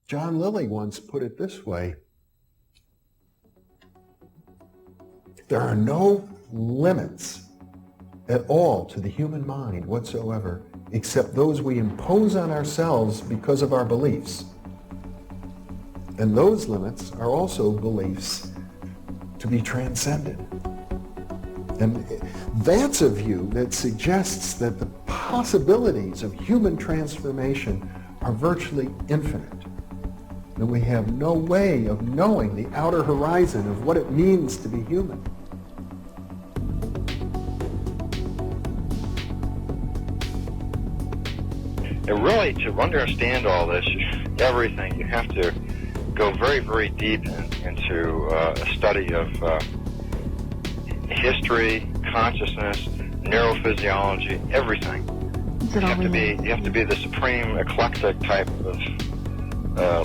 John Lilly once put it this way: there are no limits at all to the human mind whatsoever, except those we impose on ourselves because of our beliefs. And those limits are also beliefs to be transcended. And that's a view that suggests that the possibilities of human transformation are virtually infinite. And we have no way of knowing the outer horizon of what it means to be human. And really, to understand all this, everything, you have to go very, very deep into a study of history, consciousness, neurophysiology, everything. You have to be the supreme eclectic type of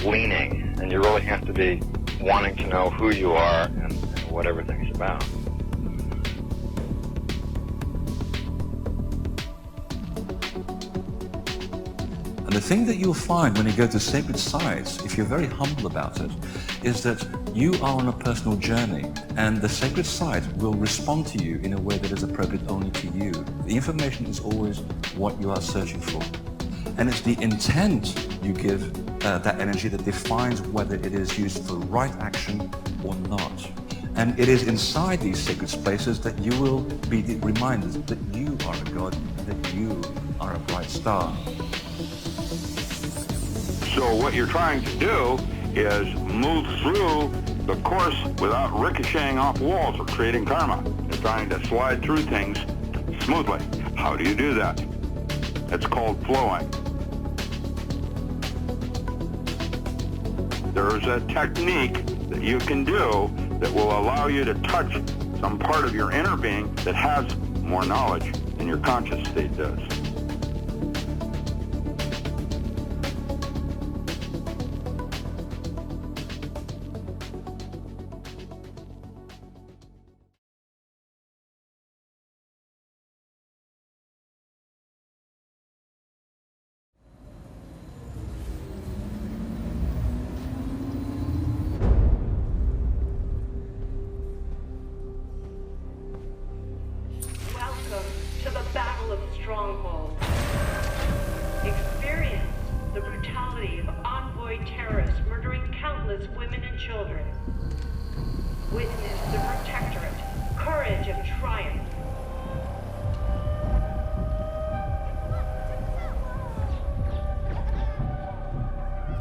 leaning, and you really have to be wanting to know who you are and what everything's about. And the thing that you'll find when you go to sacred sites, if you're very humble about it, is that you are on a personal journey, and the sacred site will respond to you in a way that is appropriate only to you. The information is always what you are searching for. And it's the intent you give that energy that defines whether it is used for right action or not. And it is inside these sacred spaces that you will be reminded that you are a god, that you are a bright star. So what you're trying to do is move through the course without ricocheting off walls or creating karma. You're trying to slide through things smoothly. How do you do that? It's called flowing. There's a technique that you can do that will allow you to touch some part of your inner being that has more knowledge than your conscious state does.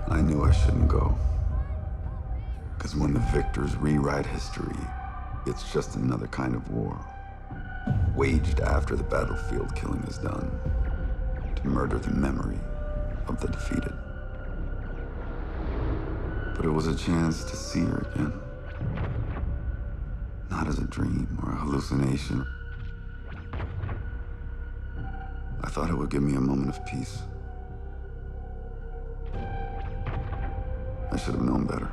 I knew I shouldn't go. Because when the victors rewrite history, it's just another kind of war. Waged after the battlefield killing is done. To murder the memory of the defeated. But it was a chance to see her again. Not as a dream or a hallucination. I thought it would give me a moment of peace. I should have known better.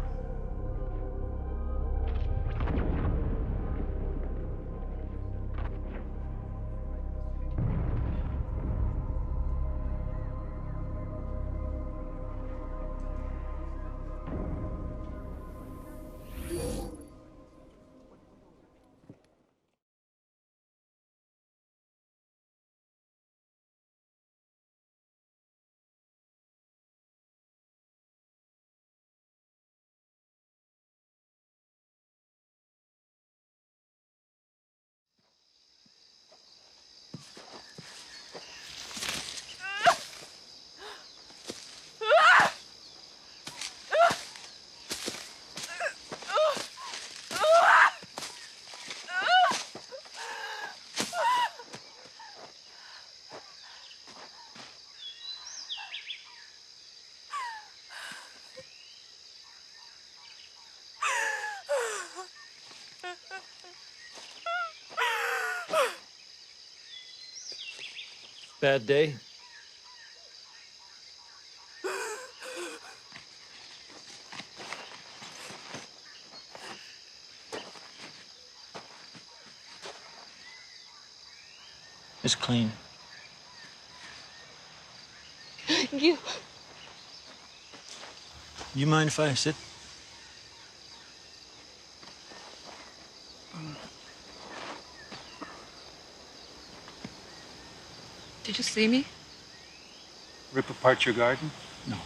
Bad day? It's clean. You mind if I sit? Did you see me? Rip apart your garden? No.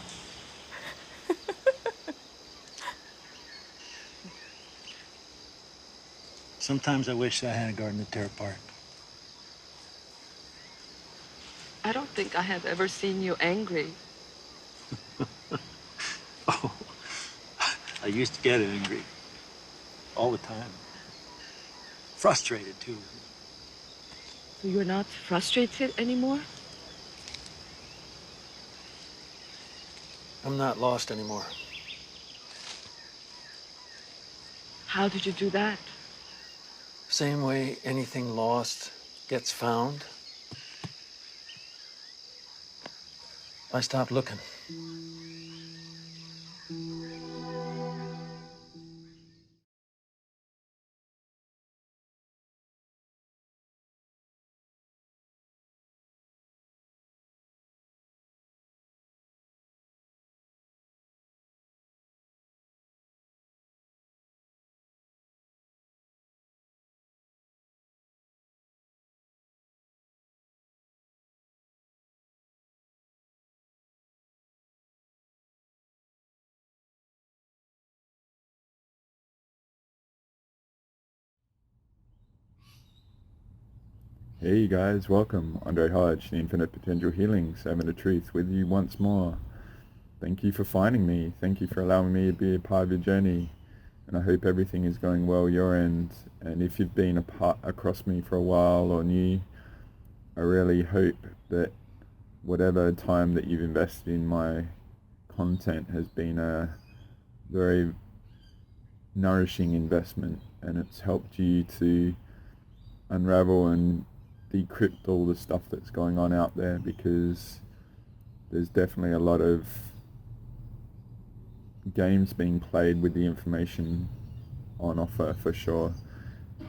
Sometimes I wish I had a garden to tear apart. I don't think I have ever seen you angry. Oh, I used to get angry. All the time. Frustrated, too. So you're not frustrated anymore? I'm not lost anymore. How did you do that? Same way anything lost gets found. I stopped looking. Hey guys, welcome. Andre Hodge, the Infinite Potential Healing, Servant of Truth, with you once more. Thank you for finding me. Thank you for allowing me to be a part of your journey. And I hope everything is going well your end. And if you've been across me for a while or new, I really hope that whatever time that you've invested in my content has been a very nourishing investment, and it's helped you to unravel and decrypt all the stuff that's going on out there, because there's definitely a lot of games being played with the information on offer for sure,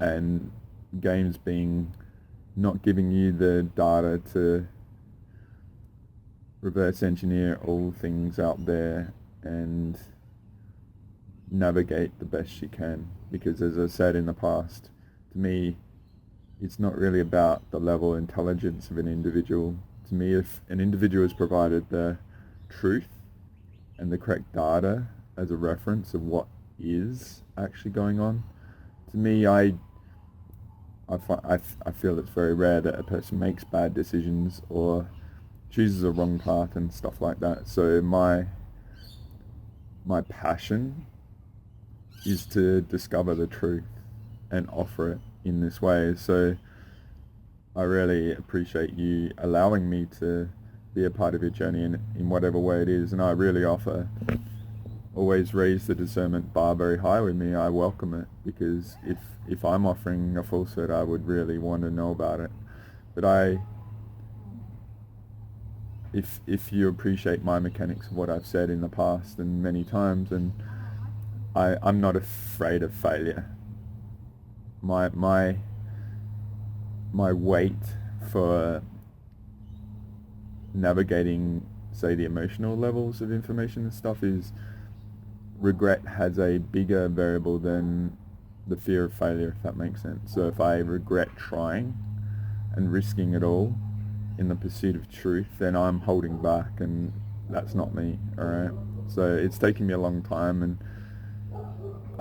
and games being not giving you the data to reverse engineer all things out there and navigate the best you can. Because as I said in the past, to me it's not really about the level of intelligence of an individual. To me, if an individual has provided the truth and the correct data as a reference of what is actually going on, to me, I feel it's very rare that a person makes bad decisions or chooses a wrong path and stuff like that. So my passion is to discover the truth and offer it in this way. So I really appreciate you allowing me to be a part of your journey in whatever way it is. And I really always raise the discernment bar very high with me. I welcome it, because if I'm offering a falsehood, I would really want to know about it. But if you appreciate my mechanics of what I've said in the past and many times, and I'm not afraid of failure. My weight for navigating, say, the emotional levels of information and stuff is regret has a bigger variable than the fear of failure, if that makes sense. So if I regret trying and risking it all in the pursuit of truth, then I'm holding back, and that's not me, alright? So it's taken me a long time, and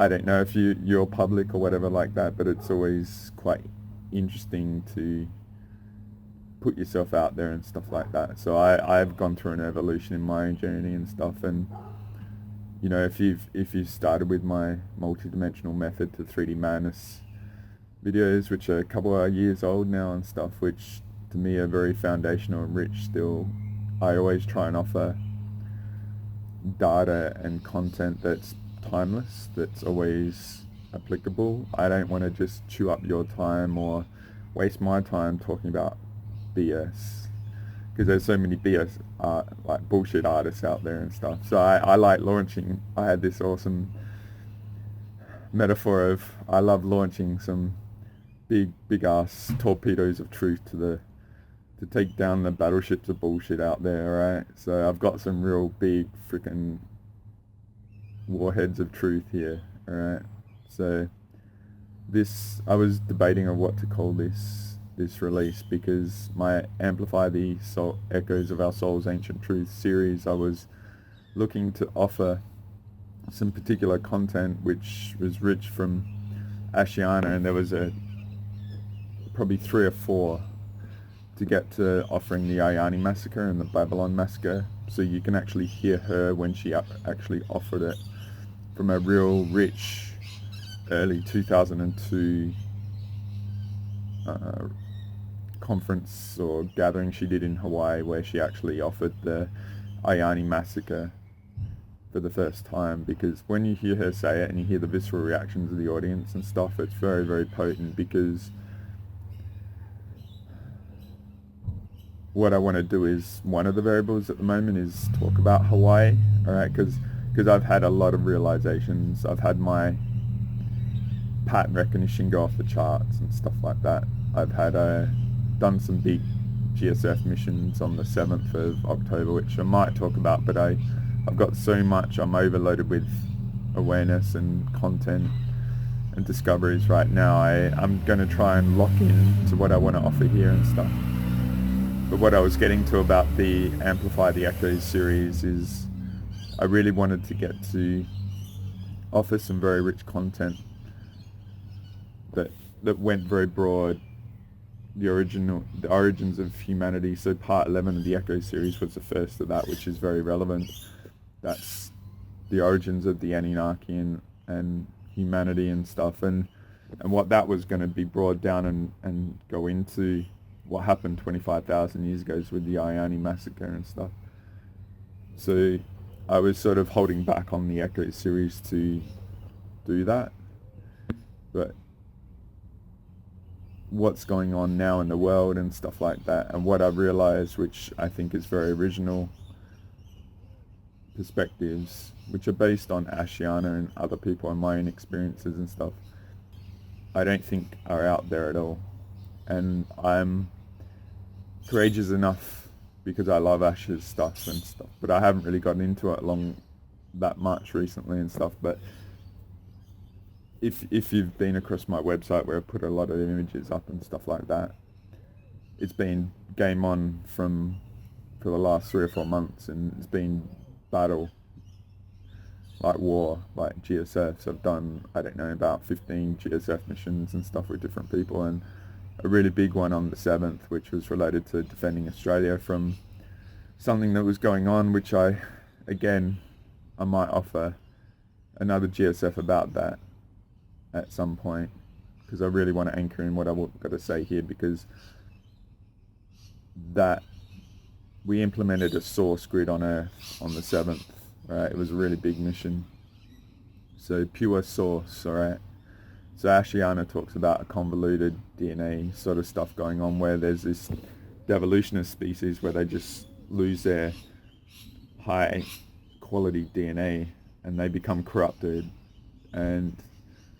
I don't know if you're public or whatever like that, but it's always quite interesting to put yourself out there and stuff like that. So I've gone through an evolution in my journey and stuff, and you know, if you've started with my multidimensional method to 3D madness videos, which are a couple of years old now and stuff, which to me are very foundational and rich still, I always try and offer data and content that's timeless, that's always applicable. I don't want to just chew up your time or waste my time talking about BS, because there's so many BS like bullshit artists out there and stuff. So I like launching. I had this awesome metaphor of I love launching some big ass torpedoes of truth to take down the battleships of bullshit out there, right? So I've got some real big freaking warheads of truth here, alright? So this, I was debating on what to call this release, because my Amplify the Soul Echoes of Our Soul's Ancient Truth series, I was looking to offer some particular content which was rich from Ashiana, and there was probably 3 or 4 to get to offering the Ayani Massacre and the Babylon Massacre, so you can actually hear her when she actually offered it from a real rich early 2002 conference or gathering she did in Hawaii, where she actually offered the Ayani Massacre for the first time. Because when you hear her say it and you hear the visceral reactions of the audience and stuff, it's very, very potent. Because what I want to do is, one of the variables at the moment is talk about Hawaii, alright, because I've had a lot of realizations. I've had my pattern recognition go off the charts and stuff like that. I've had done some big GSF missions on the 7th of October, which I might talk about, but I've got so much, I'm overloaded with awareness and content and discoveries right now. I'm going to try and lock in to what I want to offer here and stuff. But what I was getting to about the Amplify the Echoes series is I really wanted to get to offer some very rich content that went very broad. The origins of humanity. So part 11 of the Echo series was the first of that, which is very relevant. That's the origins of the Anunnaki and humanity and stuff, and what that was going to be brought down and go into what happened 25,000 years ago with the Ayani Massacre and stuff. So I was sort of holding back on the Echo series to do that, but what's going on now in the world and stuff like that, and what I've realized, which I think is very original perspectives, which are based on Ashiana and other people and my own experiences and stuff, I don't think are out there at all. And I'm courageous enough, because I love Ash's stuff and stuff, but I haven't really gotten into it that much recently and stuff. But if you've been across my website where I put a lot of images up and stuff like that, it's been game on for the last 3 or 4 months, and it's been battle, like war, like GSFs. I've done, I don't know, about 15 GSF missions and stuff with different people, and a really big one on the 7th, which was related to defending Australia from something that was going on, which I might offer another GSF about that at some point, because I really want to anchor in what I've got to say here, because that we implemented a source grid on Earth on the 7th, right? It was a really big mission. So pure source, alright? So Ashiana talks about a convoluted DNA sort of stuff going on, where there's this devolutionist species where they just lose their high quality DNA and they become corrupted, and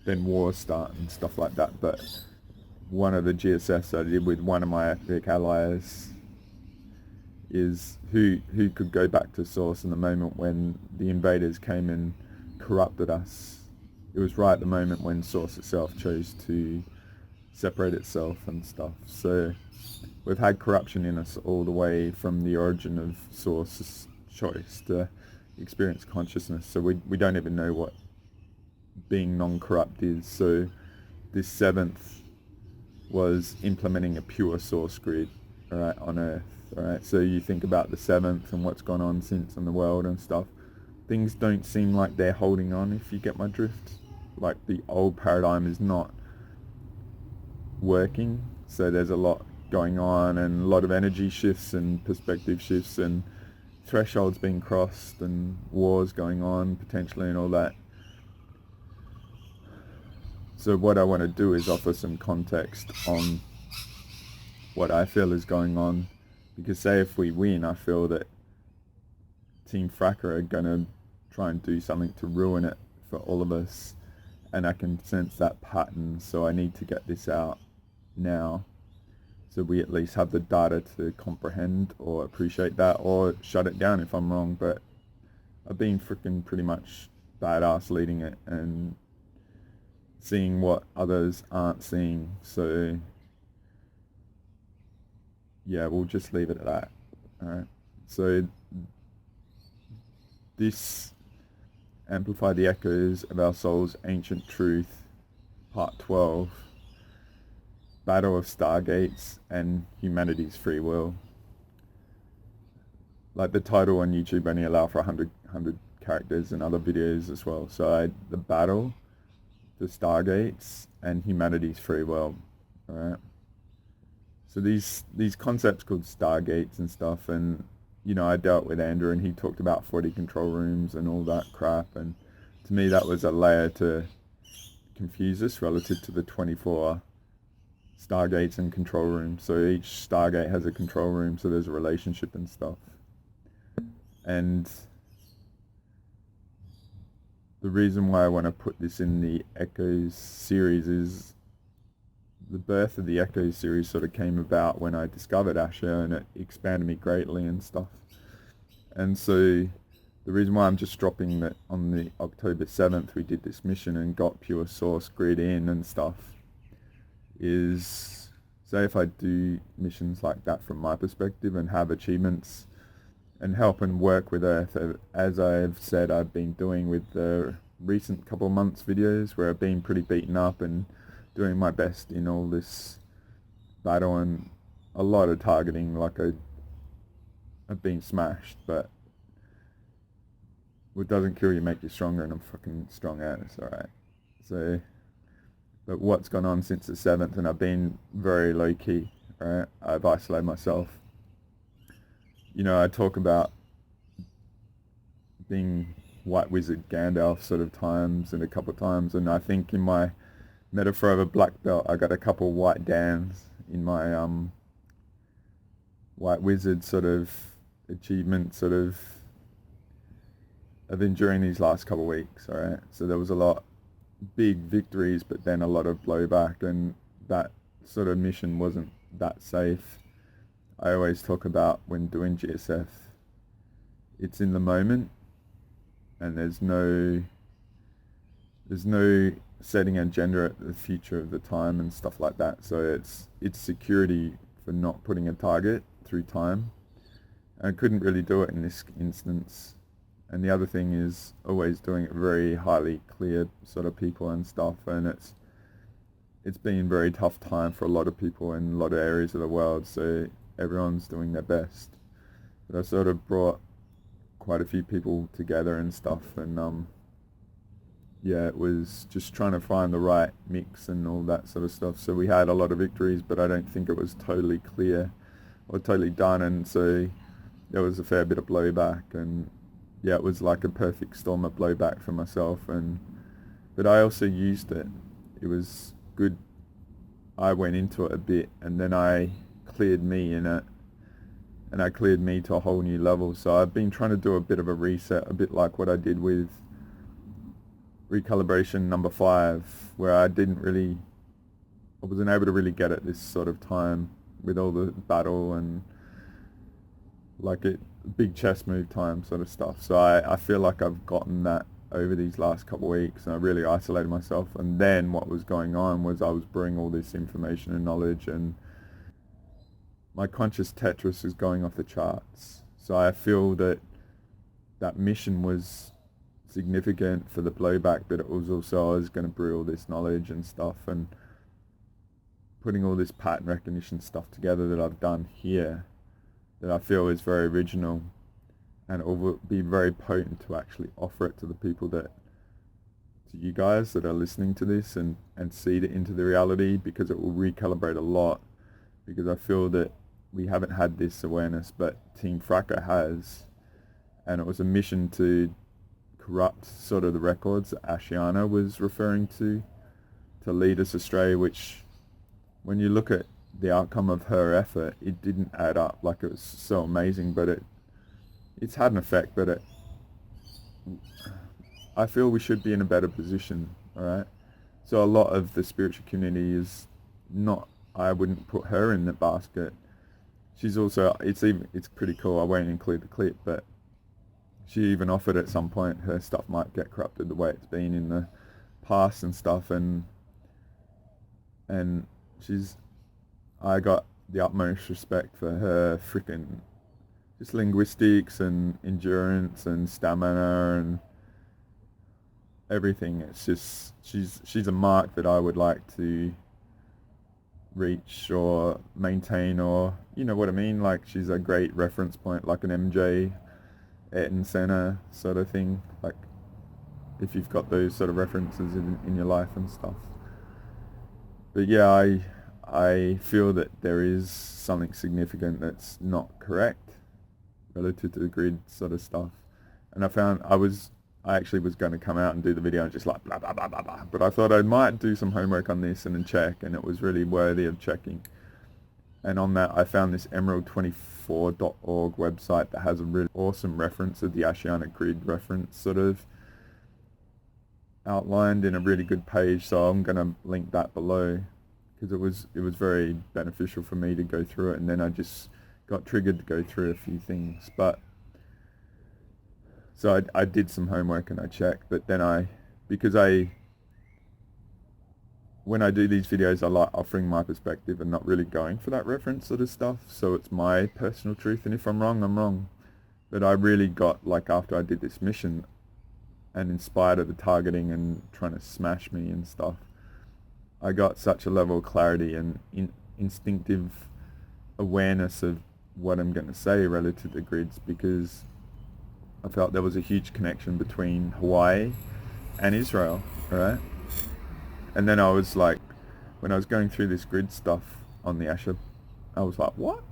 then wars start and stuff like that. But one of the GSFs I did with one of my epic allies is who could go back to source in the moment when the invaders came and corrupted us. It was right at the moment when source itself chose to separate itself and stuff. So we've had corruption in us all the way from the origin of source's choice to experience consciousness. So we don't even know what being non-corrupt is. So this 7th was implementing a pure source grid, alright, on Earth. Alright, so you think about the 7th and what's gone on since in the world and stuff. Things don't seem like they're holding on, if you get my drift. Like the old paradigm is not working. So there's a lot going on, and a lot of energy shifts and perspective shifts and thresholds being crossed and wars going on potentially and all that. So what I want to do is offer some context on what I feel is going on. Because say if we win, I feel that Team Fracker are going to try and do something to ruin it for all of us. And I can sense that pattern, so I need to get this out now. So we at least have the data to comprehend or appreciate that, or shut it down if I'm wrong. But I've been freaking pretty much badass leading it and seeing what others aren't seeing. So yeah, we'll just leave it at that. Alright, so this Amplify the Echoes of Our Soul's Ancient Truth, Part 12, Battle of Stargates and Humanity's Free Will. Like the title on YouTube only allow for 100 characters and other videos as well. So the battle, the Stargates, and Humanity's Free Will. Alright. So these concepts called Stargates and stuff, and you know, I dealt with Andrew and he talked about 40 control rooms and all that crap, and to me that was a layer to confuse us relative to the 24 Stargates and control rooms. So each Stargate has a control room, so there's a relationship and stuff. And the reason why I want to put this in the Echoes series is the birth of the Echoes series sort of came about when I discovered Asha, and it expanded me greatly and stuff. And so the reason why I'm just dropping that on the October 7th we did this mission and got pure source grid in and stuff is, say if I do missions like that from my perspective and have achievements and help and work with Earth, as I've said I've been doing with the recent couple of months videos where I've been pretty beaten up and doing my best in all this battle and a lot of targeting, like I've been smashed, but what doesn't kill you make you stronger, and I'm fucking strong as, alright. So, but what's gone on since the 7th, and I've been very low key, alright, I've isolated myself. You know, I talk about being White Wizard Gandalf sort of times and a couple of times, and I think in my metaphor of a black belt I got a couple white dans in my White Wizard sort of achievement sort of enduring these last couple of weeks, alright? So there was a lot big victories, but then a lot of blowback, and that sort of mission wasn't that safe. I always talk about when doing GSF, it's in the moment, and there's no setting an agenda at the future of the time and stuff like that. So it's security for not putting a target through time. I couldn't really do it in this instance. And the other thing is always doing it very highly clear sort of people and stuff, and it's been a very tough time for a lot of people in a lot of areas of the world, so everyone's doing their best. But I sort of brought quite a few people together and stuff, and yeah, it was just trying to find the right mix and all that sort of stuff. So we had a lot of victories, but I don't think it was totally clear or totally done, and so there was a fair bit of blowback, and yeah, it was like a perfect storm of blowback for myself, but I also used it. It was good. I went into it a bit, and then I cleared me in it, and I cleared me to a whole new level. So I've been trying to do a bit of a reset, a bit like what I did with recalibration number 5, where I wasn't able to really get it this sort of time with all the battle and like it big chess move time sort of stuff. So I feel like I've gotten that over these last couple of weeks, and I really isolated myself. And then what was going on was I was bringing all this information and knowledge, and my conscious Tetris is going off the charts. So I feel that that mission was significant for the blowback, but it was also I was going to brew all this knowledge and stuff, and putting all this pattern recognition stuff together that I've done here that I feel is very original, and it will be very potent to actually offer it to the people to you guys that are listening to this and seed it into the reality, because it will recalibrate a lot, because I feel that we haven't had this awareness, but Team Fracka has, and it was a mission to corrupt sort of the records that Ashiana was referring to lead us astray, which when you look at the outcome of her effort, it didn't add up. Like, it was so amazing, but it's had an effect, but I feel we should be in a better position, alright? So a lot of the spiritual community is not, I wouldn't put her in the basket. She's also, it's pretty cool, I won't include the clip, but she even offered at some point her stuff might get corrupted the way it's been in the past and stuff, and I got the utmost respect for her freaking just linguistics and endurance and stamina and everything. It's just she's a mark that I would like to reach or maintain, or you know what I mean, like she's a great reference point, like an MJ, Ayrton Senna sort of thing, like if you've got those sort of references in your life and stuff. But yeah, I feel that there is something significant that's not correct relative to the grid sort of stuff. And I actually was going to come out and do the video and just like blah blah blah blah blah, but I thought I might do some homework on this and then check, and it was really worthy of checking. And on that I found this emerald24.org website that has a really awesome reference of the Ashiana grid reference sort of outlined in a really good page, so I'm going to link that below, because it was very beneficial for me to go through it, and then I just got triggered to go through a few things. But so I did some homework and I checked, but then when I do these videos, I like offering my perspective and not really going for that reference sort of stuff, so it's my personal truth, and if I'm wrong, I'm wrong. But I really got, like, after I did this mission, and in spite of the targeting and trying to smash me and stuff, I got such a level of clarity and instinctive awareness of what I'm going to say relative to grids, because I felt there was a huge connection between Hawaii and Israel, right? And then I was like, when I was going through this grid stuff on the Asher, I was like, what?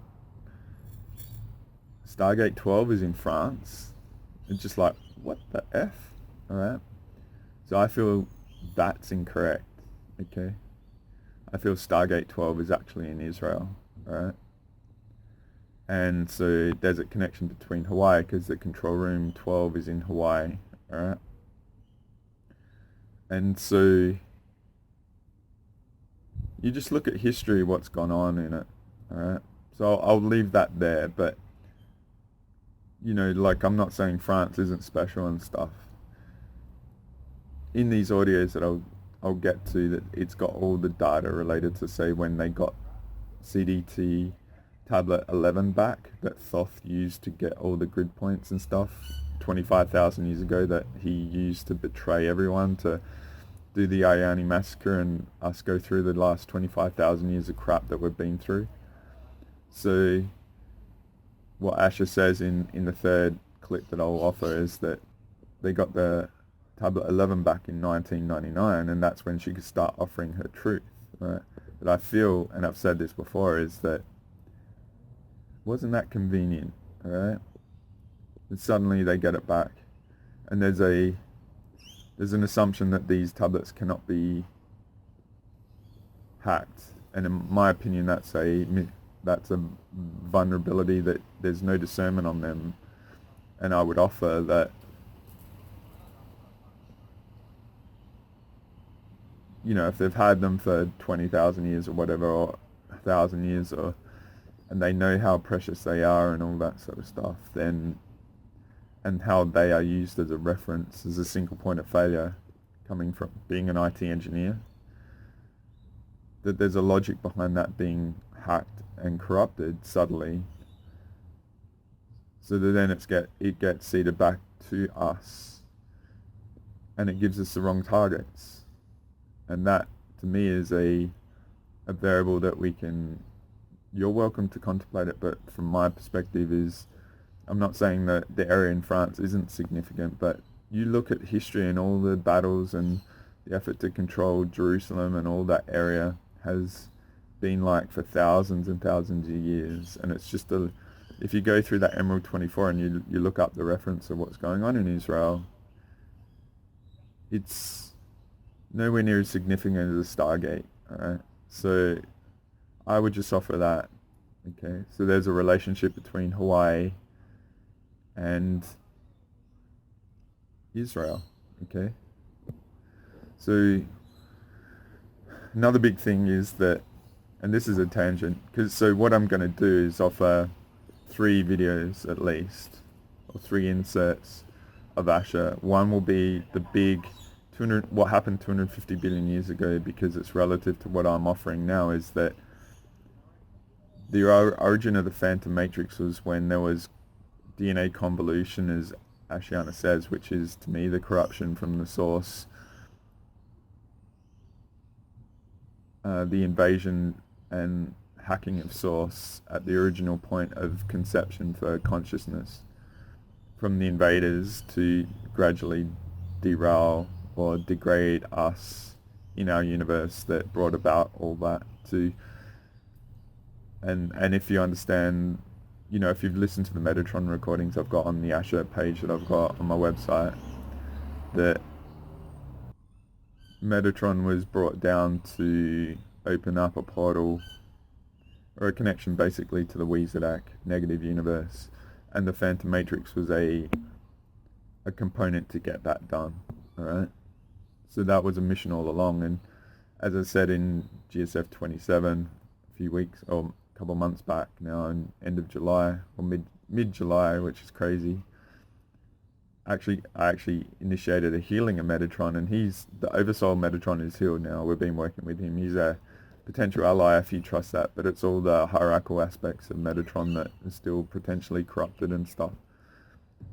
Stargate 12 is in France? It's just like, what the F? Alright? So I feel that's incorrect, okay? I feel Stargate 12 is actually in Israel, alright? And so there's a connection between Hawaii, because the control room 12 is in Hawaii, alright? And so you just look at history, what's gone on in it, alright? So I'll leave that there, but you know, like, I'm not saying France isn't special and stuff. In these audios that I'll get to, that it's got all the data related to, say, when they got CDT tablet 11 back that Thoth used to get all the grid points and stuff 25,000 years ago, that he used to betray everyone, to do the Ayani massacre and us go through the last 25,000 years of crap that we've been through. So what Asher says in the third clip that I'll offer is that they got the tablet 11 back in 1999, and that's when she could start offering her truth, right? But I feel, and I've said this before, is that wasn't that convenient, alright? And suddenly they get it back, and there's an assumption that these tablets cannot be hacked, and in my opinion that's a vulnerability, that there's no discernment on them. And I would offer that, you know, if they've had them for 20,000 years or whatever, or 1,000 years, and they know how precious they are and all that sort of stuff, then, and how they are used as a reference, as a single point of failure, coming from being an IT engineer, that there's a logic behind that being hacked and corrupted subtly, so that then it gets seeded back to us, and it gives us the wrong targets. And that, to me, is a variable that you're welcome to contemplate it, but from my perspective is, I'm not saying that the area in France isn't significant, but you look at history and all the battles and the effort to control Jerusalem and all that area has been like for thousands and thousands of years. And it's just if you go through that Emerald 24 and you look up the reference of what's going on in Israel, it's nowhere near as significant as a Stargate, alright? So I would just offer that, okay? So there's a relationship between Hawaii and Israel, okay? So another big thing is that, and this is a tangent, so what I'm going to do is offer 3 videos at least, or 3 inserts of Asher. One will be the big what happened 250 billion years ago, because it's relative to what I'm offering now, is that the origin of the Phantom Matrix was when there was DNA convolution, as Ashiana says, which is, to me, the corruption from the source, the invasion and hacking of source at the original point of conception for consciousness, from the invaders to gradually derail or degrade us in our universe, that brought about all that to. And if you understand, you know, if you've listened to the Metatron recordings I've got on the Asher page that I've got on my website, that Metatron was brought down to open up a portal, or a connection basically, to the Weezerdak negative universe, and the Phantom Matrix was a component to get that done. Alright? So that was a mission all along, and as I said in GSF 27 a few weeks, or a couple of months back now, in end of July, or mid-July, which is crazy, I actually initiated a healing of Metatron, and the Oversoul Metatron is healed now. We've been working with him. He's a potential ally if you trust that, but it's all the hierarchical aspects of Metatron that is still potentially corrupted and stuff.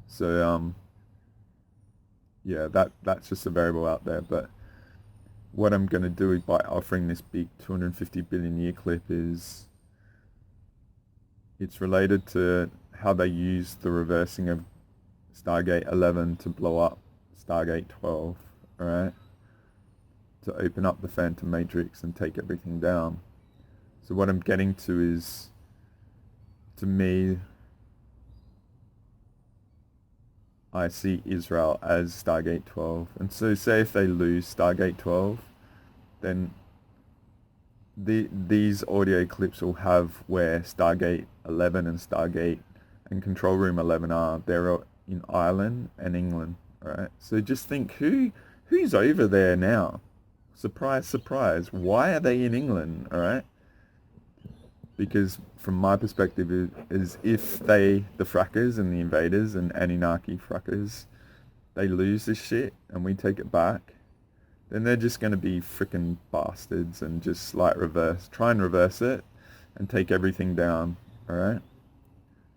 So yeah, that's just a variable out there. But what I'm going to do by offering this big 250 billion year clip is, it's related to how they use the reversing of Stargate 11 to blow up Stargate 12, alright? To open up the Phantom Matrix and take everything down. So what I'm getting to is, to me, I see Israel as Stargate 12. And so say if they lose Stargate 12, then these audio clips will have where Stargate 11 and Stargate and Control Room 11 are. They're in Ireland and England, alright? So just think, who's over there now? Surprise, surprise. Why are they in England, alright? Because from my perspective is if the frackers and the invaders and Anunnaki frackers, they lose this shit and we take it back, then they're just going to be frickin' bastards and just try and reverse it and take everything down, alright?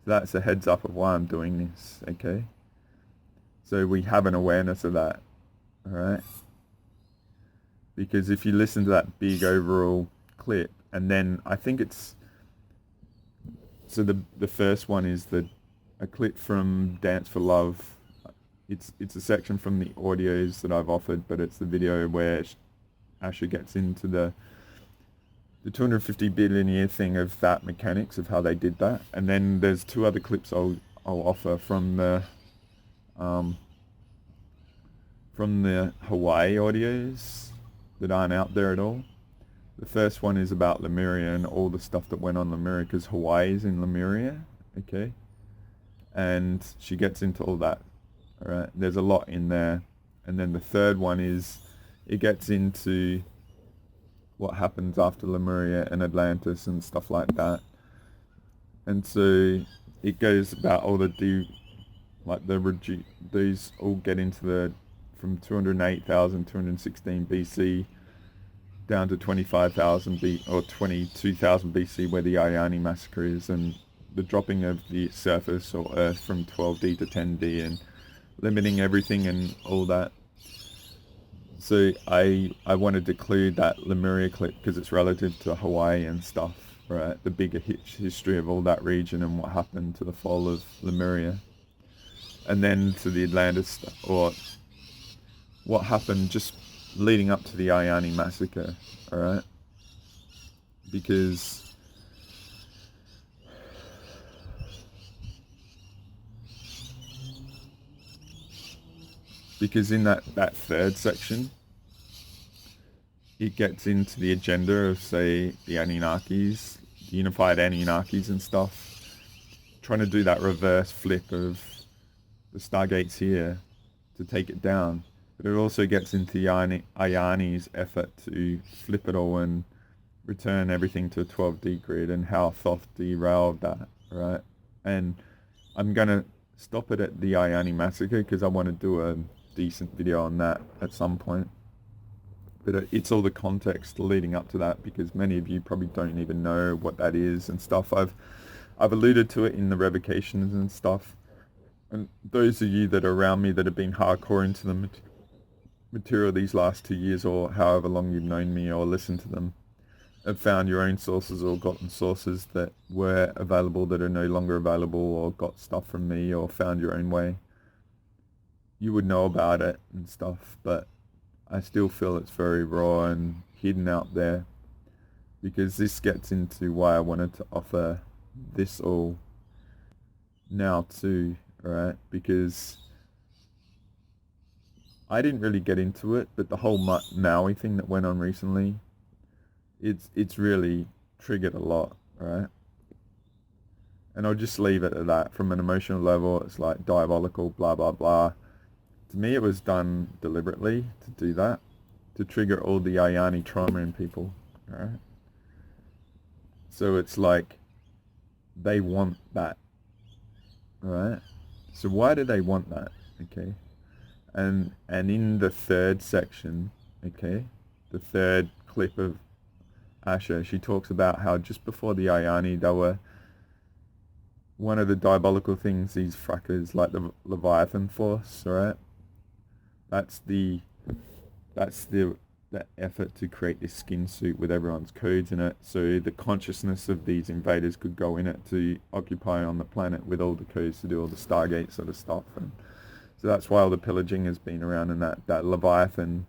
So that's a heads up of why I'm doing this, okay? So we have an awareness of that, alright? Because if you listen to that big overall clip, and then I think it's, so the first one is a clip from Dance for Love. It's a section from the audios that I've offered, but it's the video where Asher gets into the 250 billion year thing of that mechanics of how they did that. And then there's two other clips I'll offer from the Hawaii audios that aren't out there at all. The first one is about Lemuria and all the stuff that went on Lemuria, because Hawaii is in Lemuria, okay? And she gets into all that, alright? There's a lot in there. And then the third one is, it gets into what happens after Lemuria and Atlantis and stuff like that. And so it goes about all these all get into from 208,216 BC down to 25,000 or 22,000 BC, where the Ayani massacre is, and the dropping of the surface or Earth from 12D to 10D and limiting everything and all that. So I wanted to include that Lemuria clip because it's relative to Hawaii and stuff, right? The bigger history of all that region and what happened to the fall of Lemuria. And then to the Atlantis, or what happened just leading up to the Ayani massacre, alright? Because in that third section, it gets into the agenda of, say, the Anunnakis, the unified Anunnakis and stuff, trying to do that reverse flip of the Stargates here to take it down. But it also gets into Ayani's effort to flip it all and return everything to a 12D grid, and how Thoth derailed that, right? And I'm going to stop it at the Ayani massacre, because I want to do a decent video on that at some point. But it's all the context leading up to that, because many of you probably don't even know what that is and stuff. I've alluded to it in the revocations and stuff. And those of you that are around me that have been hardcore into the material these last 2 years, or however long you've known me or listened to them, have found your own sources or gotten sources that were available that are no longer available, or got stuff from me, or found your own way. You would know about it and stuff, but I still feel it's very raw and hidden out there, because this gets into why I wanted to offer this all now too, right? Because I didn't really get into it, but the whole Maui thing that went on recently, it's really triggered a lot, right? And I'll just leave it at that. From an emotional level, it's like diabolical, blah, blah, blah. To me, it was done deliberately to do that, to trigger all the Ayani trauma in people, right? So it's like, they want that, right? So why do they want that, okay? And in the third section, okay, the third clip of Asha, she talks about how just before the Ayani, they were one of the diabolical things, these frackers, like the Leviathan Force, right? That's the effort to create this skin suit with everyone's codes in it, so the consciousness of these invaders could go in it to occupy on the planet with all the codes to do all the Stargate sort of stuff. And so that's why all the pillaging has been around, and that Leviathan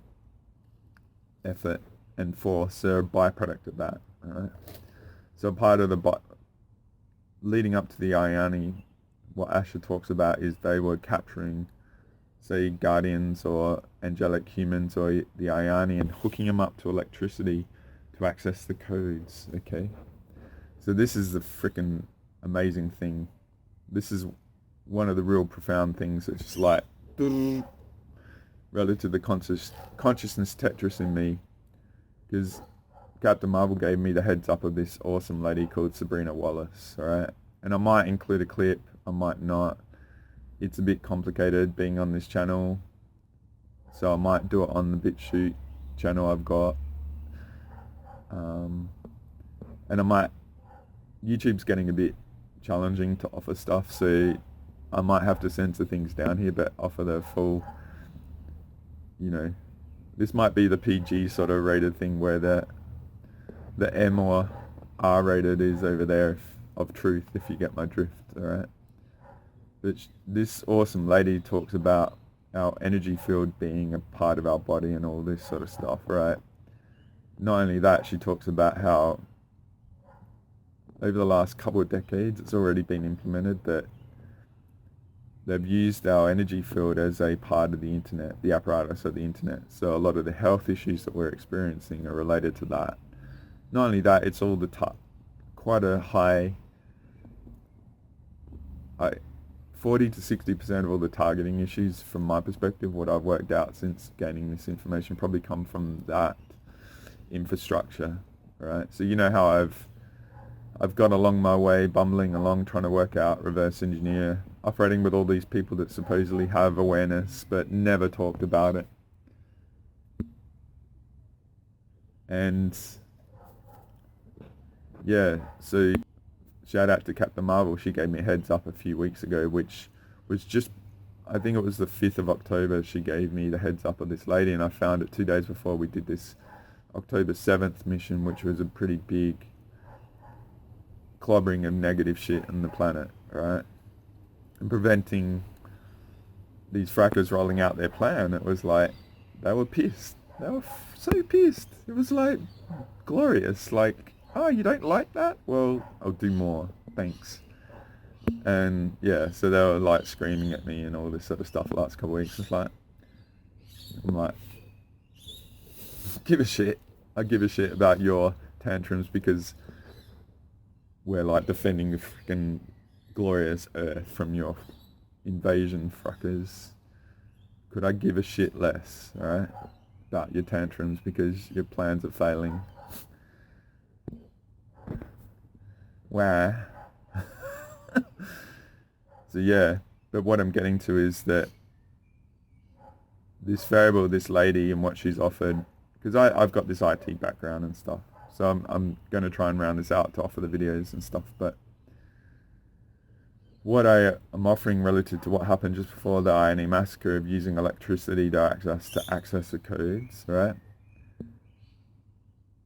effort and force are a byproduct of that. Right? So part of the leading up to the Ayani, what Asha talks about is they were capturing, say, guardians or angelic humans or the Ayani, and hooking them up to electricity to access the codes, okay? So this is the freaking amazing thing. This is one of the real profound things that's just like, relative to the consciousness Tetris in me, because Captain Marvel gave me the heads up of this awesome lady called Sabrina Wallace, alright? And I might include a clip, I might not. It's a bit complicated being on this channel, so I might do it on the BitChute channel I've got. And I might, YouTube's getting a bit challenging to offer stuff, so I might have to censor things down here, but offer the full, you know, this might be the PG sort of rated thing where the M or R rated is over there of truth, if you get my drift, alright? But this awesome lady talks about our energy field being a part of our body and all this sort of stuff, right? Not only that, she talks about how over the last couple of decades it's already been implemented that they've used our energy field as a part of the internet, the apparatus of the internet. So a lot of the health issues that we're experiencing are related to that. Not only that, it's all the quite a high 40 to 60% of all the targeting issues, from my perspective, what I've worked out since gaining this information, probably come from that infrastructure, right? So you know how I've gone along my way, bumbling along, trying to work out reverse engineer, operating with all these people that supposedly have awareness but never talked about it. And yeah, so shout out to Captain Marvel. She gave me a heads up a few weeks ago, which was just, I think it was the 5th of October, she gave me the heads up of this lady, and I found it 2 days before we did this October 7th mission, which was a pretty big clobbering of negative shit on the planet, right? And preventing these frackers rolling out their plan. It was like, they were pissed. They were so pissed. It was like glorious, like, oh, you don't like that? Well, I'll do more, thanks. And yeah, so they were like screaming at me and all this sort of stuff the last couple of weeks. It's like, I'm like, give a shit. I give a shit about your tantrums, because we're like defending the freaking glorious Earth from your invasion fuckers. Could I give a shit less, alright, about your tantrums because your plans are failing? Wow. So yeah, But what I'm getting to is that this variable, this lady, and what she's offered, because I've got this IT background and stuff, so I'm going to try and round this out to offer the videos and stuff, but what I am offering relative to what happened just before the INE massacre of using electricity to access the codes, right?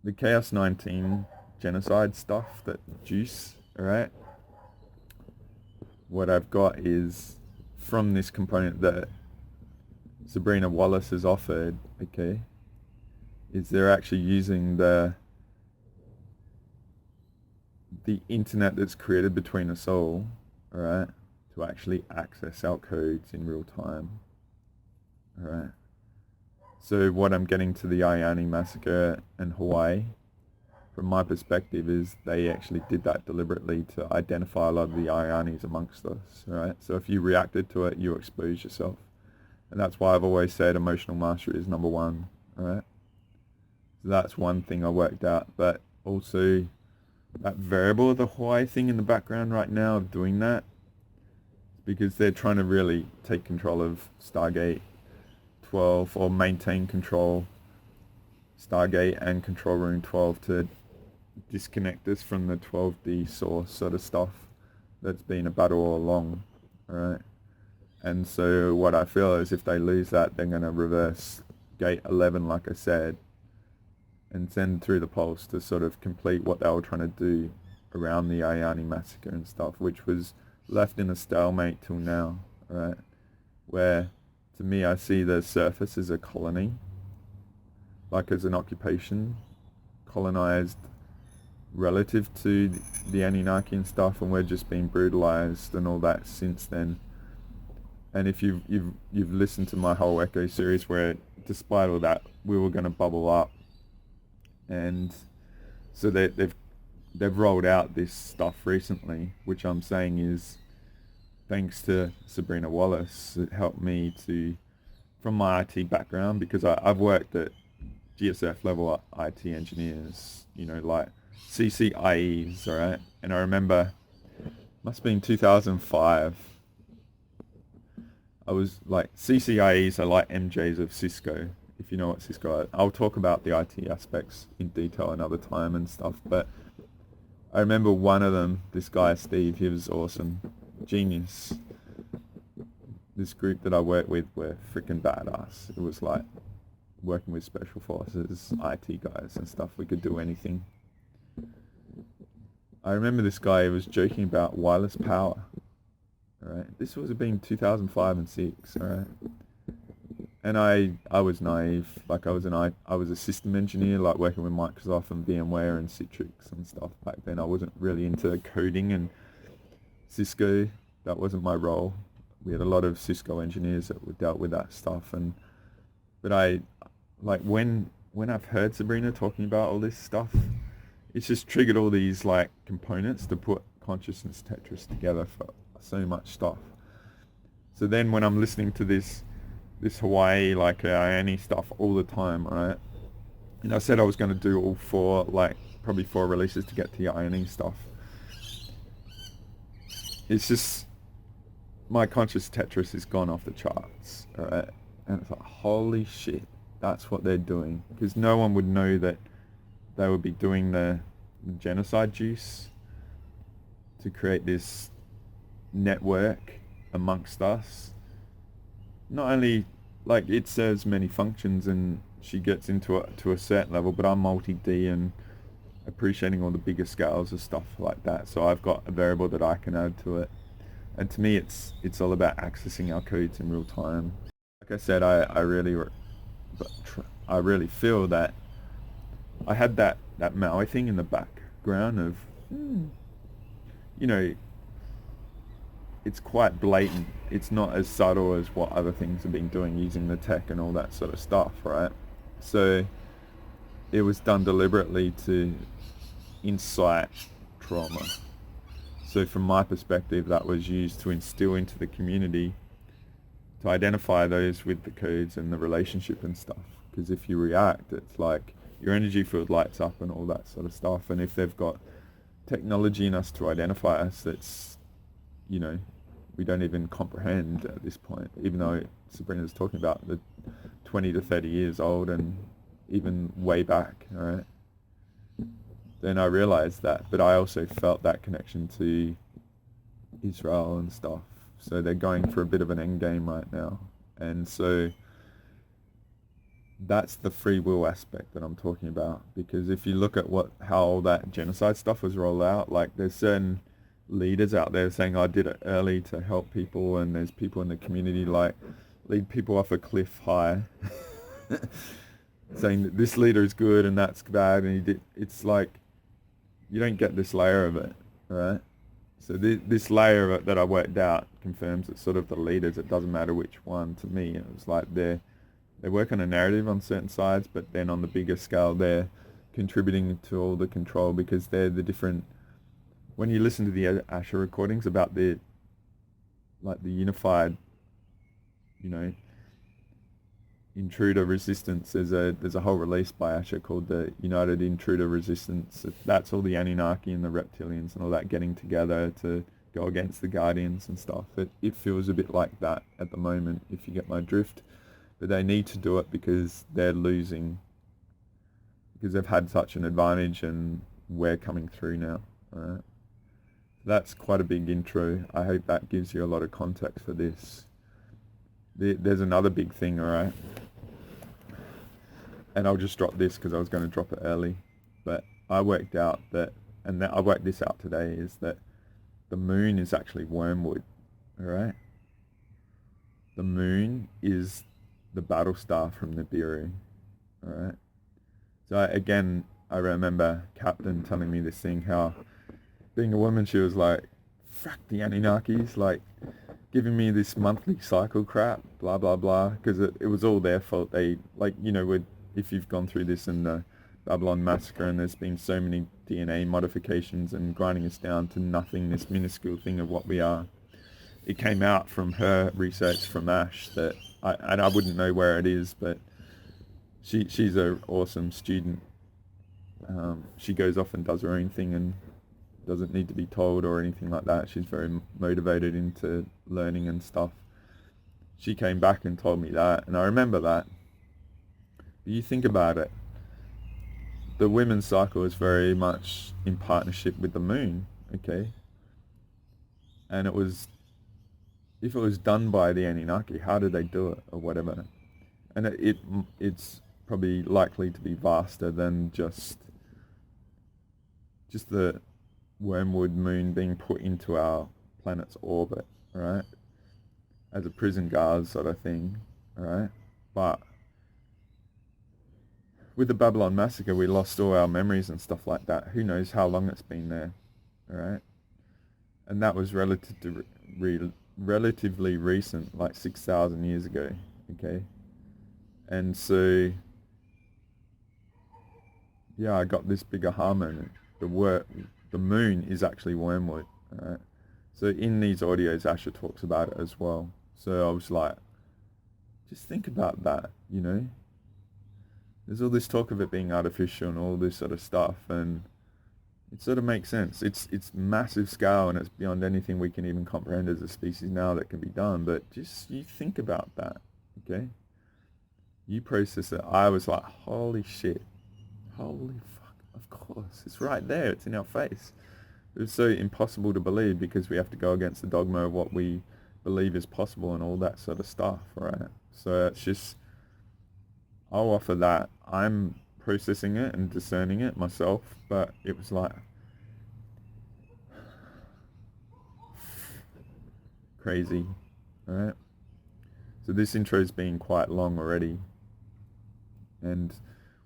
The Chaos 19 genocide stuff, that juice, right? What I've got is from this component that Sabrina Wallace has offered, okay, is they're actually using the internet that's created between us all, alright, to actually access our codes in real time. Alright. So what I'm getting to the INE massacre in Hawaii, from my perspective, is they actually did that deliberately to identify a lot of the INEs amongst us, right? So if you reacted to it, you expose yourself. And that's why I've always said emotional mastery is number one, alright? So that's one thing I worked out, but also that variable of the Hawaii thing in the background right now of doing that, because they're trying to really take control of Stargate 12, or maintain control Stargate and control room 12 to disconnect us from the 12D source sort of stuff that's been a battle all along, alright? And so what I feel is if they lose that, they're going to reverse gate 11, like I said, and send through the pulse to sort of complete what they were trying to do around the INE massacre and stuff, which was left in a stalemate till now, right? Where, to me, I see the surface as a colony, like as an occupation, colonized relative to the Anunnaki and stuff, and we're just being brutalized and all that since then. And if you've listened to my whole Echo series, where despite all that, we were going to bubble up, and so they've rolled out this stuff recently, which I'm saying is thanks to Sabrina Wallace. It helped me to, from my IT background, because I've worked at GSF level IT engineers, you know, like CCIEs, alright? And I remember, must have been 2005, I was like, CCIEs are like MJs of Cisco, if you know what Cisco is. I'll talk about the IT aspects in detail another time and stuff, but I remember one of them, this guy Steve, he was awesome, genius. This group that I worked with were freaking badass. It was like working with special forces, IT guys and stuff. We could do anything. I remember this guy was joking about wireless power. Alright, this was been 2005 and 6, alright? And I was naive, like I was a system engineer, like working with Microsoft and VMware and Citrix and stuff back then. I wasn't really into coding and Cisco. That wasn't my role. We had a lot of Cisco engineers that dealt with that stuff, but I, like when I've heard Sabrina talking about all this stuff, it's just triggered all these like components to put consciousness Tetris together for so much stuff. So then when I'm listening to this Hawaii, like INE stuff all the time, right? And I said I was going to do all four, like probably 4 releases to get to the INE stuff. It's just, my conscious Tetris has gone off the charts, alright? And it's like, holy shit, that's what they're doing. Because no one would know that they would be doing the genocide juice to create this network amongst us. Not only, like, it serves many functions and she gets into it to a certain level, but I'm multi-D and appreciating all the bigger scales of stuff like that. So I've got a variable that I can add to it. And to me, it's all about accessing our codes in real time. Like I said, I really feel that I had that Maui thing in the background of, you know, it's quite blatant. It's not as subtle as what other things have been doing using the tech and all that sort of stuff, right? So it was done deliberately to incite trauma. So from my perspective, that was used to instill into the community to identify those with the codes and the relationship and stuff. Because if you react, it's like your energy field lights up and all that sort of stuff. And if they've got technology in us to identify us, that's, you know, we don't even comprehend at this point, even though Sabrina's talking about the 20 to 30 years old and even way back, all right? Then I realized that, but I also felt that connection to Israel and stuff. So they're going for a bit of an end game right now. And so that's the free will aspect that I'm talking about. Because if you look at how all that genocide stuff was rolled out, like there's certain leaders out there saying I did it early to help people, and there's people in the community like lead people off a cliff high saying that this leader is good and that's bad, and he did. It's like you don't get this layer of it, right? So this layer of it that I worked out confirms that sort of the leaders, it doesn't matter which one to me. It was like they work on a narrative on certain sides, but then on the bigger scale they're contributing to all the control, because they're the different. When you listen to the Asher recordings about the unified, intruder resistance, there's a whole release by Asher called the United Intruder Resistance. That's all the Anunnaki and the reptilians and all that getting together to go against the Guardians and stuff. It feels a bit like that at the moment, if you get my drift. But they need to do it because they're losing, because they've had such an advantage and we're coming through now. All right. That's quite a big intro. I hope that gives you a lot of context for this. There's another big thing, all right? And I'll just drop this because I was going to drop it early. But I worked out that, and I worked this out today, is that the moon is actually wormwood, all right? The moon is the battle star from Nibiru, all right? So again, I remember Captain telling me this thing, how being a woman, she was like, fuck the Anunnakis, like giving me this monthly cycle crap, blah, blah, blah, because it was all their fault. They, like, if you've gone through this in the Babylon massacre, and there's been so many DNA modifications and grinding us down to nothing, this minuscule thing of what we are. It came out from her research from Ash that, I wouldn't know where it is, but she's an awesome student. She goes off and does her own thing and doesn't need to be told or anything like that. She's very motivated into learning and stuff. She came back and told me that, and I remember that. But you think about it, the women's cycle is very much in partnership with the moon, okay? And if it was done by the Anunnaki, how did they do it or whatever? And it's probably likely to be vaster than just the wormwood moon being put into our planet's orbit, right? As a prison guard sort of thing, right? But with the Babylon massacre, we lost all our memories and stuff like that. Who knows how long it's been there, all right? And that was relatively recent, like 6,000 years ago, okay? And so, yeah, I got this big aha moment. The moon is actually wormwood, right? So in these audios, Asher talks about it as well. So I was like, just think about that, There's all this talk of it being artificial and all this sort of stuff, and it sort of makes sense. It's massive scale, and it's beyond anything we can even comprehend as a species now that can be done. But just you think about that, okay? You process it. I was like, holy shit, holy fuck. Of course, it's right there. It's in our face. It's so impossible to believe because we have to go against the dogma of what we believe is possible and all that sort of stuff, right? So it's just, I'll offer that. I'm processing it and discerning it myself, but it was like crazy, all right? So this intro's been quite long already, and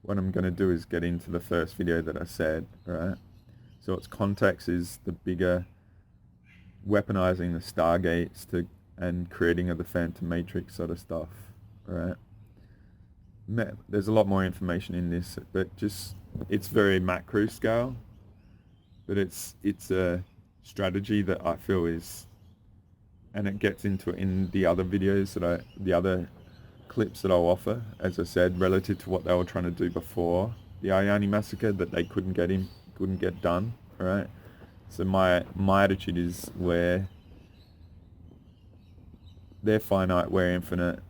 what I'm going to do is get into the first video that I said, right? So its context is the bigger weaponizing the Stargates and creating of the Phantom Matrix sort of stuff, right? There's a lot more information in this, but it's very macro scale, but it's a strategy that I feel is, and it gets into it in the other videos the other clips that I'll offer, as I said, relative to what they were trying to do before the Ayani massacre that they couldn't get done, right? So my attitude is where they're finite, we're infinite.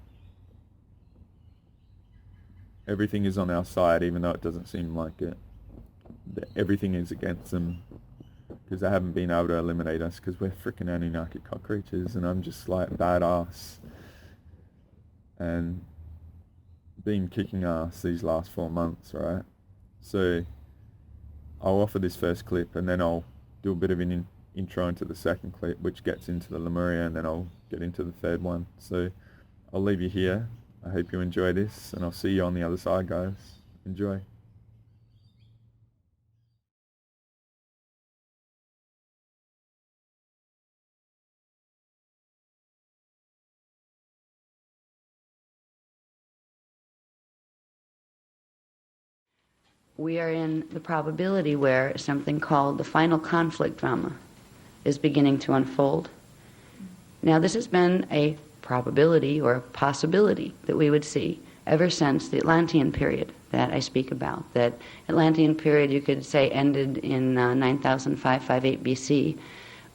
Everything is on our side, even though it doesn't seem like it. Everything is against them, because they haven't been able to eliminate us, because we're freaking Anunnaki cockroaches, and I'm just like badass. And been kicking ass these last 4 months, right? So I'll offer this first clip, and then I'll do a bit of an intro into the second clip, which gets into the Lemuria, and then I'll get into the third one. So I'll leave you here. I hope you enjoy this, and I'll see you on the other side, guys. Enjoy. We are in the probability where something called the final conflict drama is beginning to unfold. Now, this has been a probability or a possibility that we would see ever since the Atlantean period that I speak about. That Atlantean period, you could say, ended in 9558 BC,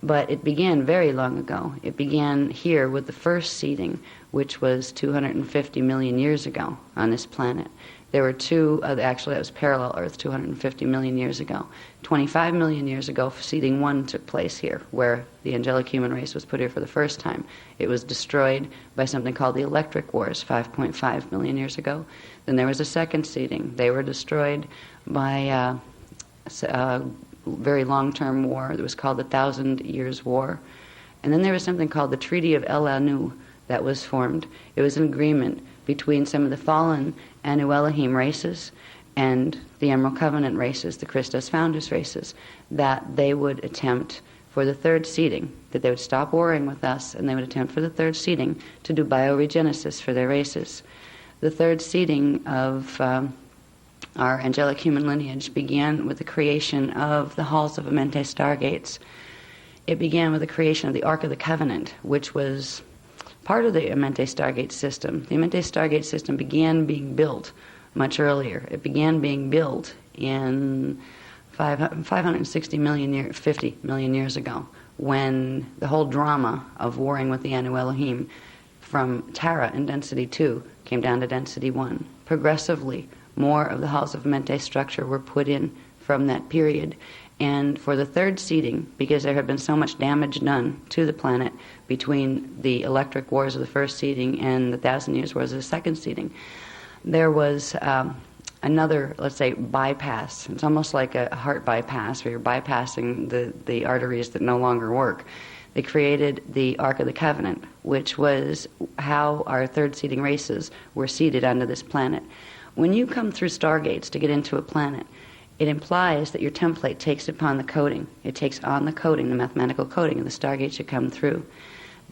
but it began very long ago. It began here with the first seeding, which was 250 million years ago on this planet. There were two, actually that was parallel Earth, 250 million years ago. 25 million years ago, seeding 1 took place here, where the angelic human race was put here for the first time. It was destroyed by something called the electric wars 5.5 million years ago. Then there was a second seeding. They were destroyed by a very long-term war that was called the 1,000 Years' War. And then there was something called the Treaty of El Anu that was formed. It was an agreement between some of the fallen Anu Elohim races and the Emerald Covenant races, the Christos Founders races, that they would attempt for the third seeding, that they would stop warring with us, and they would attempt for the third seeding to do bioregenesis for their races. The third seeding of our angelic human lineage began with the creation of the halls of Amente Stargates. It began with the creation of the Ark of the Covenant, which was part of the Amente Stargate system. The Amente Stargate system began being built much earlier. It began being built in 560 million 50 million years ago, when the whole drama of warring with the Anu Elohim from Terra in density 2 came down to density 1. Progressively, more of the halls of Mente structure were put in from that period. And for the third seeding, because there had been so much damage done to the planet between the electric wars of the first seeding and the 1,000 Years' Wars of the second seeding, there was another, let's say, bypass. It's almost like a heart bypass, where you're bypassing the arteries that no longer work. They created the Ark of the Covenant, which was how our third seeding races were seeded onto this planet. When you come through Stargates to get into a planet, it implies that your template takes upon the coding. It takes on the coding, the mathematical coding of the Stargates you come through.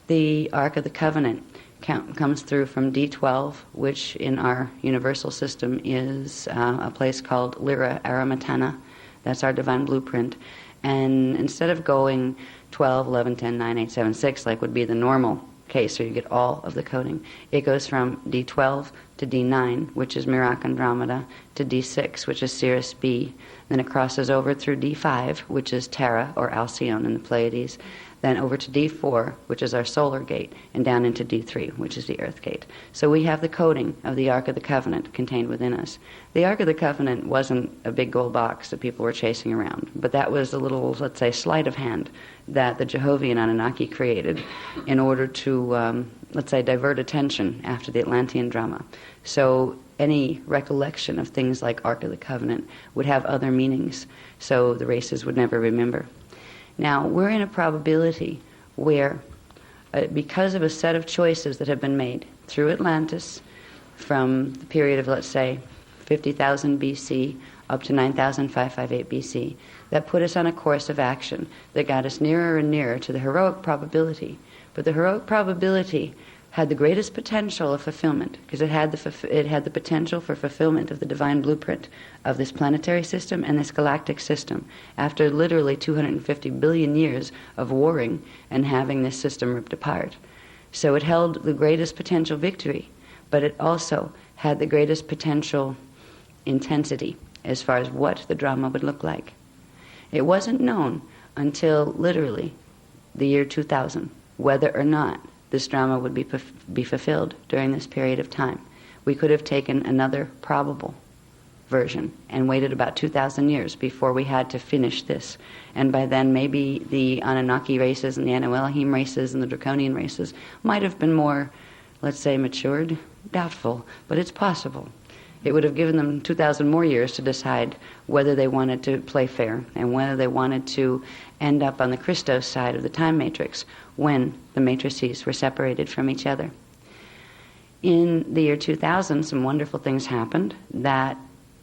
The Ark of the Covenant comes through from D12, which in our universal system is a place called Lyra Aramatana. That's our divine blueprint. And instead of going 12, 11, 10, 9, 8, 7, 6, like would be the normal case, where you get all of the coding, it goes from D12 to D9, which is Merak Andromeda, to D6, which is Sirius B. Then it crosses over through D5, which is Terra, or Alcyone in the Pleiades. Then over to D4, which is our solar gate, and down into D3, which is the Earth gate. So we have the coding of the Ark of the Covenant contained within us. The Ark of the Covenant wasn't a big gold box that people were chasing around, but that was a little, let's say, sleight of hand that the Jehovian Anunnaki created in order to, let's say, divert attention after the Atlantean drama. So any recollection of things like Ark of the Covenant would have other meanings, so the races would never remember. Now, we're in a probability where, because of a set of choices that have been made through Atlantis, from the period of, let's say, 50,000 BC up to 9,558 BC, that put us on a course of action that got us nearer and nearer to the heroic probability. But the heroic probability had the greatest potential of fulfillment, because it had the potential for fulfillment of the divine blueprint of this planetary system and this galactic system, after literally 250 billion years of warring and having this system ripped apart. So it held the greatest potential victory, but it also had the greatest potential intensity as far as what the drama would look like. It wasn't known until literally the year 2000 whether or not this drama would be fulfilled during this period of time. We could have taken another probable version and waited about 2,000 years before we had to finish this. And by then maybe the Anunnaki races and the Anu Elohim races and the Draconian races might have been more, let's say, matured. Doubtful, but it's possible. It would have given them 2,000 more years to decide whether they wanted to play fair and whether they wanted to end up on the Christos side of the time matrix when the matrices were separated from each other. In the year 2000, some wonderful things happened that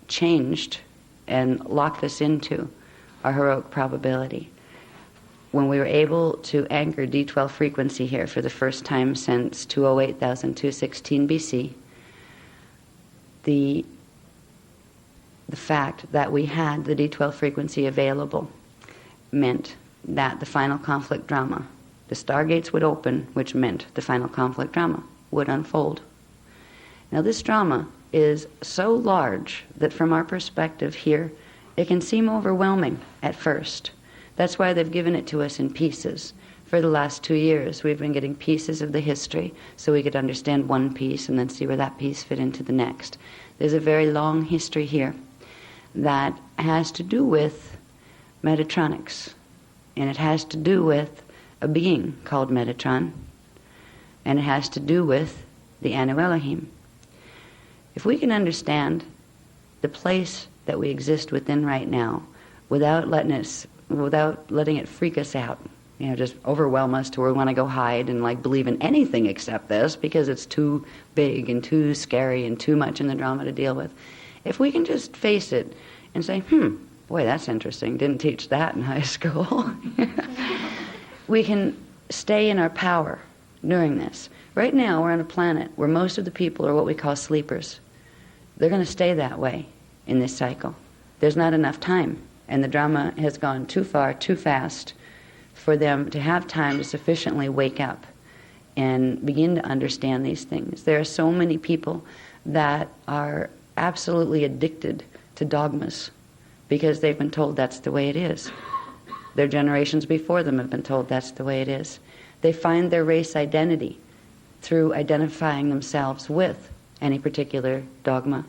changed and locked us into our heroic probability. When we were able to anchor D12 frequency here for the first time since 208,216 BC, the fact that we had the D12 frequency available meant that the final conflict drama, the Stargates would open, which meant the final conflict drama would unfold. Now this drama is so large that from our perspective here, it can seem overwhelming at first. That's why they've given it to us in pieces. For the last 2 years, we've been getting pieces of the history so we could understand one piece and then see where that piece fit into the next. There's a very long history here that has to do with Metatronics, and it has to do with a being called Metatron, and it has to do with the Anu Elohim. If we can understand the place that we exist within right now without letting it freak us out, just overwhelm us to where we want to go hide and believe in anything except this because it's too big and too scary and too much in the drama to deal with. If we can just face it and say, boy, that's interesting, didn't teach that in high school. We can stay in our power during this. Right now we're on a planet where most of the people are what we call sleepers. They're going to stay that way in this cycle. There's not enough time, and the drama has gone too far, too fast, for them to have time to sufficiently wake up and begin to understand these things. There are so many people that are absolutely addicted to dogmas because they've been told that's the way it is. Their generations before them have been told that's the way it is. They find their race identity through identifying themselves with any particular dogma.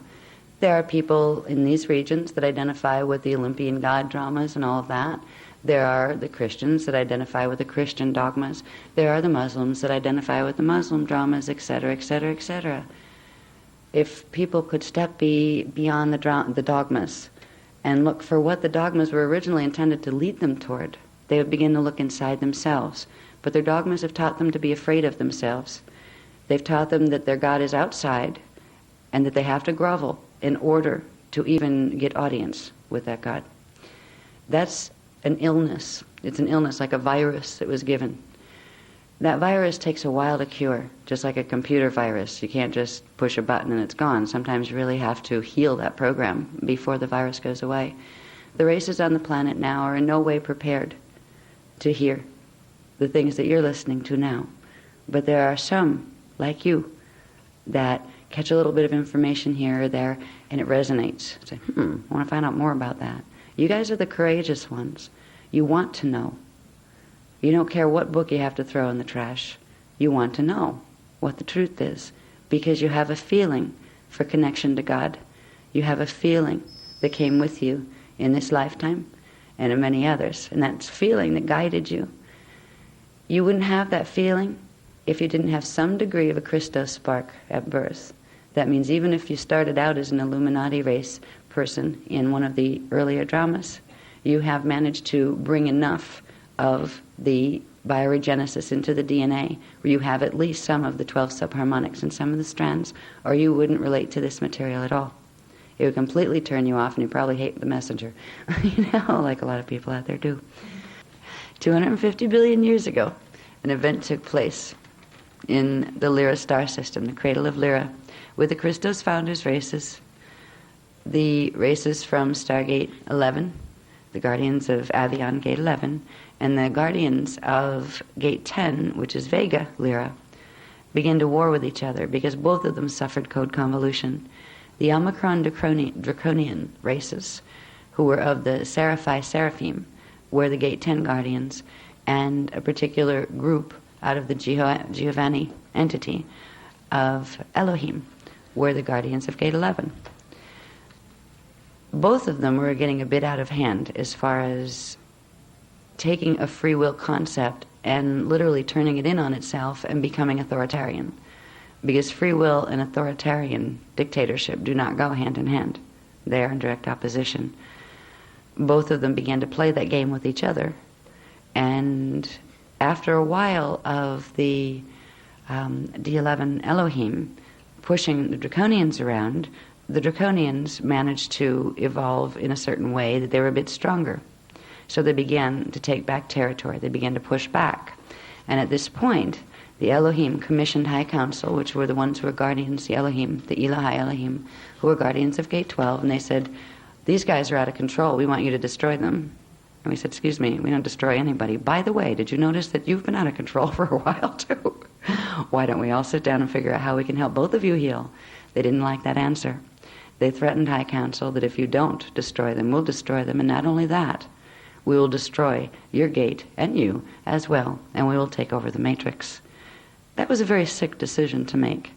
There are people in these regions that identify with the Olympian god dramas and all of that. There are the Christians that identify with the Christian dogmas. There are the Muslims that identify with the Muslim dramas, etc., etc., etc. If people could step beyond the dogmas and look for what the dogmas were originally intended to lead them toward, they would begin to look inside themselves. But their dogmas have taught them to be afraid of themselves. They've taught them that their God is outside and that they have to grovel in order to even get audience with that God. That's an illness. It's an illness like a virus that was given. That virus takes a while to cure, just like a computer virus. You can't just push a button and it's gone. Sometimes you really have to heal that program before the virus goes away. The races on the planet now are in no way prepared to hear the things that you're listening to now. But there are some, like you, that catch a little bit of information here or there and it resonates. Say, I want to find out more about that. You guys are the courageous ones. You want to know. You don't care what book you have to throw in the trash. You want to know what the truth is because you have a feeling for connection to God. You have a feeling that came with you in this lifetime and in many others, and that's feeling that guided you. You wouldn't have that feeling if you didn't have some degree of a Christos spark at birth. That means even if you started out as an Illuminati race person in one of the earlier dramas, you have managed to bring enough of the bioregenesis into the DNA where you have at least some of the 12 subharmonics in some of the strands, or you wouldn't relate to this material at all. It would completely turn you off and you probably hate the messenger, like a lot of people out there do. 250 billion years ago, an event took place in the Lyra star system, the cradle of Lyra, with the Christos founders races, the races from Stargate 11, the guardians of Avion Gate 11, and the guardians of Gate 10, which is Vega Lyra, began to war with each other because both of them suffered code convolution. The Omicron Draconian races, who were of the Seraphi Seraphim, were the Gate 10 guardians, and a particular group out of the Giovanni entity of Elohim, were the guardians of Gate 11. Both of them were getting a bit out of hand as far as taking a free will concept and literally turning it in on itself and becoming authoritarian. Because free will and authoritarian dictatorship do not go hand in hand. They are in direct opposition. Both of them began to play that game with each other. And after a while of the D11 Elohim pushing the Draconians around, the Draconians managed to evolve in a certain way that they were a bit stronger. So they began to take back territory. They began to push back. And at this point, the Elohim commissioned High Council, which were the ones who were guardians, the Elohim, the Elohai Elohim, who were guardians of Gate 12, and they said, these guys are out of control. We want you to destroy them. And we said, excuse me, we don't destroy anybody. By the way, did you notice that you've been out of control for a while, too? Why don't we all sit down and figure out how we can help both of you heal? They didn't like that answer. They threatened High Council that if you don't destroy them, we'll destroy them. And not only that, we will destroy your gate and you as well, and we will take over the Matrix. That was a very sick decision to make.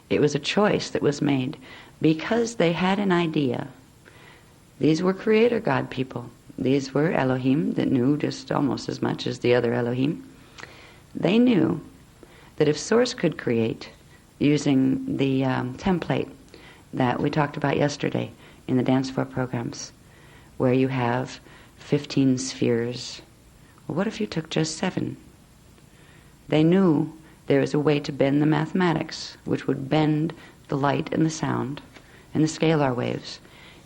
It was a choice that was made because they had an idea. These were Creator God people. These were Elohim that knew just almost as much as the other Elohim. They knew that if Source could create using the template that we talked about yesterday in the Dance Floor programs, where you have 15 spheres, well, what if you took just 7? They knew there was a way to bend the mathematics, which would bend the light and the sound and the scalar waves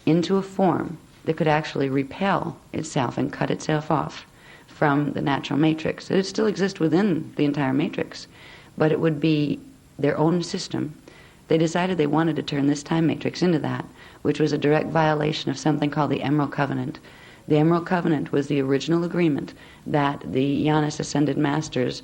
into a form that could actually repel itself and cut itself off from the natural matrix. It would still exist within the entire matrix, but it would be their own system. They decided they wanted to turn this time matrix into that, which was a direct violation of something called the Emerald Covenant. The Emerald Covenant was the original agreement that the Giannis Ascended Masters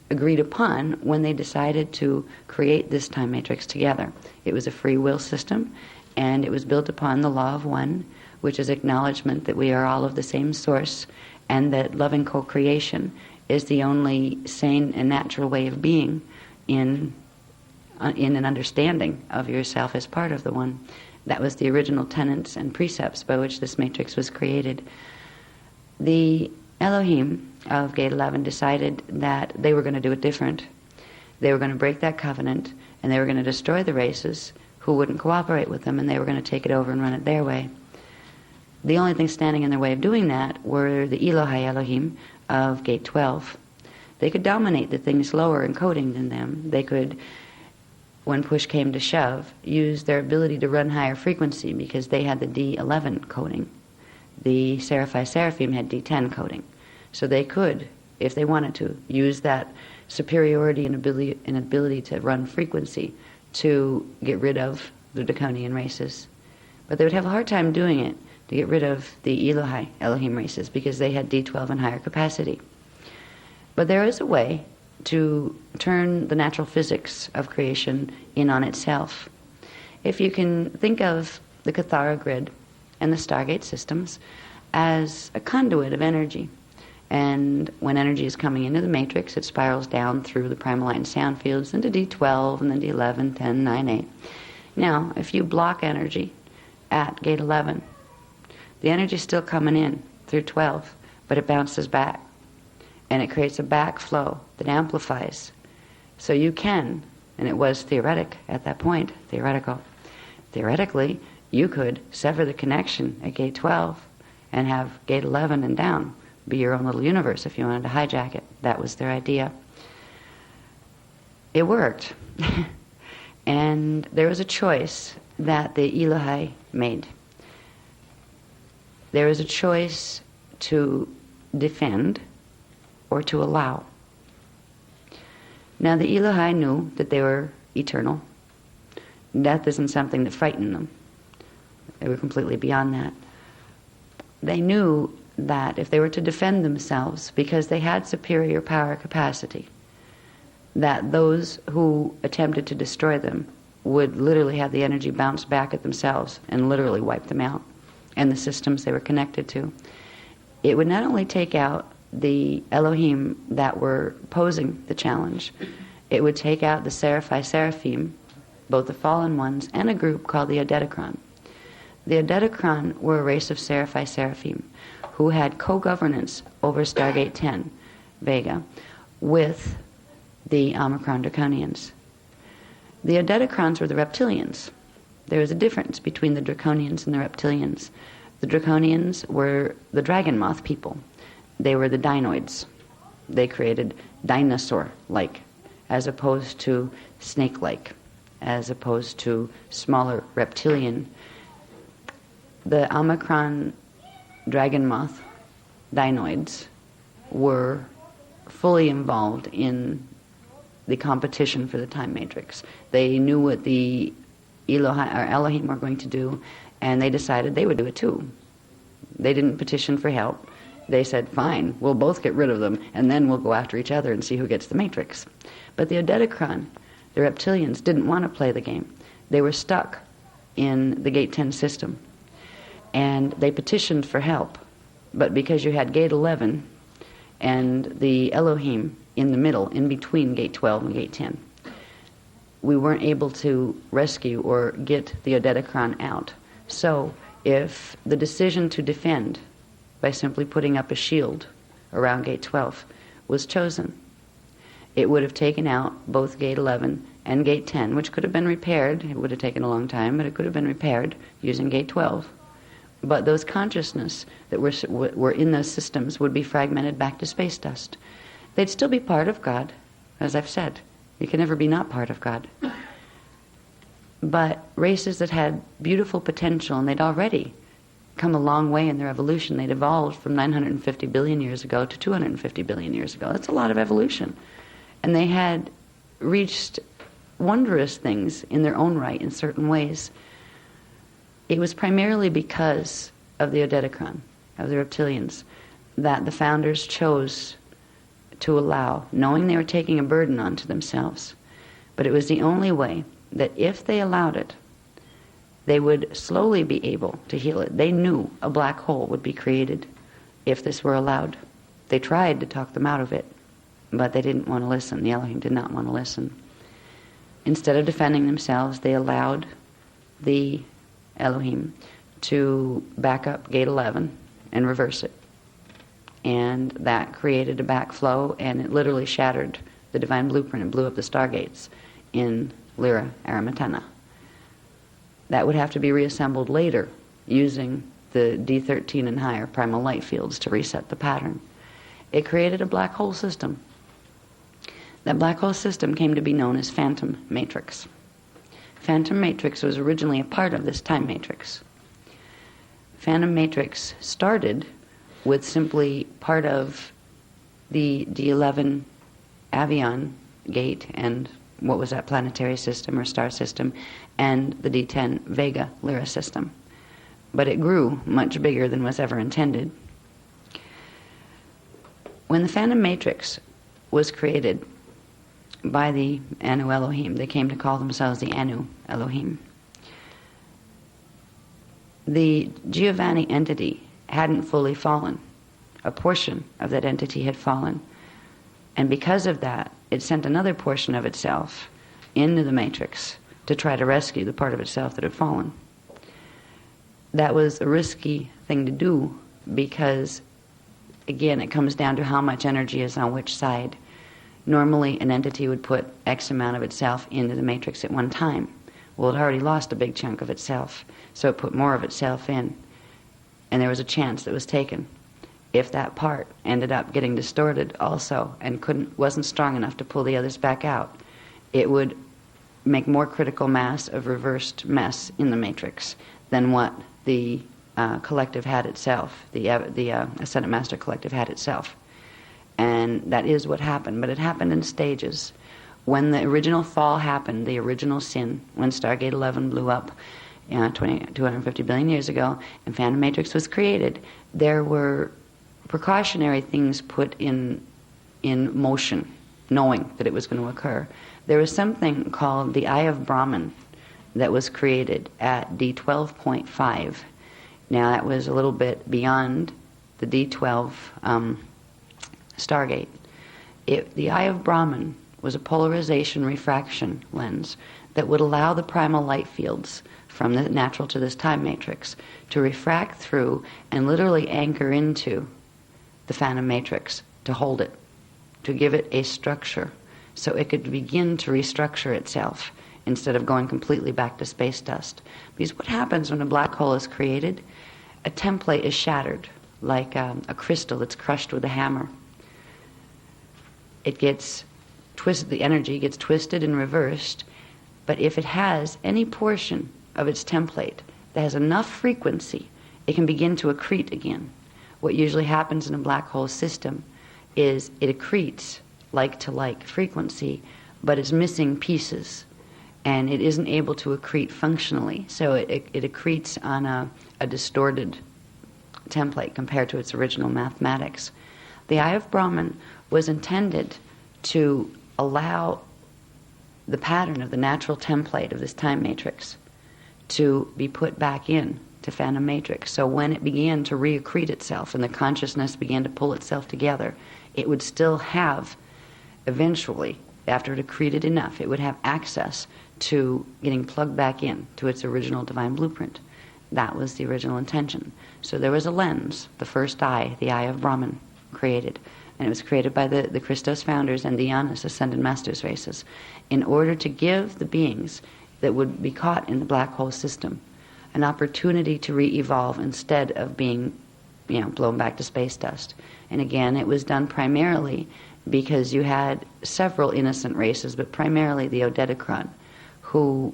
agreed upon when they decided to create this time matrix together. It was a free will system, and it was built upon the law of one, which is acknowledgement that we are all of the same source, and that loving co-creation is the only sane and natural way of being in an understanding of yourself as part of the one. That was the original tenets and precepts by which this matrix was created. The Elohim of Gate 11 decided that they were going to do it different. They were going to break that covenant, and they were going to destroy the races who wouldn't cooperate with them, and they were going to take it over and run it their way. The only thing standing in their way of doing that were the Elohai Elohim of Gate 12. They could dominate the things lower encoding than them. They could, when push came to shove, use their ability to run higher frequency because they had the D11 coding. The Seraphai Seraphim had D10 coding. So they could, if they wanted to, use that superiority and ability to run frequency to get rid of the Draconian races. But they would have a hard time doing it to get rid of the Elohai Elohim races because they had D12 and higher capacity. But there is a way to turn the natural physics of creation in on itself. If you can think of the Cathara grid and the Stargate systems as a conduit of energy, and when energy is coming into the matrix, it spirals down through the primal light and sound fields into D12 and then D11, 10, 9, 8. Now, if you block energy at Gate 11, the energy is still coming in through 12, but it bounces back. And it creates a backflow that amplifies. So you can, and it was theoretic at that point, theoretically, you could sever the connection at Gate 12 and have Gate 11 and down be your own little universe if you wanted to hijack it. That was their idea. It worked. And there was a choice that the Elohai made. There was a choice to defend or to allow. Now the Elohai knew that they were eternal. Death isn't something that frightened them. They were completely beyond that. They knew that if they were to defend themselves, because they had superior power capacity, that those who attempted to destroy them would literally have the energy bounce back at themselves and literally wipe them out and the systems they were connected to. It would not only take out the Elohim that were posing the challenge, it would take out the Seraphim, both the fallen ones, and a group called the Odedikron. The Odedikron were a race of Seraphim who had co-governance over Stargate 10, Vega, with the Omicron Draconians. The Odedikrons were the reptilians. There was a difference between the Draconians and the reptilians. The Draconians were the dragon moth people. They were the dinoids. They created dinosaur-like, as opposed to snake-like, as opposed to smaller reptilian. The Omicron dragon moth dinoids were fully involved in the competition for the time matrix. They knew what the Elohim were going to do, and they decided they would do it too. They didn't petition for help. They said, fine, we'll both get rid of them, and then we'll go after each other and see who gets the matrix. But the Odedikron, the reptilians, didn't want to play the game. They were stuck in the Gate 10 system, and they petitioned for help. But because you had Gate 11 and the Elohim in the middle, in between Gate 12 and Gate 10, we weren't able to rescue or get the Odedikron out. So if the decision to defend by simply putting up a shield around Gate 12 was chosen, it would have taken out both Gate 11 and Gate 10, which could have been repaired. It would have taken a long time, but it could have been repaired using Gate 12. But those consciousness that were in those systems would be fragmented back to space dust. They'd still be part of God, as I've said. You can never be not part of God. But races that had beautiful potential, and they'd already come a long way in their evolution. They'd evolved from 950 billion years ago to 250 billion years ago. That's a lot of evolution. And they had reached wondrous things in their own right in certain ways. It was primarily because of the Odedikron, of the reptilians, that the founders chose to allow, knowing they were taking a burden onto themselves. But it was the only way that if they allowed it, they would slowly be able to heal it. They knew a black hole would be created if this were allowed. They tried to talk them out of it, but they didn't want to listen. The Elohim did not want to listen. Instead of defending themselves, they allowed the Elohim to back up Gate 11 and reverse it. And that created a backflow, and it literally shattered the divine blueprint and blew up the Stargates in Lyra Aramatena. That would have to be reassembled later using the D13 and higher primal light fields to reset the pattern. It created a black hole system. That black hole system came to be known as Phantom Matrix. Phantom Matrix was originally a part of this time matrix. Phantom Matrix started with simply part of the D11 Avion gate and what was that planetary system or star system, and the D10 Vega Lyra system. But it grew much bigger than was ever intended. When the Phantom Matrix was created by the Anu Elohim, they came to call themselves the Anu Elohim. The Giovanni entity hadn't fully fallen. A portion of that entity had fallen. And because of that, it sent another portion of itself into the matrix to try to rescue the part of itself that had fallen. That was a risky thing to do because, again, it comes down to how much energy is on which side. Normally, an entity would put X amount of itself into the matrix at one time. Well, it already lost a big chunk of itself, so it put more of itself in. And there was a chance that was taken. If that part ended up getting distorted also and wasn't strong enough to pull the others back out, it would make more critical mass of reversed mess in the matrix than what the collective had itself, the Ascended Master Collective had itself. And that is what happened, but it happened in stages. When the original fall happened, the original sin, when Stargate 11 blew up 250 billion years ago and Phantom Matrix was created, there were precautionary things put in motion, knowing that it was going to occur. There was something called the Eye of Brahman that was created at D12.5. Now that was a little bit beyond the D12 Stargate. The eye of Brahman was a polarization refraction lens that would allow the primal light fields from the natural to this time matrix to refract through and literally anchor into the phantom matrix, to hold it, to give it a structure so it could begin to restructure itself instead of going completely back to space dust. Because what happens when a black hole is created? A template is shattered like a crystal that's crushed with a hammer. It gets twisted, the energy gets twisted and reversed, but if it has any portion of its template that has enough frequency, it can begin to accrete again. What usually happens in a black hole system is it accretes like to like frequency, but it's missing pieces, and it isn't able to accrete functionally. So it accretes on a distorted template compared to its original mathematics. The Eye of Brahman was intended to allow the pattern of the natural template of this time matrix to be put back in to phantom matrix. So when it began to reaccrete itself and the consciousness began to pull itself together, it would still have, eventually, after it accreted enough, it would have access to getting plugged back in to its original divine blueprint. That was the original intention. So there was a lens, the first eye, the Eye of Brahman, created. And it was created by the Christos founders and the Yanis, Ascended Masters races, in order to give the beings that would be caught in the black hole system an opportunity to re-evolve instead of being, blown back to space dust. And again, it was done primarily because you had several innocent races, but primarily the Odedicron, who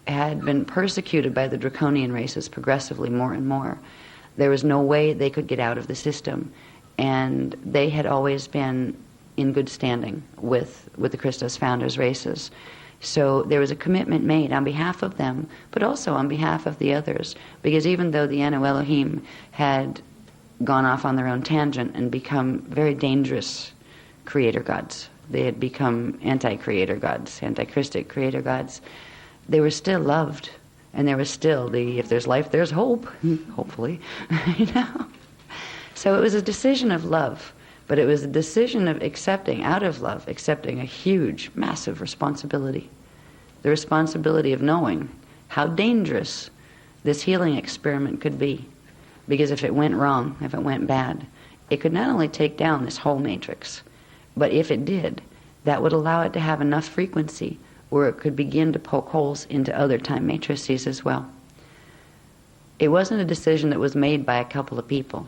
had been persecuted by the draconian races progressively more and more. There was no way they could get out of the system, and they had always been in good standing with the Christos founders races. So there was a commitment made on behalf of them, but also on behalf of the others, because even though the Anu Elohim had gone off on their own tangent and become very dangerous creator gods, they had become anti-creator gods, anti-Christic creator gods, they were still loved, and there was still if there's life, there's hope, hopefully, So it was a decision of love, but it was a decision of accepting, out of love, accepting a huge, massive responsibility. The responsibility of knowing how dangerous this healing experiment could be. Because if it went wrong, if it went bad, it could not only take down this whole matrix, but if it did, that would allow it to have enough frequency where it could begin to poke holes into other time matrices as well. It wasn't a decision that was made by a couple of people.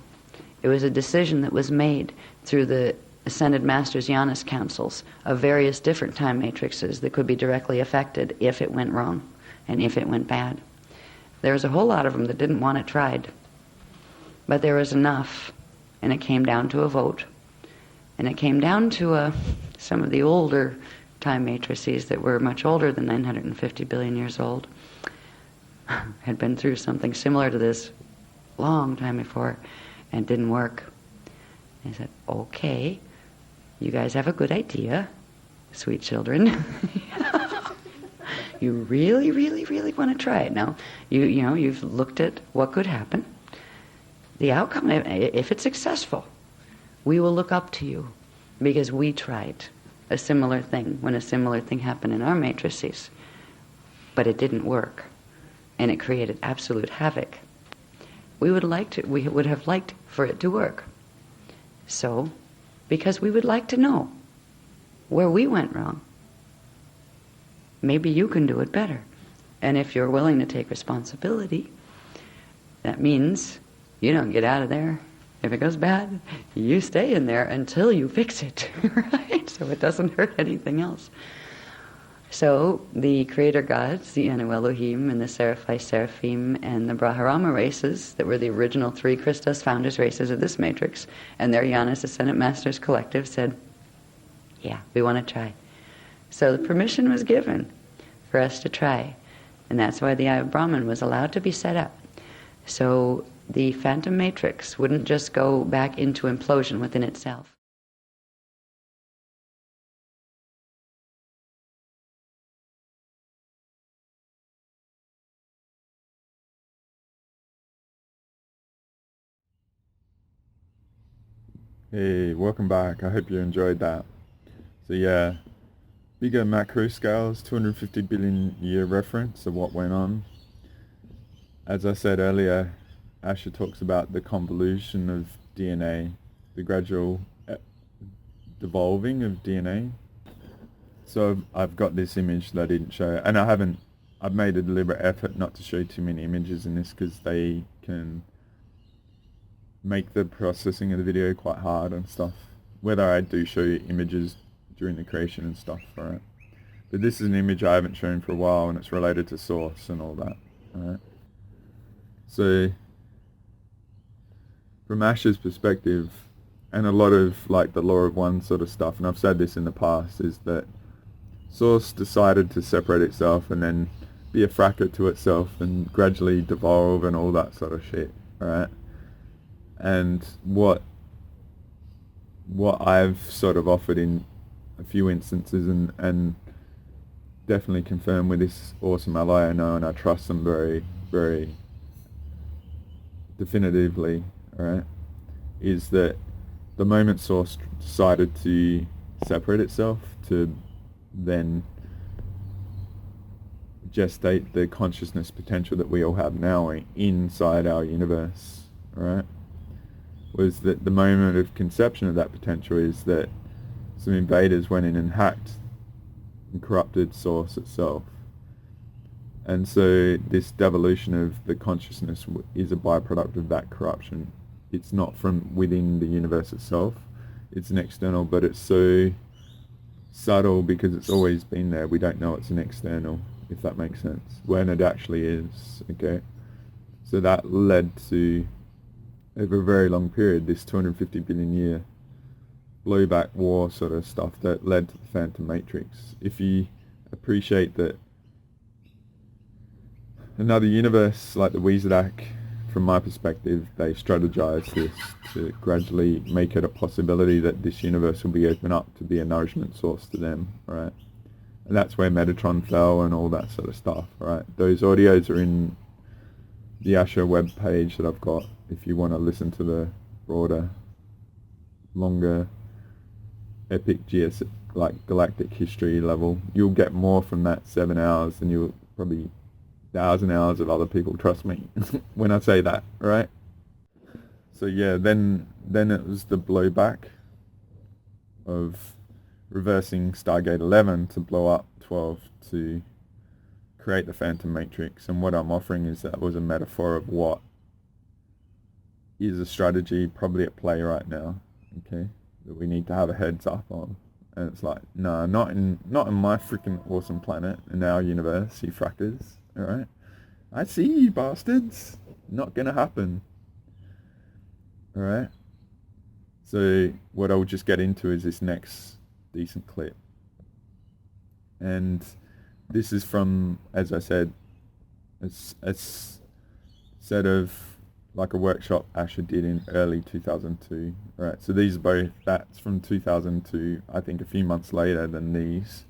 It was a decision that was made through the Ascended Masters Yanis councils of various different time matrices that could be directly affected if it went wrong and if it went bad. There was a whole lot of them that didn't want it tried. But there was enough, and it came down to a vote. And it came down to some of the older time matrices that were much older than 950 billion years old, had been through something similar to this long time before, and didn't work. I said, okay, you guys have a good idea, sweet children. You really, really, really want to try it. Now, you've looked at what could happen. The outcome, if it's successful, we will look up to you because we tried a similar thing when a similar thing happened in our matrices. But it didn't work, and it created absolute havoc. We would have liked for it to work. So, because we would like to know where we went wrong, maybe you can do it better. And if you're willing to take responsibility, that means you don't get out of there. If it goes bad, you stay in there until you fix it, right? So it doesn't hurt anything else. So the creator gods, the Anu Elohim and the Seraphai Seraphim and the Brahmarama races that were the original three Christos founders races of this matrix, and their Yanis Ascendant Masters collective said, yeah, we want to try. So the permission was given for us to try, and that's why the Eye of Brahman was allowed to be set up. So the phantom matrix wouldn't just go back into implosion within itself. Hey, welcome back. I hope you enjoyed that. So yeah, bigger macro scales, 250 billion year reference of what went on. As I said earlier, Asher talks about the convolution of DNA, the gradual devolving of DNA. So I've got this image that I didn't show, and I've made a deliberate effort not to show too many images in this because they can make the processing of the video quite hard and stuff. Whether I do show you images during the creation and stuff, alright? But this is an image I haven't shown for a while, and it's related to source and all that, alright? So, from Asher's perspective, and a lot of like the law of one sort of stuff, and I've said this in the past, is that source decided to separate itself and then be a fractal to itself and gradually devolve and all that sort of shit, alright? And what I've sort of offered in a few instances and definitely confirmed with this awesome ally I know and I trust them very, very definitively, alright, is that the moment source decided to separate itself to then gestate the consciousness potential that we all have now inside our universe, alright, was that the moment of conception of that potential is that some invaders went in and hacked and corrupted source itself. And so this devolution of the consciousness is a byproduct of that corruption. It's not from within the universe itself, it's an external, but it's so subtle because it's always been there. We don't know it's an external, if that makes sense, when it actually is, okay? So that led to, over a very long period, this 250 billion year blowback war sort of stuff that led to the Phantom Matrix. If you appreciate that another universe like the Weezerdak, from my perspective, they strategized this to gradually make it a possibility that this universe will be open up to be a nourishment source to them, right? And that's where Metatron fell and all that sort of stuff, right? Those audios are in the Asher web page that I've got if you want to listen to the broader, longer, epic like galactic history level. You'll get more from that 7 hours than you'll probably 1,000 hours of other people, trust me, when I say that, right? So yeah, then it was the blowback of reversing Stargate 11 to blow up 12 to create the Phantom Matrix. And what I'm offering is that was a metaphor of what is a strategy probably at play right now, okay, that we need to have a heads up on. And it's like, no, not in my freaking awesome planet, in our universe, you frackers, alright? I see you bastards. Not gonna happen. Alright? So what I'll just get into is this next decent clip. And this is from, as I said, a set of like a workshop Asher did in early 2002. Right, so these are both, that's from 2002, I think a few months later than these.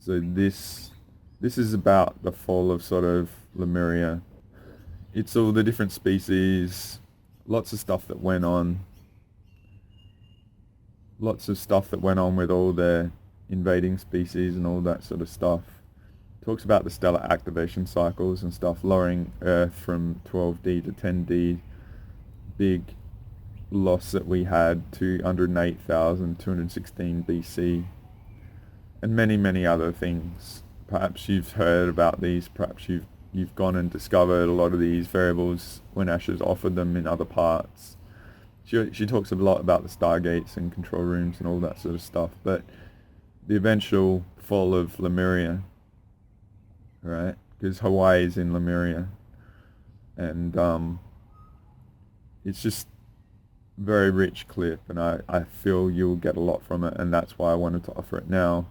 So this is about the fall of sort of Lemuria. It's all the different species, lots of stuff that went on. Lots of stuff that went on with all the invading species and all that sort of stuff. Talks about the stellar activation cycles and stuff, lowering Earth from 12D to 10D. Big loss that we had, 208,216 BC. And many, many other things. Perhaps you've heard about these, perhaps you've gone and discovered a lot of these variables when Asher's offered them in other parts. She talks a lot about the Stargates and control rooms and all that sort of stuff, but the eventual fall of Lemuria, right? Because Hawaii is in Lemuria, and it's just very rich clip, and I feel you'll get a lot from it, and that's why I wanted to offer it now.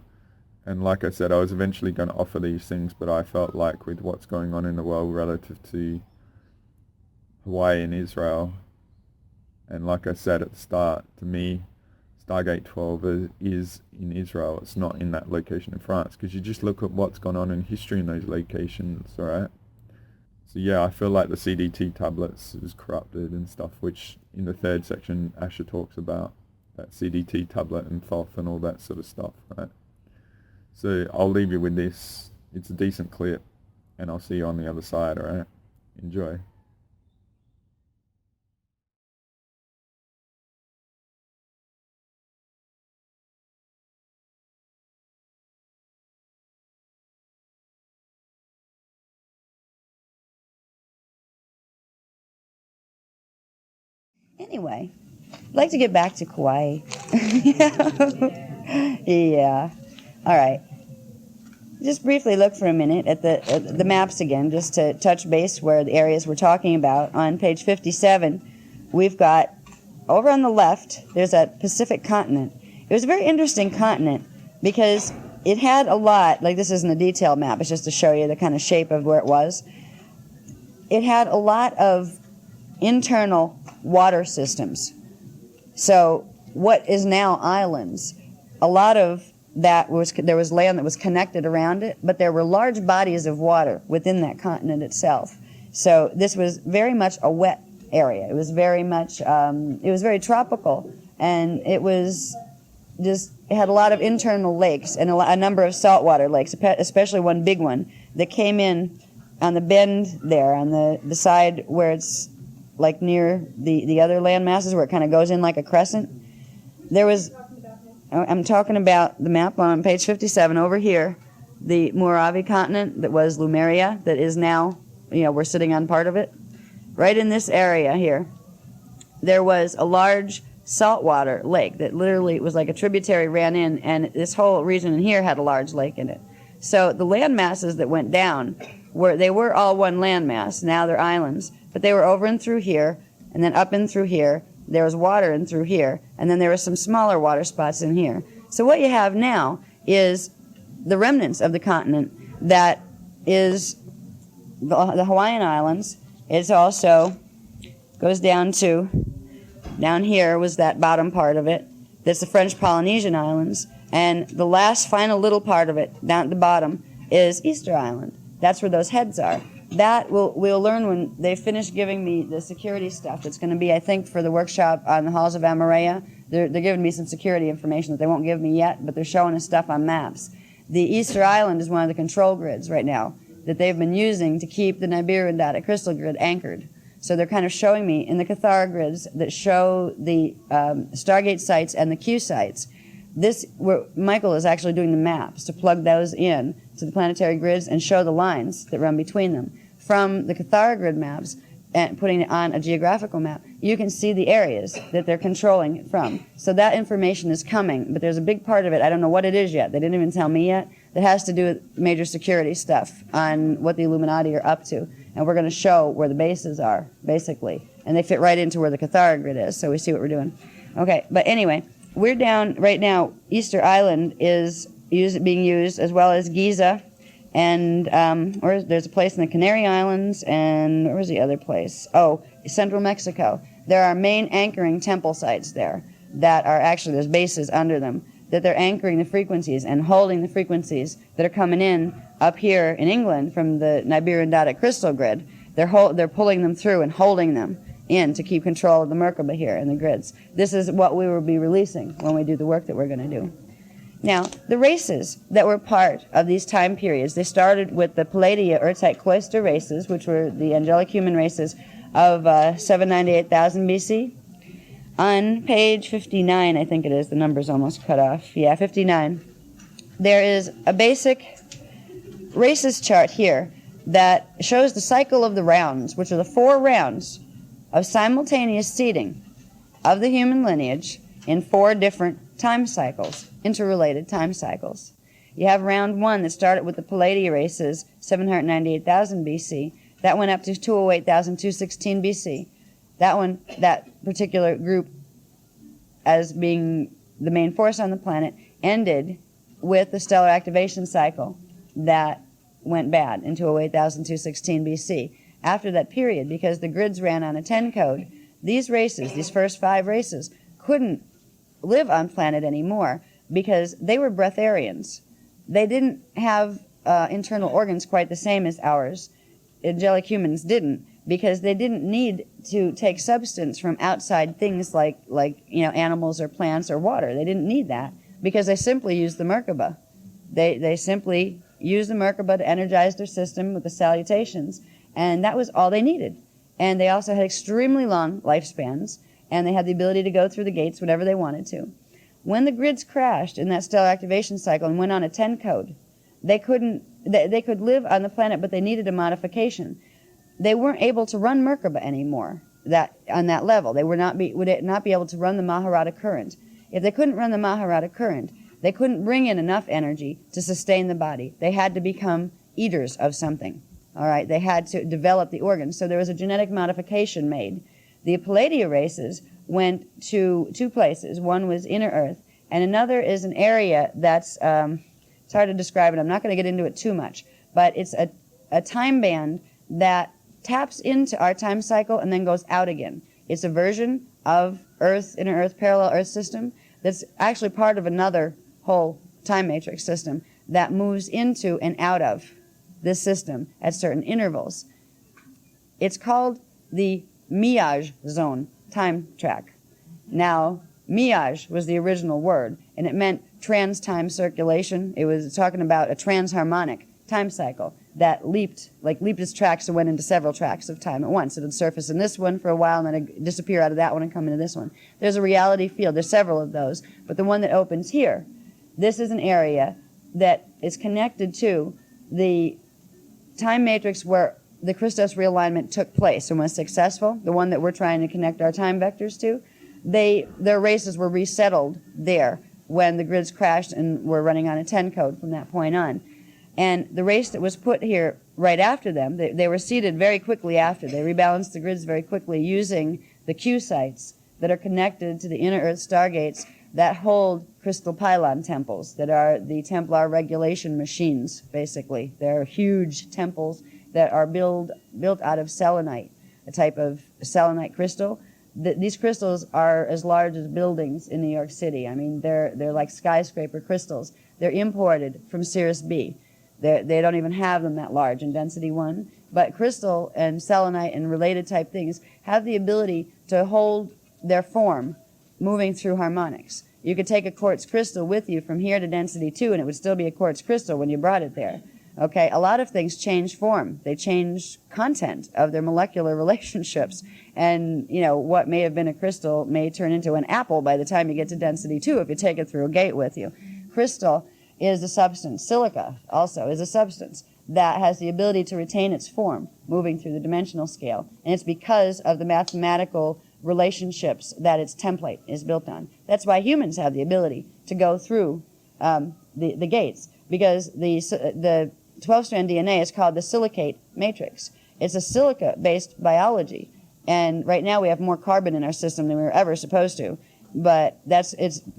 And like I said, I was eventually going to offer these things, but I felt like with what's going on in the world relative to Hawaii and Israel, and like I said at the start, to me, Stargate 12 is in Israel. It's not in that location in France, because you just look at what's gone on in history in those locations, alright? So yeah, I feel like the CDT tablets is corrupted and stuff, which in the third section Asher talks about, that CDT tablet and Thoth and all that sort of stuff, right? So I'll leave you with this. It's a decent clip, and I'll see you on the other side, alright? Enjoy. Anyway, I'd like to get back to Kauai. Yeah. All right. Just briefly look for a minute at the maps again, just to touch base where the areas we're talking about. On page 57, we've got, over on the left, there's that Pacific continent. It was a very interesting continent because it had a lot, like this isn't a detailed map, it's just to show you the kind of shape of where it was. It had a lot of internal water systems. So what is now islands, a lot of that there was land that was connected around it, but there were large bodies of water within that continent itself. So this was very much a wet area. It was very much, it was very tropical, and it was just, it had a lot of internal lakes and a number of saltwater lakes, especially one big one that came in on the bend there, on the side where it's like near the other land masses where it kind of goes in like a crescent. There was, I'm talking about the map on page 57 over here, the Mojave continent that was Lemuria, that is now, we're sitting on part of it. Right in this area here, there was a large saltwater lake that literally was like a tributary ran in, and this whole region in here had a large lake in it. So the land masses that went down, they were all one land mass. Now they're islands, but they were over and through here, and then up and through here. There was water in through here, and then there were some smaller water spots in here. So what you have now is the remnants of the continent that is the Hawaiian Islands. It also goes down here was that bottom part of it. That's the French Polynesian Islands. And the last final little part of it, down at the bottom, is Easter Island. That's where those heads are. That we'll learn when they finish giving me the security stuff. It's going to be, I think, for the workshop on the Halls of Amareya. They're giving me some security information that they won't give me yet, but they're showing us stuff on maps. The Easter Island is one of the control grids right now that they've been using to keep the Nibiru Data crystal grid anchored. So they're kind of showing me in the Cathar grids that show the Stargate sites and the Q sites. Michael is actually doing the maps to plug those in to the planetary grids and show the lines that run between them. From the Cathar grid maps and putting it on a geographical map, you can see the areas that they're controlling it from. So that information is coming, but there's a big part of it, I don't know what it is yet, they didn't even tell me yet, that has to do with major security stuff on what the Illuminati are up to. And we're going to show where the bases are, basically. And they fit right into where the Cathar grid is, so we see what we're doing. Okay, but anyway, we're down right now, Easter Island is being used, as well as Giza, and there's a place in the Canary Islands, and where's the other place? Oh, central Mexico. There are main anchoring temple sites there that are actually, there's bases under them, that they're anchoring the frequencies and holding the frequencies that are coming in up here in England from the Nibiru Data crystal grid. They're pulling them through and holding them in to keep control of the Merkaba here in the grids. This is what we will be releasing when we do the work that we're going to do. Now, the races that were part of these time periods, they started with the Palladia Urtite Cloister races, which were the angelic human races of 798,000 BC. On page 59, I think it is, the number's almost cut off. Yeah, 59. There is a basic races chart here that shows the cycle of the rounds, which are the 4 rounds of simultaneous seeding of the human lineage in 4 different time cycles, interrelated time cycles. You have round 1 that started with the Palladia races, 798,000 BC. That went up to 208,216 BC. That particular group, as being the main force on the planet, ended with the stellar activation cycle that went bad in 208,216 BC. After that period, because the grids ran on a 10 code, these races, these first 5 races, couldn't live on planet anymore because they were breatharians. They didn't have internal organs quite the same as ours. angelic humans didn't, because they didn't need to take substance from outside things like animals or plants or water. They didn't need that because they simply used the Merkaba. They simply used the Merkaba to energize their system with the salutations, and that was all they needed. And they also had extremely long lifespans, and they had the ability to go through the gates whenever they wanted to. When the grids crashed in that stellar activation cycle and went on a 10 code, they could live on the planet, but they needed a modification. They weren't able to run Merkaba anymore on that level. They would not be able to run the Maharata current. If they couldn't run the Maharata current, they couldn't bring in enough energy to sustain the body. They had to become eaters of something. All right, they had to develop the organs. So there was a genetic modification made. The Palladia races went to two places. One was inner Earth, and another is an area that's it's hard to describe it. I'm not going to get into it too much, but it's a time band that taps into our time cycle and then goes out again. It's a version of Earth, inner Earth, parallel Earth system that's actually part of another whole time matrix system that moves into and out of this system at certain intervals. It's called the Miage zone time track. Now, Miage was the original word, and it meant trans-time circulation. It was talking about a transharmonic time cycle that leaped its tracks and went into several tracks of time at once. It would surface in this one for a while and then it'd disappear out of that one and come into this one. There's a reality field. There's several of those, but the one that opens here, this is an area that is connected to the time matrix where the Christos realignment took place and was successful, the one that we're trying to connect our time vectors to. Their races were resettled there when the grids crashed and were running on a 10 code from that point on. And the race that was put here right after them, they were seeded very quickly after. They rebalanced the grids very quickly using the Q sites that are connected to the inner Earth stargates that hold crystal pylon temples, that are the Templar regulation machines, basically. They're huge temples that are built out of selenite, a type of selenite crystal. These crystals are as large as buildings in New York City. I mean, they're like skyscraper crystals. They're imported from Sirius B. They don't even have them that large in density 1. But crystal and selenite and related type things have the ability to hold their form moving through harmonics. You could take a quartz crystal with you from here to density 2 and it would still be a quartz crystal when you brought it there. Okay, a lot of things change form. They change content of their molecular relationships. And, what may have been a crystal may turn into an apple by the time you get to density 2 if you take it through a gate with you. Crystal is a substance. Silica also is a substance that has the ability to retain its form moving through the dimensional scale. And it's because of the mathematical relationships that its template is built on. That's why humans have the ability to go through the gates, because the 12-strand DNA is called the silicate matrix. It's a silica-based biology. And right now we have more carbon in our system than we were ever supposed to. But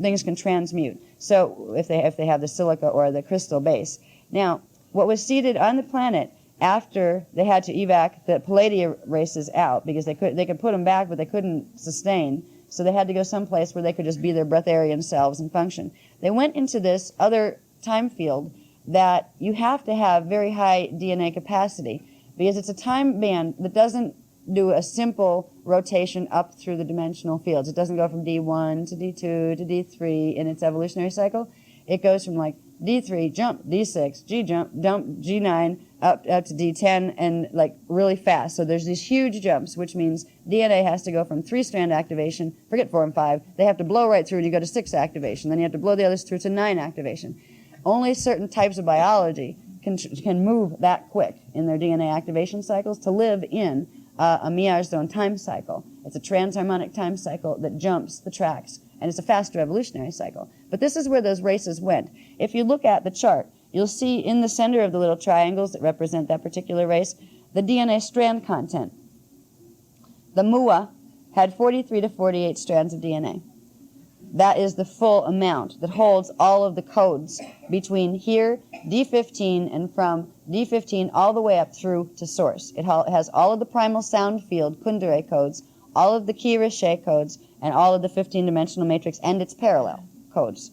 things can transmute. So if they have the silica or the crystal base. Now, what was seeded on the planet after they had to evac the Palladia races out, because they could put them back, but they couldn't sustain. So they had to go someplace where they could just be their breatharian selves and function. They went into this other time field that you have to have very high DNA capacity, because it's a time band that doesn't do a simple rotation up through the dimensional fields. It doesn't go from D1 to D2 to D3 in its evolutionary cycle. It goes from like D3, jump, D6, G jump, dump, G9, up to D10, and like really fast. So there's these huge jumps, which means DNA has to go from 3-strand activation, forget 4 and 5, they have to blow right through and you go to 6 activation. Then you have to blow the others through to 9 activation. Only certain types of biology can move that quick in their DNA activation cycles to live in a Miage zone time cycle. It's a transharmonic time cycle that jumps the tracks, and it's a faster evolutionary cycle. But this is where those races went. If you look at the chart, you'll see in the center of the little triangles that represent that particular race, the DNA strand content. The Mua had 43 to 48 strands of DNA. That is the full amount that holds all of the codes between here, D15, and from D15 all the way up through to source. It has all of the primal sound field, Kundere codes, all of the Ki Riche codes, and all of the 15-dimensional matrix and its parallel codes.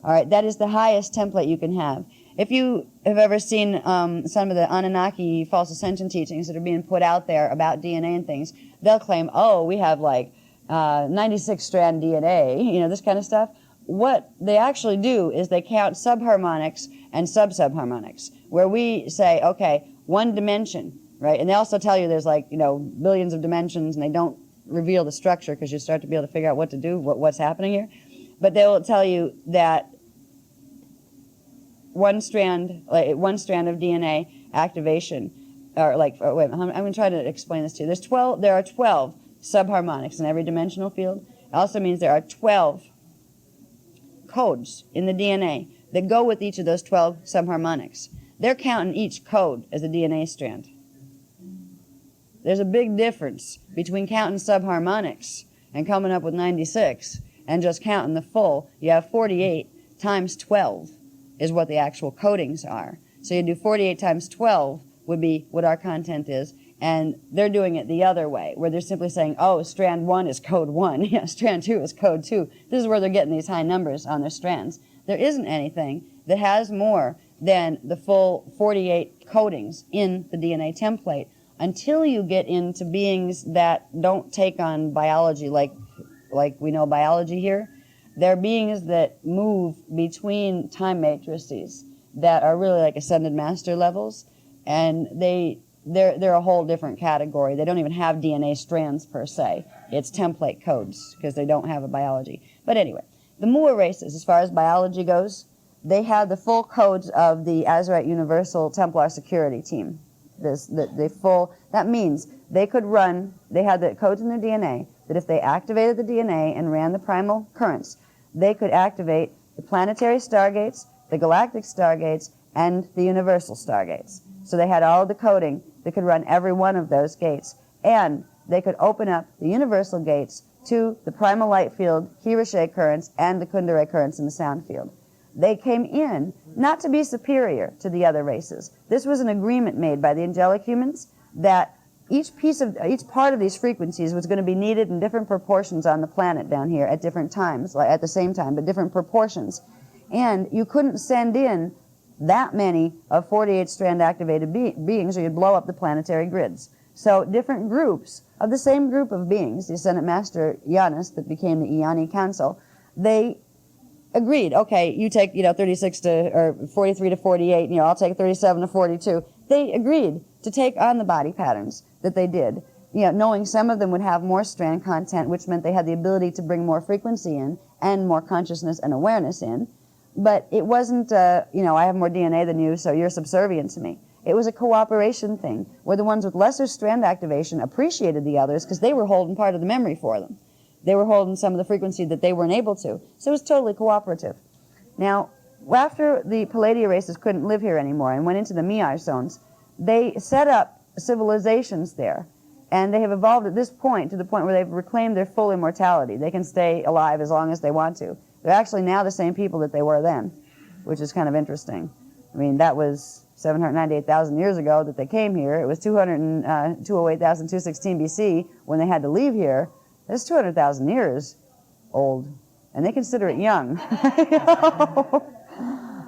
All right, that is the highest template you can have. If you have ever seen some of the Anunnaki false ascension teachings that are being put out there about DNA and things, they'll claim, oh, we have like 96-strand DNA, this kind of stuff. What they actually do is they count subharmonics and sub-subharmonics, where we say, okay, one dimension, right? And they also tell you there's like, billions of dimensions, and they don't reveal the structure because you start to be able to figure out what to do, what's happening here. But they will tell you that one strand of DNA activation, wait, I'm going to try to explain this to you. There are 12 subharmonics in every dimensional field. It also means there are 12 codes in the DNA that go with each of those 12 subharmonics. They're counting each code as a DNA strand. There's a big difference between counting subharmonics and coming up with 96 and just counting the full. You have 48 times 12 is what the actual codings are. So you do 48 times 12 would be what our content is, and they're doing it the other way, where they're simply saying, oh, strand 1 is code 1, yeah, strand 2 is code 2. This is where they're getting these high numbers on their strands. There isn't anything that has more than the full 48 codings in the DNA template until you get into beings that don't take on biology like we know biology here. They're beings that move between time matrices that are really like ascended master levels, and they're a whole different category. They don't even have DNA strands per se. It's template codes because they don't have a biology. But anyway, the Mua races, as far as biology goes, they have the full codes of the Azerite Universal Templar Security Team. That means they could run, they had the codes in their DNA that if they activated the DNA and ran the primal currents, they could activate the planetary stargates, the galactic stargates, and the universal stargates. So they had all the coding that could run every one of those gates. And they could open up the universal gates to the primal light field, Hiroshige currents, and the Kundera currents in the sound field. They came in not to be superior to the other races. This was an agreement made by the angelic humans that each part of these frequencies was going to be needed in different proportions on the planet down here at different times, like at the same time, but different proportions. And you couldn't send in that many of 48-strand activated beings or you'd blow up the planetary grids. So different groups of the same group of beings, the Ascendant Master Giannis that became the Iani Council, they agreed, okay, you take 36 to, or 43 to 48, I'll take 37 to 42. They agreed to take on the body patterns that they did, knowing some of them would have more strand content, which meant they had the ability to bring more frequency in and more consciousness and awareness in. But it wasn't, I have more DNA than you, so you're subservient to me. It was a cooperation thing, where the ones with lesser strand activation appreciated the others because they were holding part of the memory for them. They were holding some of the frequency that they weren't able to. So it was totally cooperative. Now, after the Palladia races couldn't live here anymore and went into the Mi'ai zones, they set up civilizations there. And they have evolved at this point to the point where they've reclaimed their full immortality. They can stay alive as long as they want to. They're actually now the same people that they were then, which is kind of interesting. I mean, that was 798,000 years ago that they came here. It was 208,216 BC when they had to leave here. That's 200,000 years old, and they consider it young.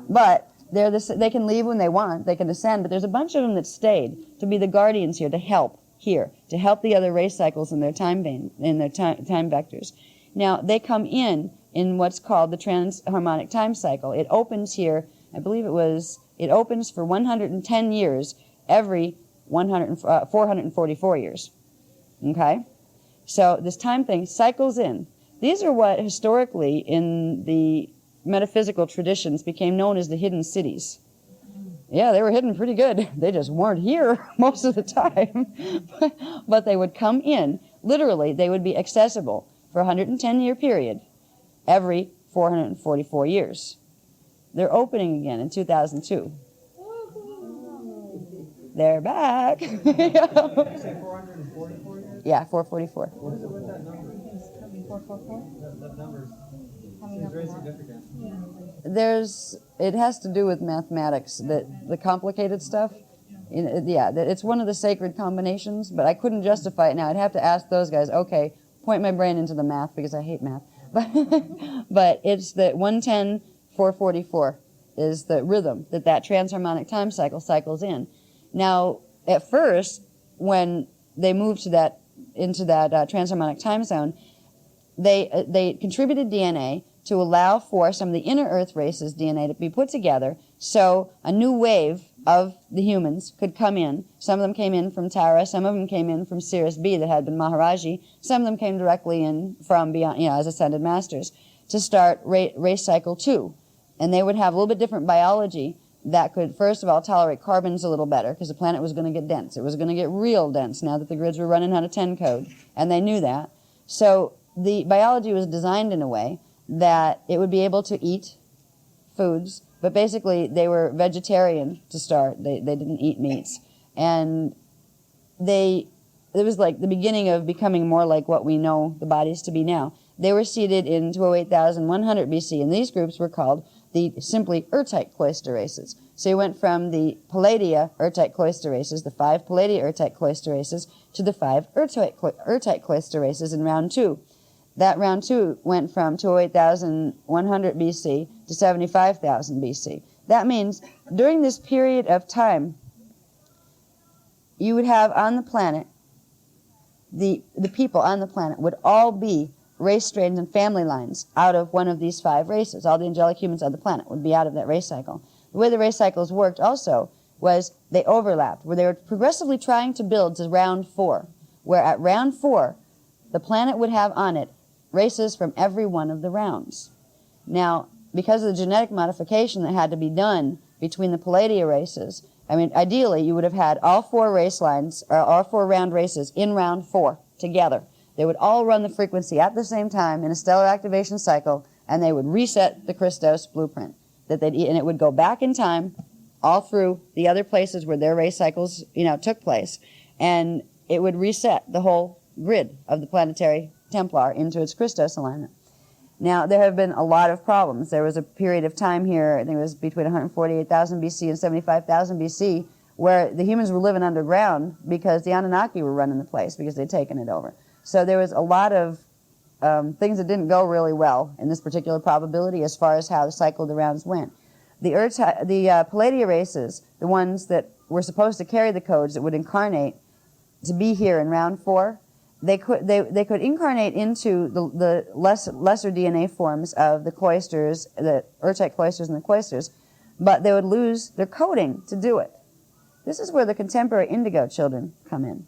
But they can leave when they want. They can ascend, but there's a bunch of them that stayed to be the guardians here, to help the other race cycles in their time vectors. Now, they come in what's called the transharmonic time cycle. It opens here, I believe it opens for 110 years every 444 years. Okay? So this time thing cycles in. These are what historically in the metaphysical traditions became known as the hidden cities. Yeah, they were hidden pretty good. They just weren't here most of the time. But they would come in. Literally, they would be accessible for a 110-year period every 444 years. They're opening again in 2002. They're back. You say 444 years? Yeah, 444. What is it with that number? 444? That number seems very significant. It has to do with mathematics, the complicated stuff. It's one of the sacred combinations, but I couldn't justify it now. I'd have to ask those guys, okay, point my brain into the math because I hate math. But it's the 110, 444 is the rhythm that transharmonic time cycle cycles in. Now, at first, when they moved into that transharmonic time zone, they contributed DNA to allow for some of the inner Earth races' DNA to be put together, so a new wave of the humans could come in. Some of them came in from Tara, some of them came in from Sirius B that had been Maharaji, some of them came directly in from beyond, as ascended masters, to start race cycle 2. And they would have a little bit different biology that could, first of all, tolerate carbons a little better, because the planet was going to get dense. It was going to get real dense now that the grids were running out of 10 code, and they knew that. So the biology was designed in a way that it would be able to eat foods, but basically they were vegetarian to start. They didn't eat meats. And it was like the beginning of becoming more like what we know the bodies to be now. They were seated in 208,100 BC, and these groups were called the simply Urtite cloister races. So you went from the Palladia Urtite cloister races, the 5 Palladia Urtite cloister races, to the 5 Urtite cloister races in round 2. That round 2 went from 208,100 BC to 75,000 BC. That means during this period of time, you would have on the planet, the people on the planet would all be race strains and family lines out of one of these 5 races. All the angelic humans on the planet would be out of that race cycle. The way the race cycles worked also was they overlapped, where they were progressively trying to build to round 4, where at round 4, the planet would have on it races from every one of the rounds. Now, because of the genetic modification that had to be done between the Palladia races, I mean, ideally, you would have had all 4 race lines, or all 4 round races in round 4 together. They would all run the frequency at the same time in a stellar activation cycle, and they would reset the Christos blueprint that they'd eat, and it would go back in time all through the other places where their race cycles, took place, and it would reset the whole grid of the planetary Templar into its Christos alignment. Now, there have been a lot of problems. There was a period of time here, I think it was between 148,000 BC and 75,000 BC, where the humans were living underground because the Anunnaki were running the place because they'd taken it over. So there was a lot of things that didn't go really well in this particular probability as far as how the cycle of the rounds went. The Palladia races, the ones that were supposed to carry the codes that would incarnate to be here in round 4, they could incarnate into the lesser DNA forms of the cloisters, the Urtite cloisters and the cloisters, but they would lose their coding to do it. This is where the contemporary indigo children come in.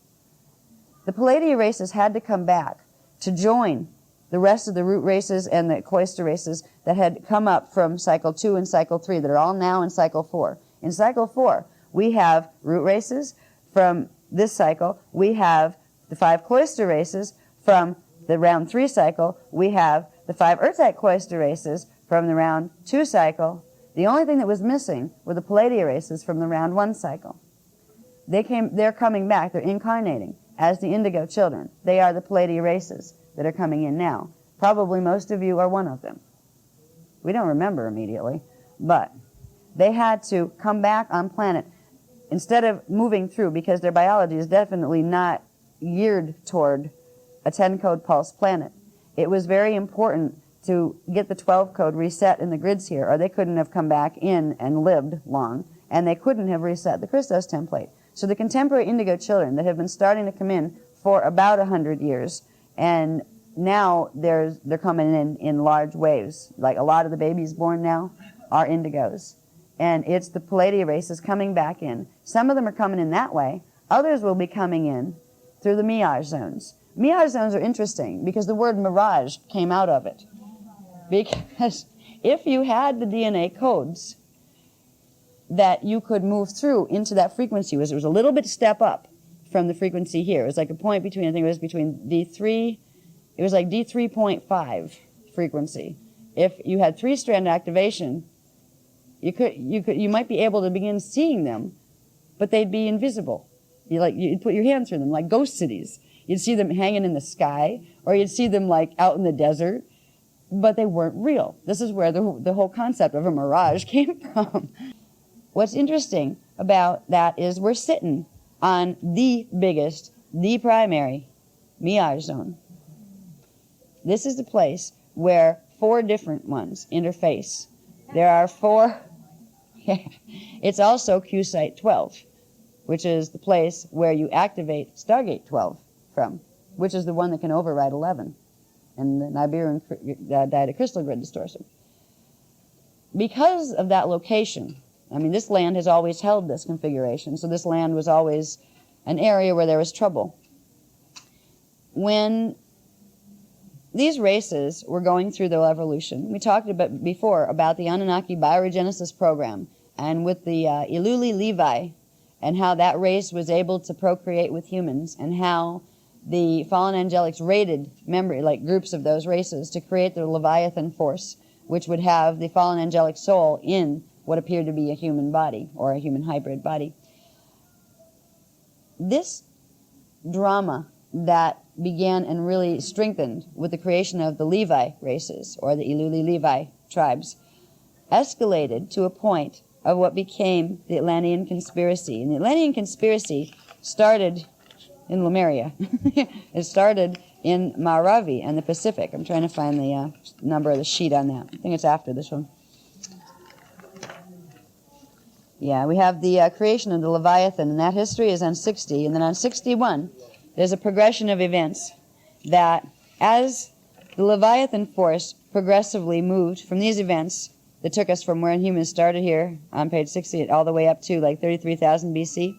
The Palladia races had to come back to join the rest of the root races and the cloister races that had come up from cycle 2 and cycle 3 that are all now in cycle 4. In cycle 4, we have root races from this cycle. We have the 5 cloister races from the round 3 cycle. We have the 5 Urtite cloister races from the round 2 cycle. The only thing that was missing were the Palladia races from the round 1 cycle. They're coming back. They're incarnating as the indigo children. They are the Palladia races that are coming in now. Probably most of you are one of them. We don't remember immediately, but they had to come back on planet instead of moving through, because their biology is definitely not geared toward a 10-code pulse planet. It was very important to get the 12 code reset in the grids here, or they couldn't have come back in and lived long, and they couldn't have reset the Christos template. So the contemporary indigo children that have been starting to come in for about 100 years, and now they're coming in large waves. Like a lot of the babies born now are indigos. And it's the Palladia races coming back in. Some of them are coming in that way. Others will be coming in through the mirage zones. Mirage zones are interesting because the word mirage came out of it. Because if you had the DNA codes that you could move through into that frequency, there was a little bit step up from the frequency here. It was like a point between, I think it was between D3, it was like D3.5 frequency. If you had 3-strand activation, you might be able to begin seeing them, but they'd be invisible. You'd put your hand through them, like ghost cities. You'd see them hanging in the sky, or you'd see them like out in the desert, but they weren't real. This is where the whole concept of a mirage came from. What's interesting about that is we're sitting on the biggest, the primary mirage zone. This is the place where 4 different ones interface. There are 4 It's also Q Site 12, which is the place where you activate Stargate 12 from, which is the one that can override 11 and the Nibiruan data crystal grid distortion. Because of that location, I mean, this land has always held this configuration, so this land was always an area where there was trouble. When these races were going through their evolution, we talked about before about the Anunnaki bioregenesis program, and with the Iluli Levi, and how that race was able to procreate with humans, and how the fallen angelics raided groups of those races to create the Leviathan force, which would have the fallen angelic soul in what appeared to be a human body, or a human hybrid body. This drama that began and really strengthened with the creation of the Levi races, or the Iluli Levi tribes, escalated to a point of what became the Atlantean conspiracy. And the Atlantean conspiracy started in Lemuria. It started in Maravi and the Pacific. I'm trying to find the number of the sheet on that. I think it's after this one. Yeah, we have the creation of the Leviathan, and that history is on 60. And then on 61, there's a progression of events that as the Leviathan force progressively moved from these events that took us from where humans started here on page 60 all the way up to like 33,000 BC,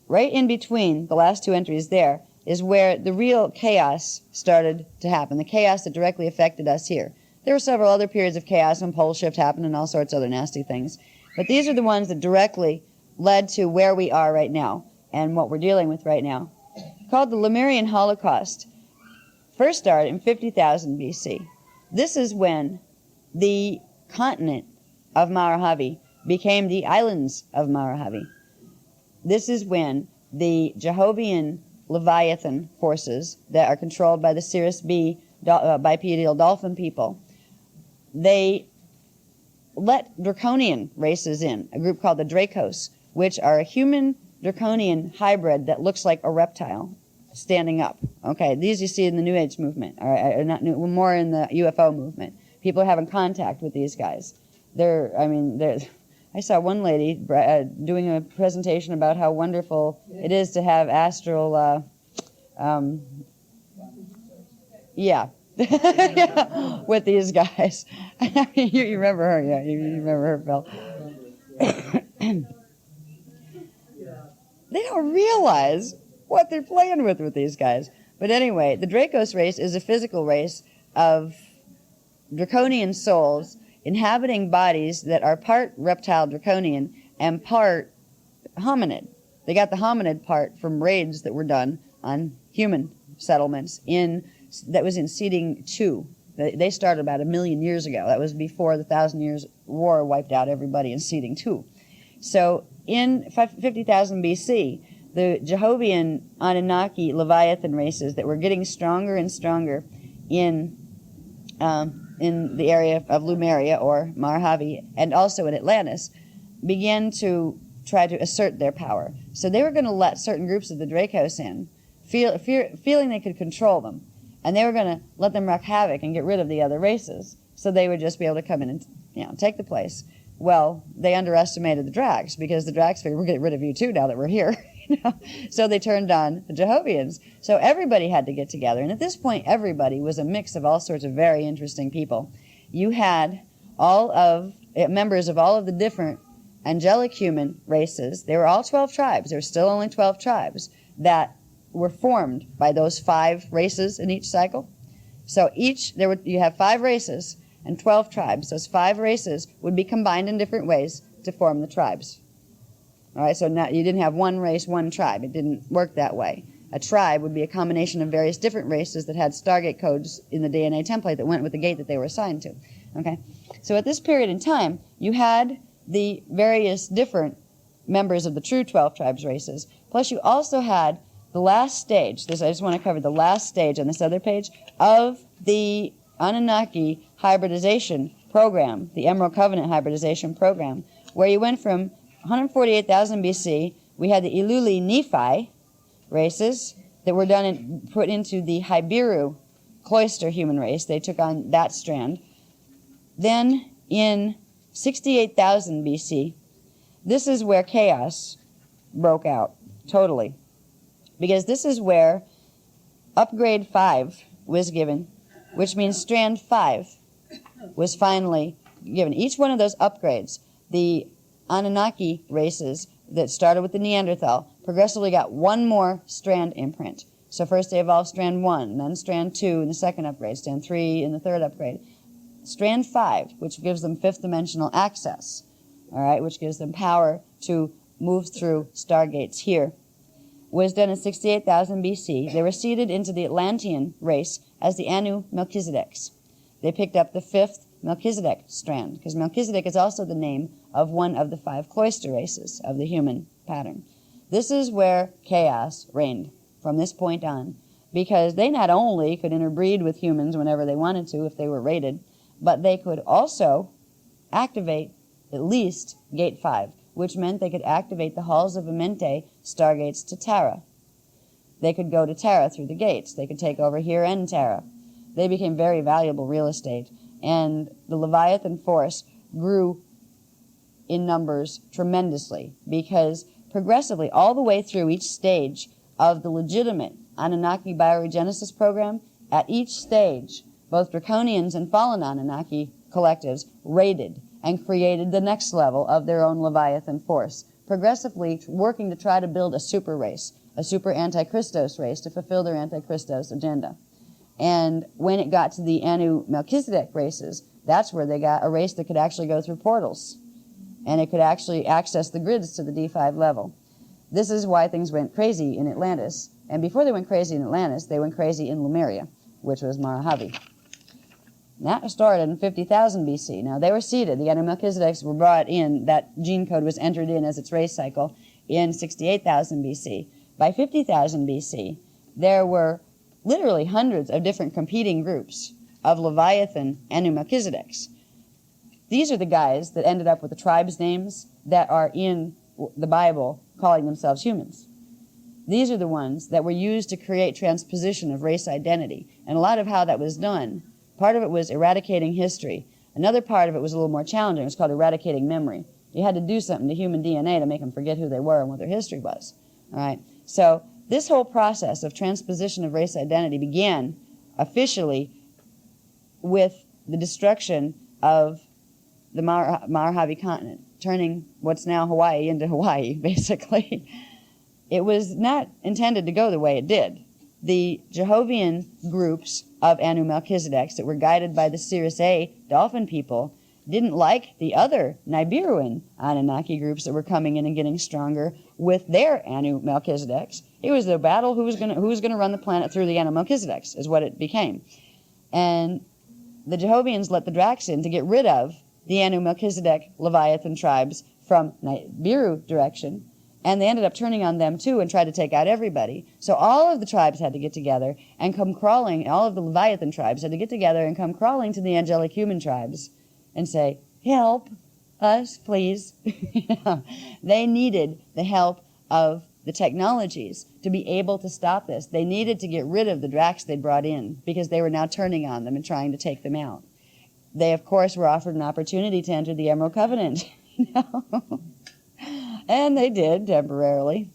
right in between the last two entries there is where the real chaos started to happen, the chaos that directly affected us here. There were several other periods of chaos when pole shift happened and all sorts of other nasty things. But these are the ones that directly led to where we are right now and what we're dealing with right now. Called the Lemurian Holocaust. First started in 50,000 BC. This is when the continent of Marahavi became the islands of Marahavi. This is when the Jehovian Leviathan forces that are controlled by the Cirrus B bipedal dolphin people, they let draconian races in, a group called the Dracos, which are a human draconian hybrid that looks like a reptile standing up. Okay, these you see in the New Age movement, or not new, more in the UFO movement. People are having contact with these guys. I saw one lady doing a presentation about how wonderful it is to have astral, with these guys. I mean, you remember her, yeah, you remember her, Phil. They don't realize what they're playing with these guys. But anyway, the Dracos race is a physical race of draconian souls inhabiting bodies that are part reptile draconian and part hominid. They got the hominid part from raids that were done on human settlements that was in Seeding 2. They started about 1 million years ago. That was before the 1,000 Years' War wiped out everybody in Seeding 2. So in 50,000 BC, the Jehovian Anunnaki Leviathan races that were getting stronger and stronger in the area of Lemuria or Marahavi and also in Atlantis began to try to assert their power. So they were going to let certain groups of the Dracos in, feeling they could control them. And they were going to let them wreak havoc and get rid of the other races. So they would just be able to come in and take the place. Well, they underestimated the Dracs because the Dracs figured, we're getting rid of you too now that we're here. So they turned on the Jehovians. So everybody had to get together. And at this point, everybody was a mix of all sorts of very interesting people. You had all of members of all of the different angelic human races. They were all 12 tribes. There were still only 12 tribes that were formed by those 5 races in each cycle. So you have 5 races and 12 tribes. Those 5 races would be combined in different ways to form the tribes. All right, so now you didn't have one race, one tribe. It didn't work that way. A tribe would be a combination of various different races that had Stargate codes in the DNA template that went with the gate that they were assigned to. Okay, so at this period in time, you had the various different members of the true 12 tribes races. Plus, you also had the last stage. I just want to cover the last stage on this other page of the Anunnaki hybridization program, the Emerald Covenant hybridization program, where you went from 148,000 BC, we had the Iluli Nephi races that were done and put into the Hybiru cloister human race. They took on that strand. Then in 68,000 BC, this is where chaos broke out, totally. Because this is where upgrade 5 was given, which means strand 5 was finally given. Each one of those upgrades, the Anunnaki races that started with the Neanderthal, progressively got one more strand imprint. So first they evolved strand 1, then strand 2 in the second upgrade, strand 3 in the third upgrade. Strand 5, which gives them fifth dimensional access, all right, which gives them power to move through Stargates here, was done in 68,000 BC. They were seeded into the Atlantean race as the Anu Melchizedeks. They picked up the fifth Melchizedek strand, because Melchizedek is also the name of one of the 5 cloister races of the human pattern. This is where chaos reigned from this point on, because they not only could interbreed with humans whenever they wanted to if they were rated, but they could also activate at least Gate 5, which meant they could activate the Halls of Amente Stargates to Terra. They could go to Terra through the gates. They could take over here and Terra. They became very valuable real estate, and the Leviathan force grew in numbers tremendously, because progressively, all the way through each stage of the legitimate Anunnaki bioregenesis program, at each stage, both Draconians and fallen Anunnaki collectives raided and created the next level of their own Leviathan force, progressively working to try to build a super race, a super Antichristos race to fulfill their Antichristos agenda. And when it got to the Anu Melchizedek races, that's where they got a race that could actually go through portals, and it could actually access the grids to the D5 level. This is why things went crazy in Atlantis. And before they went crazy in Atlantis, they went crazy in Lemuria, which was Marahavi. That started in 50,000 BC. Now, they were seeded. The Anu Melchizedeks were brought in. That gene code was entered in as its race cycle in 68,000 BC. By 50,000 BC, there were literally hundreds of different competing groups of Leviathan Anu Melchizedeks. These are the guys that ended up with the tribes' names that are in the Bible calling themselves humans. These are the ones that were used to create transposition of race identity. And a lot of how that was done, part of it was eradicating history. Another part of it was a little more challenging. It was called eradicating memory. You had to do something to human DNA to make them forget who they were and what their history was. All right? So this whole process of transposition of race identity began officially with the destruction of the Marahavi continent, turning what's now Hawaii into Hawaii, basically. It was not intended to go the way it did. The Jehovian groups of Anu Melchizedeks that were guided by the Sirius A dolphin people didn't like the other Nibiruan Anunnaki groups that were coming in and getting stronger with their Anu Melchizedeks. It was a battle who was going to run the planet through the Anu Melchizedeks, is what it became. And the Jehovians let the Dracs in to get rid of the Anu Melchizedek Leviathan tribes from Nibiru direction, and they ended up turning on them too and tried to take out everybody. So all of the tribes had to get together and come crawling, all of the Leviathan tribes had to get together and come crawling to the angelic human tribes and say, help us, please. They needed the help of the technologies to be able to stop this. They needed to get rid of the Dracs they'd brought in because they were now turning on them and trying to take them out. They, of course, were offered an opportunity to enter the Emerald Covenant. And they did, temporarily.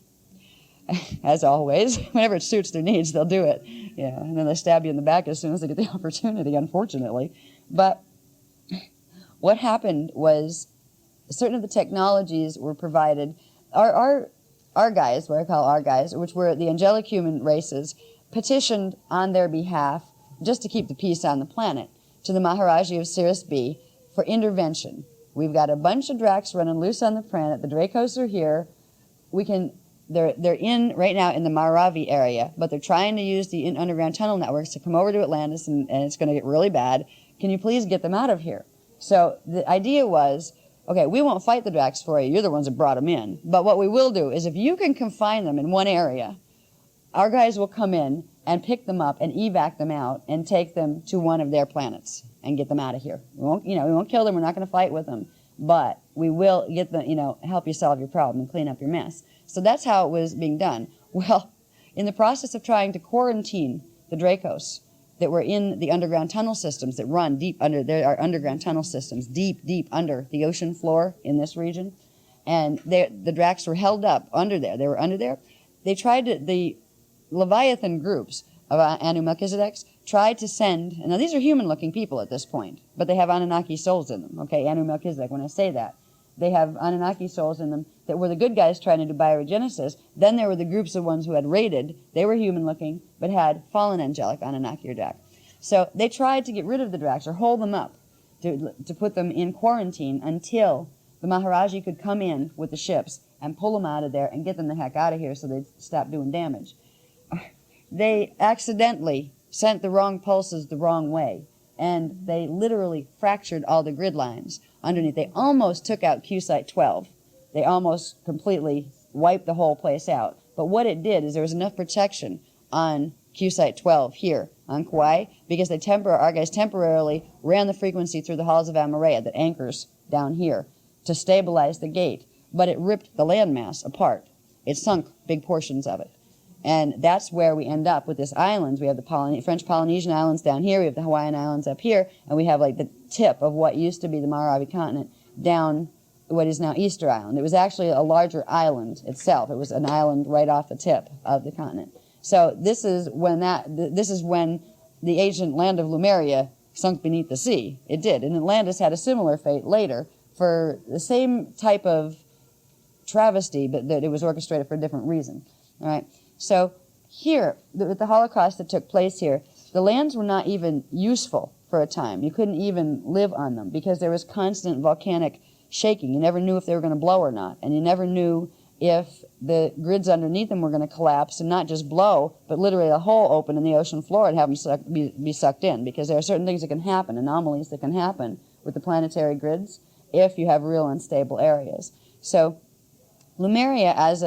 As always, whenever it suits their needs, they'll do it. Yeah, and then they stab you in the back as soon as they get the opportunity, unfortunately. But what happened was certain of the technologies were provided. Our guys, what I call our guys, which were the angelic human races, petitioned on their behalf, just to keep the peace on the planet, to the Maharaji of Sirius B for intervention. We've got a bunch of Dracs running loose on the planet. The Dracos are here. They're in right now in the Maravi area, but they're trying to use the underground tunnel networks to come over to Atlantis, and it's going to get really bad. Can you please get them out of here? So the idea was, okay, we won't fight the Dracs for you. You're the ones that brought them in. But what we will do is if you can confine them in one area, our guys will come in and pick them up and evac them out and take them to one of their planets and get them out of here. We won't kill them. We're not going to fight with them, but we will get them, help you solve your problem and clean up your mess. So that's how it was being done. Well, in the process of trying to quarantine the Dracos, that were in the underground tunnel systems that run deep under. There are underground tunnel systems deep under the ocean floor in this region. And the Dracs were held up under there. They were under there. They tried to, the Leviathan groups of Anu Melchizedeks tried to send, and now these are human-looking people at this point, but they have Anunnaki souls in them. Okay, Anu Melchizedek, when I say that, they have Anunnaki souls in them that were the good guys trying to do bioregenesis. Then there were the groups of ones who had raided. They were human-looking, but had fallen angelic Anunnaki or Drac. So they tried to get rid of the Dracs or hold them up, to put them in quarantine until the Maharaji could come in with the ships and pull them out of there and get them the heck out of here so they'd stop doing damage. They accidentally sent the wrong pulses the wrong way, and they literally fractured all the grid lines underneath. They almost took out Q-Site 12. They almost completely wiped the whole place out. But what it did is there was enough protection on Q-Site 12 here on Kauai because our guys temporarily ran the frequency through the halls of Amarea that anchors down here to stabilize the gate, but it ripped the landmass apart. It sunk big portions of it. And that's where we end up with this islands. We have the French Polynesian Islands down here, we have the Hawaiian Islands up here, and we have like the tip of what used to be the Mojave continent down what is now Easter Island. It was actually a larger island itself. It was an island right off the tip of the continent. So this is when the ancient land of Lemuria sunk beneath the sea. It did. And Atlantis had a similar fate later for the same type of travesty, but that it was orchestrated for a different reason. All right. So here, with the Holocaust that took place here, the lands were not even useful for a time. You couldn't even live on them because there was constant volcanic shaking. You never knew if they were going to blow or not, and you never knew if the grids underneath them were going to collapse and not just blow, but literally a hole open in the ocean floor and have them be sucked in, because there are certain things that can happen, anomalies that can happen with the planetary grids if you have real unstable areas. So Lemuria, as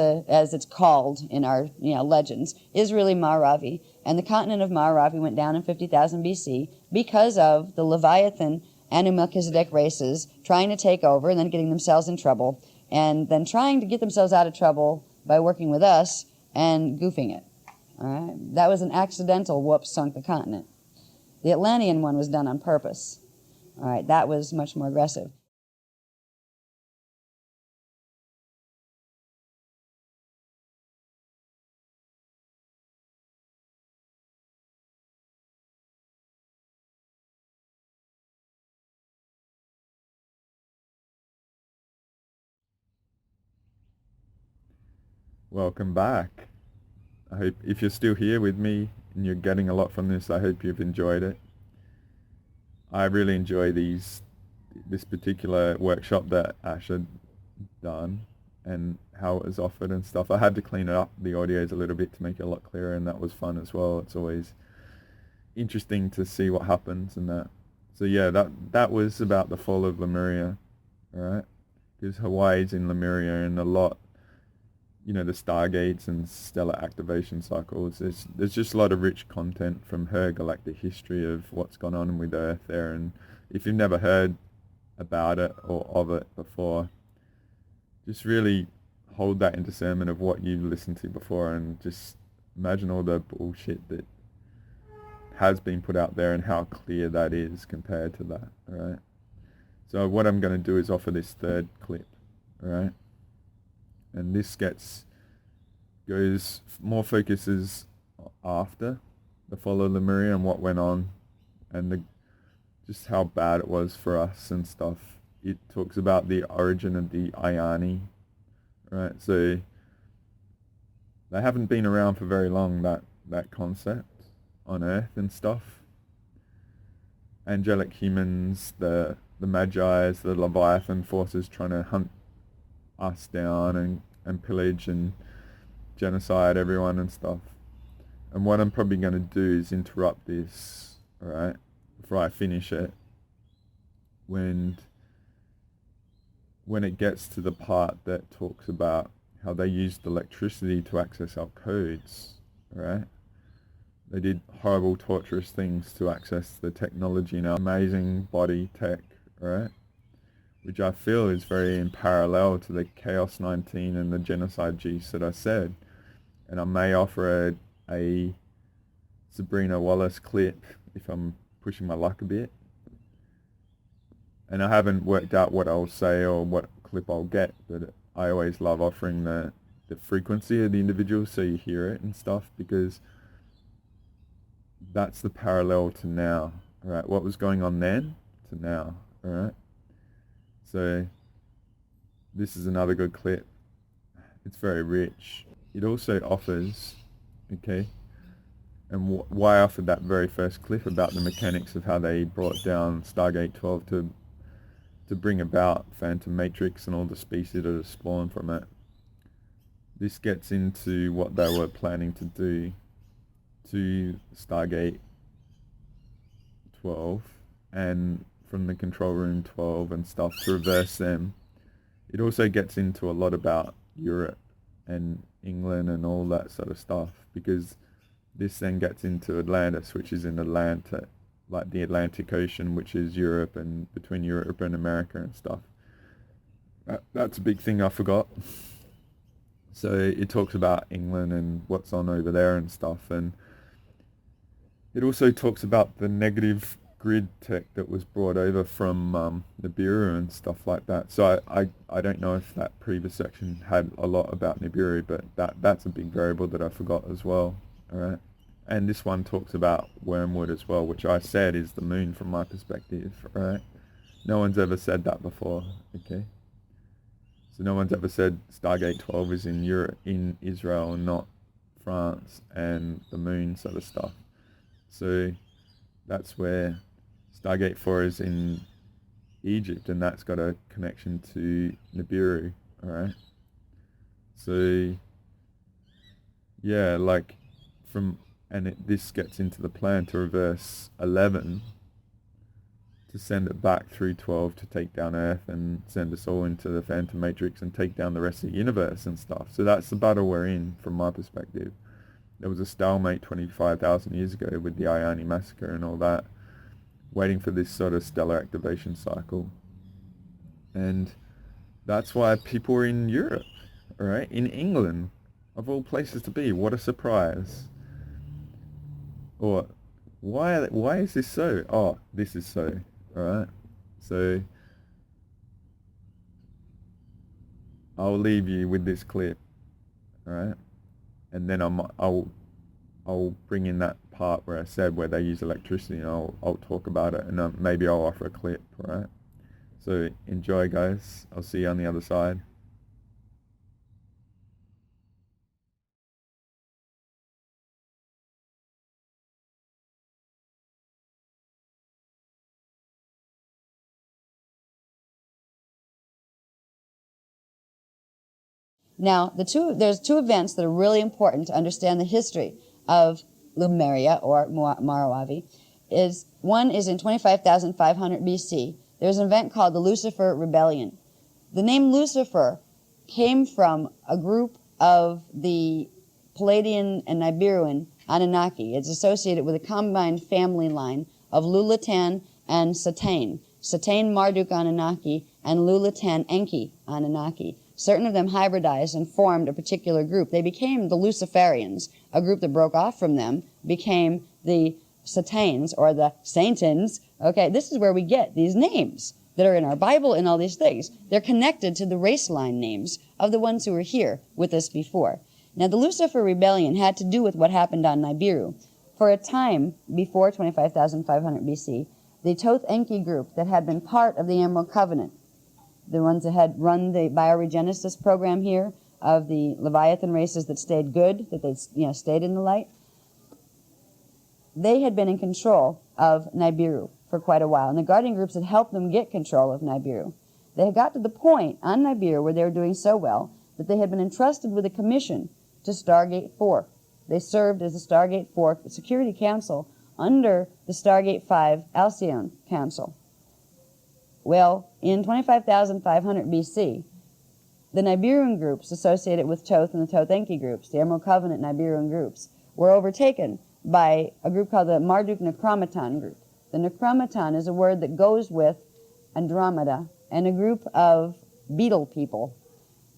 it's called in our legends, is really Maharavi, and the continent of Maharavi went down in 50,000 BC because of the Leviathan Anu Melchizedek races trying to take over and then getting themselves in trouble, and then trying to get themselves out of trouble by working with us and goofing it. All right? That was an accidental whoops, sunk the continent. The Atlantean one was done on purpose. All right, that was much more aggressive. Welcome back. I hope if you're still here with me and you're getting a lot from this, I hope you've enjoyed it. I really enjoy this particular workshop that Ash had done and how it was offered and stuff. I had to clean it up, the audios a little bit, to make it a lot clearer, and that was fun as well. It's always interesting to see what happens and that. So yeah, that was about the fall of Lemuria, alright? Because Hawaii's in Lemuria, and a lot, the Stargates and stellar activation cycles. There's just a lot of rich content from her galactic history of what's gone on with Earth there. And if you've never heard about it or of it before, just really hold that in discernment of what you've listened to before, and just imagine all the bullshit that has been put out there and how clear that is compared to that. All right. So what I'm going to do is offer this third clip. All right. And this more focuses after the fall of Lemuria and what went on, and just how bad it was for us and stuff. It talks about the origin of the Ayani, right? So they haven't been around for very long, that concept on Earth and stuff. Angelic humans, the Magi's, the Leviathan forces trying to hunt us down and pillage and genocide everyone and stuff. And what I'm probably going to do is interrupt this, alright, before I finish it, when it gets to the part that talks about how they used electricity to access our codes, alright? They did horrible, torturous things to access the technology in our amazing body tech, alright? Which I feel is very in parallel to the Chaos 19 and the Genocide G's that I said. And I may offer a Sabrina Wallace clip if I'm pushing my luck a bit. And I haven't worked out what I'll say or what clip I'll get, but I always love offering the frequency of the individual so you hear it and stuff, because that's the parallel to now, right? What was going on then to now, all right? So this is another good clip. It's very rich. It also offers, okay, and why I offered that very first clip about the mechanics of how they brought down Stargate 12 to bring about Phantom Matrix and all the species that are spawned from it. This gets into what they were planning to do to Stargate 12 and from the control room 12 and stuff to reverse them. It also gets into a lot about Europe and England and all that sort of stuff, because this then gets into Atlantis, which is in Atlantic, like the Atlantic Ocean, which is Europe and between Europe and America and stuff. That's a big thing I forgot. So it talks about England and what's on over there and stuff, and it also talks about the negative grid tech that was brought over from Nibiru and stuff like that. So I don't know if that previous section had a lot about Nibiru, but that's a big variable that I forgot as well. All right, and this one talks about Wormwood as well, which I said is the moon from my perspective. All right, no one's ever said that before. Okay. So no one's ever said Stargate 12 is in Europe, in Israel, and not France and the moon sort of stuff. So that's where Stargate 4 is in Egypt, and that's got a connection to Nibiru, alright? So, yeah, like, this gets into the plan to reverse 11, to send it back through 12 to take down Earth and send us all into the Phantom Matrix and take down the rest of the universe and stuff. So that's the battle we're in from my perspective. There was a stalemate 25,000 years ago with the Ioni massacre and all that, waiting for this sort of stellar activation cycle. And that's why people are in Europe, all right? In England, of all places to be. What a surprise. Or why is this so? Oh, this is so. Alright, so I'll leave you with this clip, alright, and then I'll bring in that part where I said where they use electricity, and I'll talk about it, and maybe I'll offer a clip, alright. So enjoy, guys. I'll see you on the other side. Now, there's two events that are really important to understand the history of Lemuria, or Marawavi. One is in 25,500 BC. There's an event called the Lucifer Rebellion. The name Lucifer came from a group of the Palladian and Nibiruan Anunnaki. It's associated with a combined family line of Lulatan and Satane. Satane Marduk Anunnaki and Lulatan Enki Anunnaki. Certain of them hybridized and formed a particular group. They became the Luciferians. A group that broke off from them became the Satanes, or the Satans. Okay, this is where we get these names that are in our Bible and all these things. They're connected to the race line names of the ones who were here with us before. Now, the Lucifer Rebellion had to do with what happened on Nibiru. For a time before 25,500 BC, the Thoth Enki group that had been part of the Emerald Covenant, the ones that had run the bioregenesis program here of the Leviathan races that stayed good, that they stayed in the light, they had been in control of Nibiru for quite a while, and the guardian groups had helped them get control of Nibiru. They had got to the point on Nibiru where they were doing so well that they had been entrusted with a commission to Stargate 4. They served as the Stargate 4 Security Council under the Stargate 5 Alcyon Council. Well, in 25,500 BC, the Nibiruan groups associated with Thoth and the Thoth Enki groups, the Emerald Covenant Nibiruan groups, were overtaken by a group called the Marduk Necromaton group. The Necromaton is a word that goes with Andromeda and a group of beetle people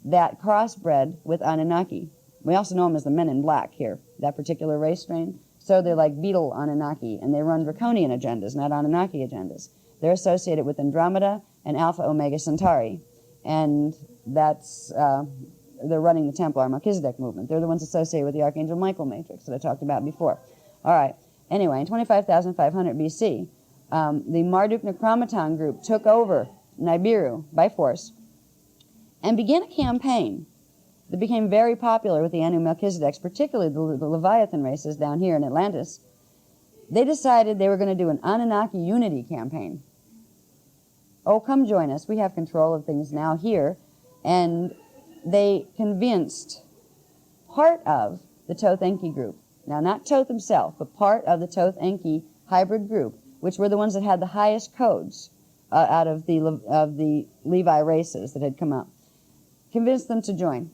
that crossbred with Anunnaki. We also know them as the Men in Black here, that particular race strain. So they're like beetle Anunnaki, and they run draconian agendas, not Anunnaki agendas. They're associated with Andromeda and Alpha Omega Centauri, and that's they're running the Templar Melchizedek movement. They're the ones associated with the Archangel Michael matrix that I talked about before. All right. Anyway, in 25,500 BC, the Marduk Necromaton group took over Nibiru by force and began a campaign that became very popular with the Anu Melchizedeks, particularly the Leviathan races down here in Atlantis. They decided they were going to do an Anunnaki unity campaign. Oh, come join us. We have control of things now here. And they convinced part of the Thoth-Enki group, now not Thoth himself, but part of the Thoth-Enki hybrid group, which were the ones that had the highest codes out of the Levi races that had come up, convinced them to join.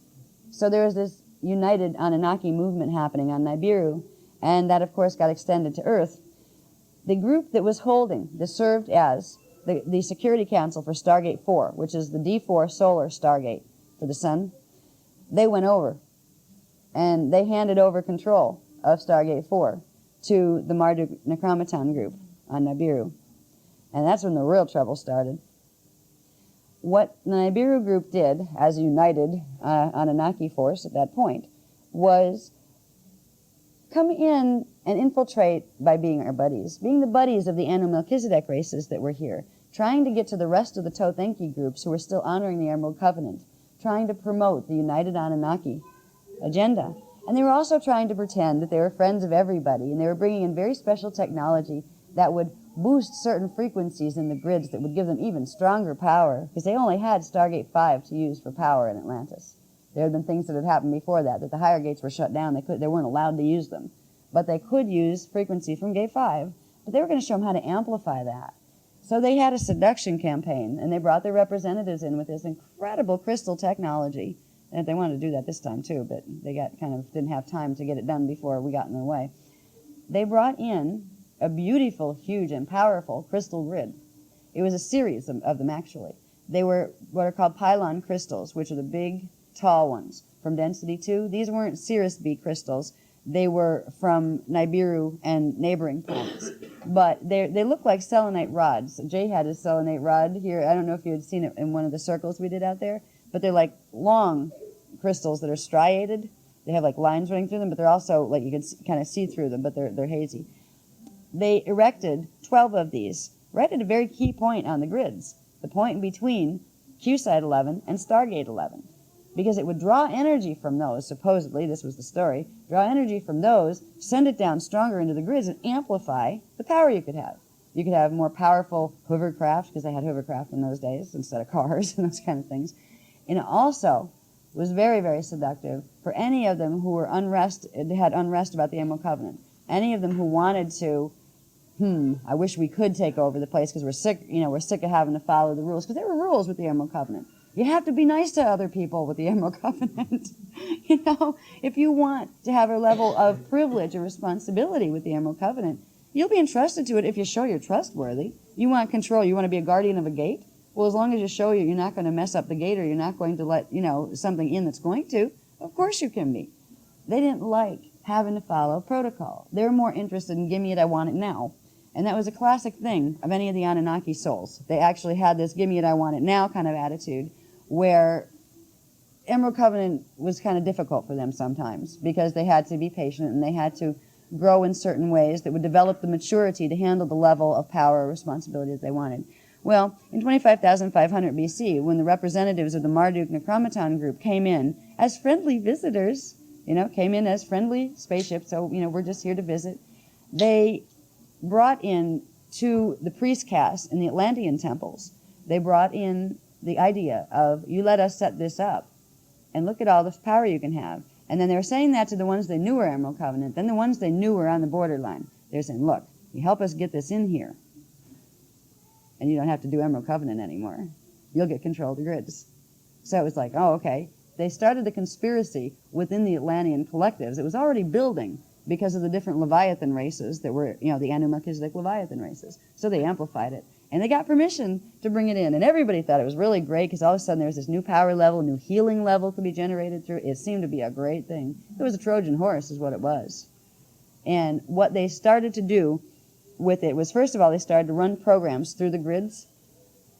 So there was this united Anunnaki movement happening on Nibiru, and that, of course, got extended to Earth. The group that was holding, that served as the Security Council for Stargate 4, which is the D4 solar Stargate for the Sun, they went over, and they handed over control of Stargate 4 to the Marduk Necromaton group on Nibiru. And that's when the real trouble started. What the Nibiru group did as a united Anunnaki force at that point was come in and infiltrate by being our buddies, being the buddies of the Anu Melchizedek races that were here, trying to get to the rest of the Thoth-Enki groups who were still honoring the Emerald Covenant, trying to promote the united Anunnaki agenda. And they were also trying to pretend that they were friends of everybody, and they were bringing in very special technology that would boost certain frequencies in the grids that would give them even stronger power, because they only had Stargate 5 to use for power in Atlantis. There had been things that had happened before that the higher gates were shut down. They weren't allowed to use them. But they could use frequency from Gate 5. But they were going to show them how to amplify that. So they had a seduction campaign, and they brought their representatives in with this incredible crystal technology. And they wanted to do that this time too, but they didn't have time to get it done before we got in their way. They brought in a beautiful, huge, and powerful crystal grid. It was a series of them, actually. They were what are called pylon crystals, which are the big, tall ones from density 2. These weren't Cirrus B crystals. They were from Nibiru and neighboring planets. But they look like selenite rods. Jay had a selenite rod here. I don't know if you had seen it in one of the circles we did out there, but they're like long crystals that are striated. They have like lines running through them, but they're also like you can kind of see through them, but they're hazy. They erected 12 of these right at a very key point on the grids, the point between Q-Site 11 and Stargate 11, because it would draw energy from those, supposedly, this was the story, draw energy from those, send it down stronger into the grids and amplify the power you could have. You could have more powerful hovercraft, because they had hovercraft in those days instead of cars and those kind of things. And it also was very, very seductive for any of them who were had unrest about the Emerald Covenant. Any of them who wanted to, I wish we could take over the place because we're sick of having to follow the rules. Because there were rules with the Emerald Covenant. You have to be nice to other people with the Emerald Covenant. If you want to have a level of privilege and responsibility with the Emerald Covenant, you'll be entrusted to it if you show you're trustworthy. You want control. You want to be a guardian of a gate? Well, as long as you show you're not going to mess up the gate or you're not going to let, something in that's going to, of course you can be. They didn't like having to follow protocol. They were more interested in give me it, I want it now. And that was a classic thing of any of the Anunnaki souls. They actually had this give me it, I want it now kind of attitude where Emerald Covenant was kind of difficult for them sometimes because they had to be patient and they had to grow in certain ways that would develop the maturity to handle the level of power or responsibility that they wanted. Well, in 25,500 BC, when the representatives of the Marduk Necromaton group came in as friendly visitors, came in as friendly spaceships, so, we're just here to visit, they brought in to the priest caste in the Atlantean temples, they brought in the idea of, you let us set this up, and look at all this power you can have. And then they were saying that to the ones they knew were Emerald Covenant. Then the ones they knew were on the borderline. They're saying, look, you help us get this in here, and you don't have to do Emerald Covenant anymore. You'll get control of the grids. So it was like, oh, okay. They started the conspiracy within the Atlantean collectives. It was already building because of the different Leviathan races that were, the Anu Melchizedek Leviathan races. So they amplified it. And they got permission to bring it in. And everybody thought it was really great because all of a sudden there was this new power level, new healing level could be generated through. It seemed to be a great thing. It was a Trojan horse is what it was. And what they started to do with it was, first of all, they started to run programs through the grids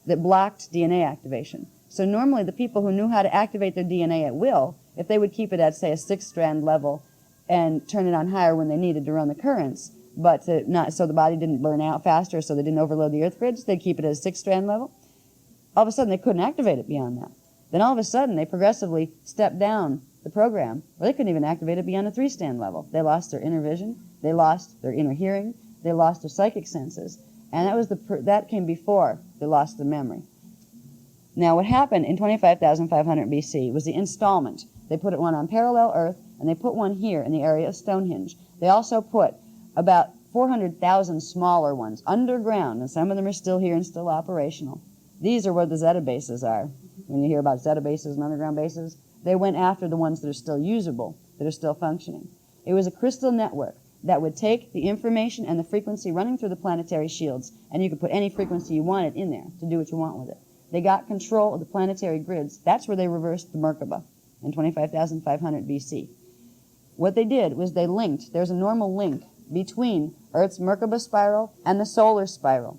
that blocked DNA activation. So normally the people who knew how to activate their DNA at will, if they would keep it at, say, a 6-strand level and turn it on higher when they needed to run the currents, but to not, so the body didn't burn out faster, so they didn't overload the earth grids, they'd keep it at a 6-strand level. All of a sudden they couldn't activate it beyond that. Then all of a sudden they progressively stepped down the program, or they couldn't even activate it beyond a 3-stand level. They lost their inner vision, they lost their inner hearing, they lost their psychic senses, and that came before they lost the memory. Now what happened in 25,500 BC was the installment. They put one on parallel Earth, and they put one here in the area of Stonehenge. They also put about 400,000 smaller ones underground, and some of them are still here and still operational. These are where the Zeta bases are. When you hear about Zeta bases and underground bases, they went after the ones that are still usable, that are still functioning. It was a crystal network that would take the information and the frequency running through the planetary shields, and you could put any frequency you wanted in there to do what you want with it. They got control of the planetary grids. That's where they reversed the Merkaba in 25,500 BC. What they did was they linked, there's a normal link between Earth's Merkaba spiral and the solar spiral.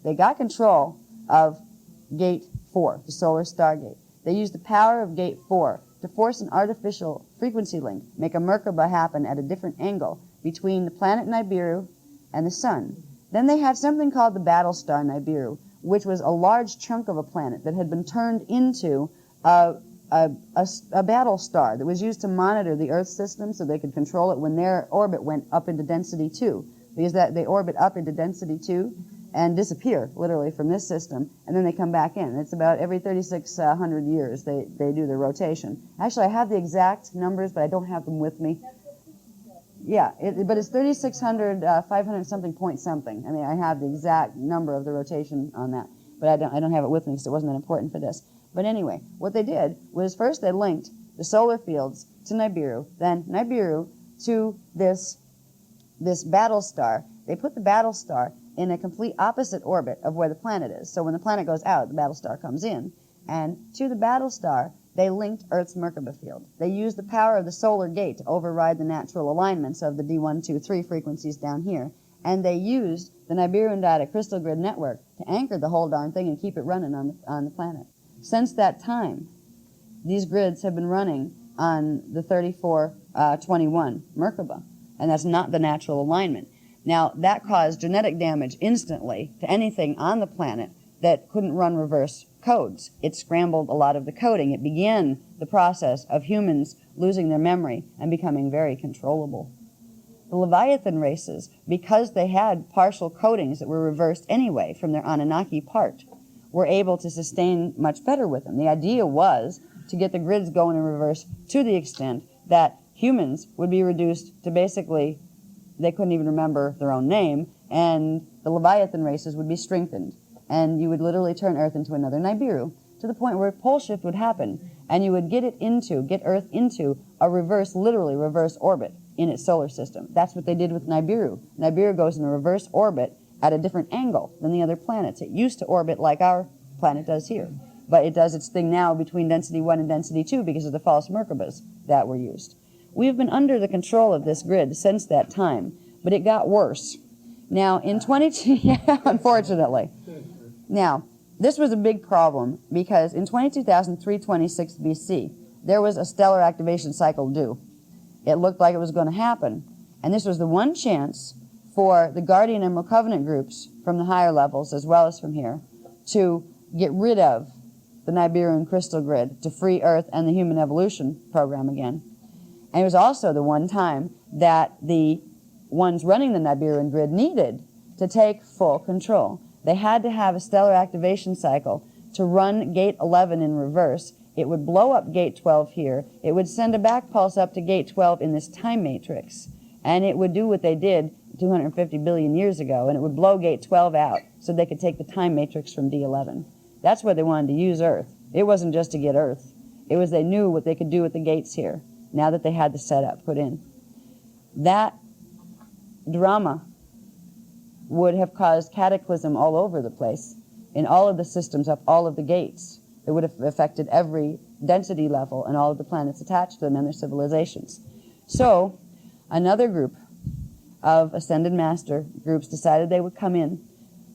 They got control of Gate 4, the solar Stargate. They used the power of Gate 4 to force an artificial frequency link, make a Merkaba happen at a different angle between the planet Nibiru and the sun. Then they had something called the battle star Nibiru, which was a large chunk of a planet that had been turned into a battle star that was used to monitor the Earth system so they could control it when their orbit went up into density 2. Because they orbit up into density 2 and disappear, literally, from this system, and then they come back in. It's about every 3,600 years they do their rotation. Actually, I have the exact numbers, but I don't have them with me. Yeah, but it's 3,600, 500 something point something. I mean, I have the exact number of the rotation on that, but I don't have it with me because it wasn't that important for this. But anyway, what they did was first they linked the solar fields to Nibiru, then Nibiru to this battle star. They put the battle star in a complete opposite orbit of where the planet is. So when the planet goes out, the battle star comes in. And to the battle star, they linked Earth's Merkaba field. They used the power of the solar gate to override the natural alignments of the D1, 2, 3 frequencies down here. And they used the Nibiru and Data crystal grid network to anchor the whole darn thing and keep it running on the planet. Since that time, these grids have been running on the 3421 Merkaba, and that's not the natural alignment. Now, that caused genetic damage instantly to anything on the planet that couldn't run reverse codes. It scrambled a lot of the coding. It began the process of humans losing their memory and becoming very controllable. The Leviathan races, because they had partial codings that were reversed anyway from their Anunnaki part, were able to sustain much better with them. The idea was to get the grids going in reverse to the extent that humans would be reduced to basically, they couldn't even remember their own name, and the Leviathan races would be strengthened. And you would literally turn Earth into another Nibiru, to the point where a pole shift would happen, and you would get Earth into a literally reverse orbit in its solar system. That's what they did with Nibiru. Nibiru goes in a reverse orbit at a different angle than the other planets. It used to orbit like our planet does here, but it does its thing now between density 1 and density 2 because of the false Merkabas that were used. We've been under the control of this grid since that time, but it got worse. Now, in unfortunately. Now, this was a big problem because in 22,326 BC, there was a stellar activation cycle due. It looked like it was going to happen, and this was the one chance for the Guardian Emerald Covenant groups from the higher levels, as well as from here, to get rid of the Nibiruan crystal grid, to free Earth and the human evolution program again. And it was also the one time that the ones running the Nibiruan grid needed to take full control. They had to have a stellar activation cycle to run Gate 11 in reverse. It would blow up Gate 12 here. It would send a back pulse up to Gate 12 in this time matrix. And it would do what they did 250 billion years ago, and it would blow Gate 12 out so they could take the time matrix from D11. That's where they wanted to use Earth. It wasn't just to get Earth. It was they knew what they could do with the gates here, now that they had the setup put in. That drama would have caused cataclysm all over the place, in all of the systems up all of the gates. It would have affected every density level and all of the planets attached to them and their civilizations. So, another group of Ascended Master groups decided they would come in,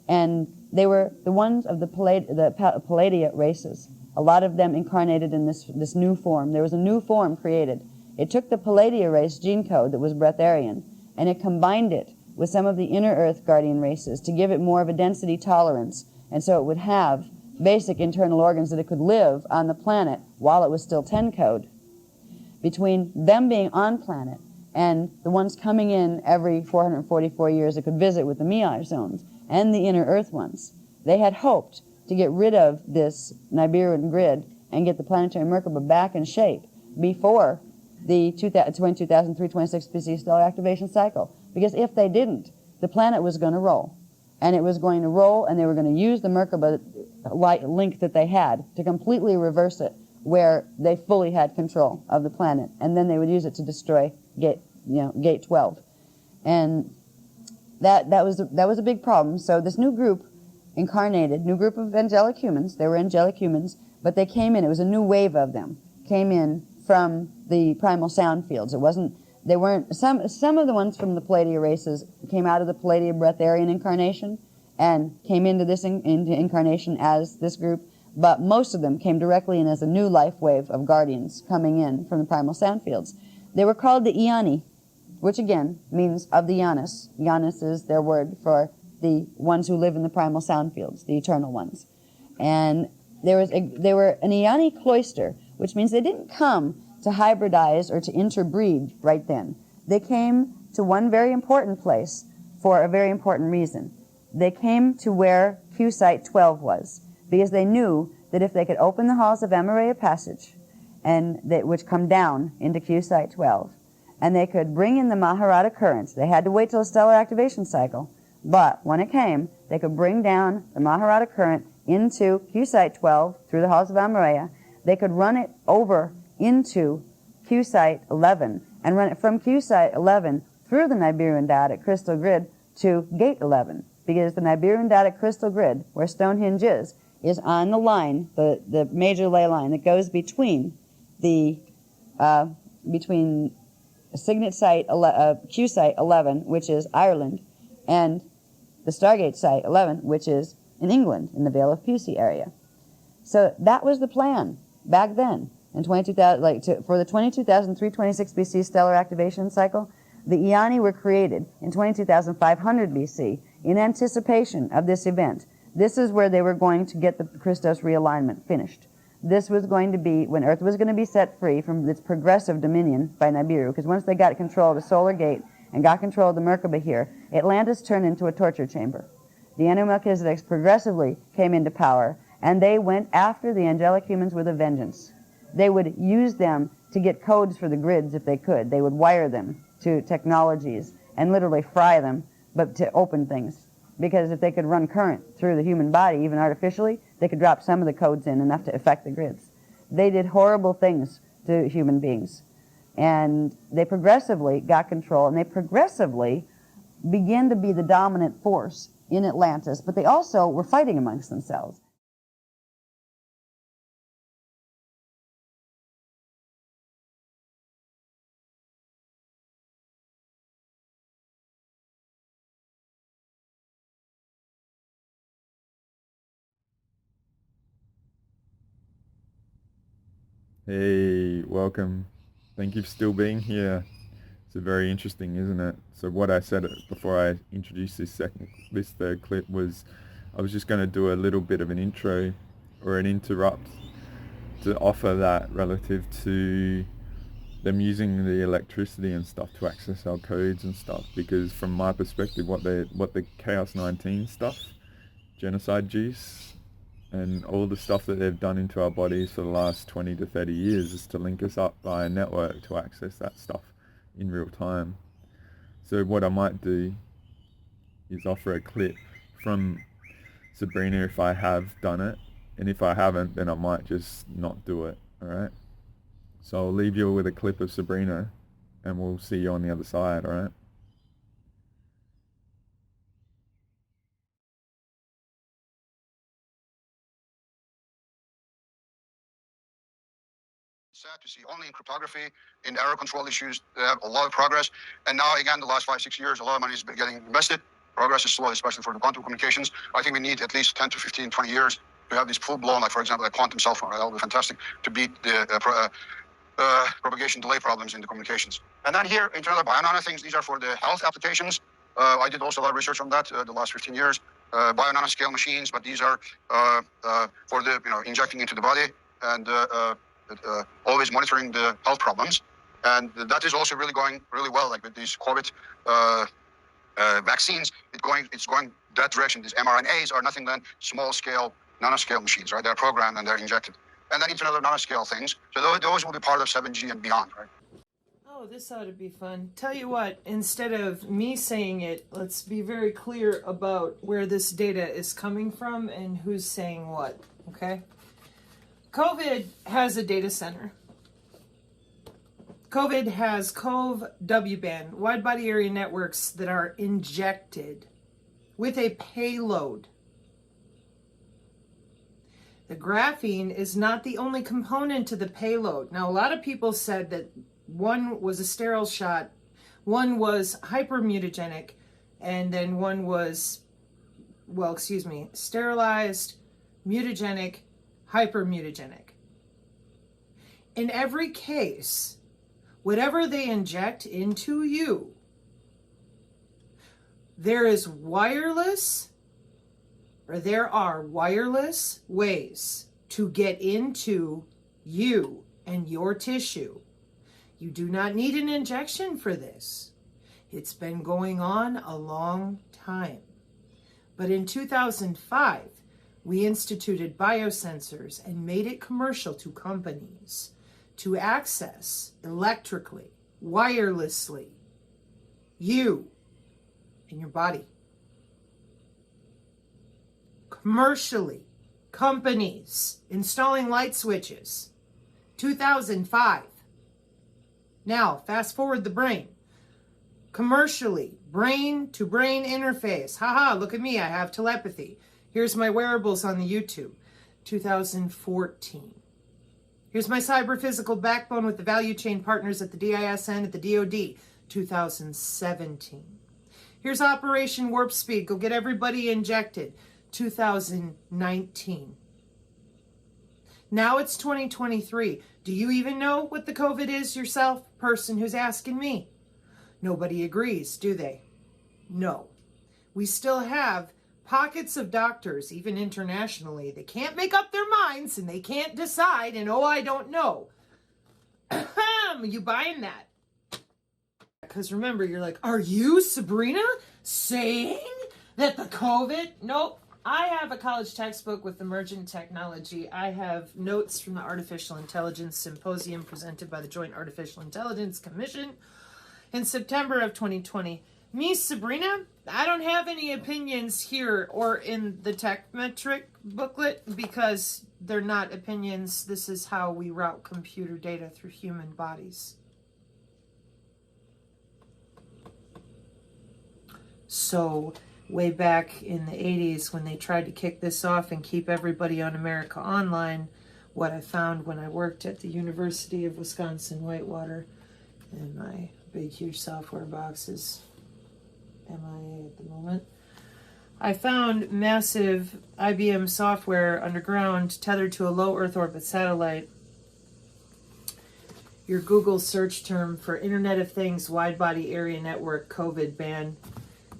and they were the ones of the Palladia races. A lot of them incarnated in this new form. There was a new form created. It took the Palladia race gene code that was breatharian, and it combined it with some of the inner Earth guardian races to give it more of a density tolerance, and so it would have basic internal organs that it could live on the planet while it was still 10 code. Between them being on planet and the ones coming in every 444 years that could visit with the Mi'aj zones and the inner Earth ones, they had hoped to get rid of this Nibiruan grid and get the planetary Merkaba back in shape before the 22,326 BC stellar activation cycle. Because if they didn't, the planet was going to roll. And it was going to roll, and they were going to use the Merkaba link that they had to completely reverse it, where they fully had control of the planet. And then they would use it to destroy Gate 12. And that was a big problem. So this new group incarnated, new group of angelic humans. They were angelic humans, but they came in. It was a new wave of them. Came in from the primal sound fields. It wasn't. They weren't. Some of the ones from the Palladia races came out of the Palladia breatharian incarnation and came into this into incarnation as this group. But most of them came directly in as a new life wave of guardians coming in from the primal sound fields. They were called the Iani, which again means of the Yanis. Yanis is their word for the ones who live in the primal sound fields, the eternal ones. And they were an Iani cloister, which means they didn't come to hybridize or to interbreed right then. They came to one very important place for a very important reason. They came to where Q Site 12 was, because they knew that if they could open the halls of Amareya Passage, which come down into Q Site 12, and they could bring in the Maharata currents. They had to wait till the stellar activation cycle, but when it came, they could bring down the Maharata current into Q Site 12 through the halls of Amareya. They could run it over into Q Site 11 and run it from Q Site 11 through the Nibiruan Dadic crystal grid to Gate 11, because the Nibiruan Dadic crystal grid, where Stonehenge is on the line, the major ley line that goes between the Signet Site Q Site 11, which is Ireland, and the Stargate Site 11, which is in England, in the Vale of Pusey area. So that was the plan back then. In 22,000, for the 22,326 BC stellar activation cycle, the Iani were created in 22,500 BC in anticipation of this event. This is where they were going to get the Christos realignment finished. This was going to be when Earth was going to be set free from its progressive dominion by Nibiru, because once they got control of the solar gate and got control of the Merkaba here, Atlantis turned into a torture chamber. The Anu Melchizedeks progressively came into power, and they went after the angelic humans with a vengeance. They would use them to get codes for the grids if they could. They would wire them to technologies and literally fry them, but to open things. Because if they could run current through the human body, even artificially, they could drop some of the codes in enough to affect the grids. They did horrible things to human beings. And they progressively got control, and they progressively began to be the dominant force in Atlantis, but they also were fighting amongst themselves. Hey, welcome. Thank you for still being here. It's very interesting, isn't it? So what I said before I introduced this third clip was I was just going to do a little bit of an intro or an interrupt to offer that relative to them using the electricity and stuff to access our codes and stuff, because from my perspective what the Chaos 19 stuff, genocide juice, and all the stuff that they've done into our bodies for the last 20 to 30 years is to link us up via a network to access that stuff in real time. So what I might do is offer a clip from Sabrina if I have done it, and if I haven't, then I might just not do it, alright? So I'll leave you with a clip of Sabrina, and we'll see you on the other side, alright? Sad to see only in cryptography, in error control issues, they have a lot of progress. And now, again, the last 5-6 years, a lot of money has been getting invested. Progress is slow, especially for the quantum communications. I think we need at least 10 to 15, 20 years to have these full-blown, like, for example, a quantum cell phone. Right? That would be fantastic to beat the propagation delay problems in the communications. And then here, in terms of bio-nano things, these are for the health applications. I did also a lot of research on that the last 15 years. Bio-nano scale machines, but these are for the, injecting into the body and always monitoring the health problems. And that is also really going really well, like with these COVID vaccines, it's going that direction. These mRNAs are nothing than small-scale, nanoscale machines, right? They're programmed and they're injected. And then into other nanoscale things. So those will be part of 7G and beyond, right? Oh, this ought to be fun. Tell you what, instead of me saying it, let's be very clear about where this data is coming from and who's saying what, okay? COVID has a data center. COVID has COVE W-band, wide body area networks that are injected with a payload. The graphene is not the only component to the payload. Now, a lot of people said that one was a sterile shot, one was hypermutagenic, and then one was, sterilized, mutagenic, hypermutagenic. In every case, whatever they inject into you, there are wireless ways to get into you and your tissue. You do not need an injection for this. It's been going on a long time. But in 2005, we instituted biosensors and made it commercial to companies to access electrically, wirelessly, you and your body. Commercially, companies installing light switches. 2005. Now, fast forward the brain. Commercially, brain-to-brain interface. Haha, look at me, I have telepathy. Here's my wearables on the YouTube. 2014. Here's my cyber-physical backbone with the value chain partners at the DISN at the DoD. 2017. Here's Operation Warp Speed. Go get everybody injected. 2019. Now it's 2023. Do you even know what the COVID is yourself, person who's asking me? Nobody agrees, do they? No. We still have pockets of doctors, even internationally, they can't make up their minds and they can't decide, and I don't know. You buying that? Because remember, you're like, are you, Sabrina, saying that the COVID? Nope. I have a college textbook with emergent technology. I have notes from the Artificial Intelligence Symposium presented by the Joint Artificial Intelligence Commission in September of 2020. Me, Sabrina, I don't have any opinions here or in the tech metric booklet because they're not opinions. This is how we route computer data through human bodies. So, way back in the 80s when they tried to kick this off and keep everybody on America Online, what I found when I worked at the University of Wisconsin-Whitewater, and my big, huge software box is MIA at the moment, I found massive IBM software underground tethered to a low Earth orbit satellite. Your Google search term for Internet of Things Wide Body Area Network COVID ban.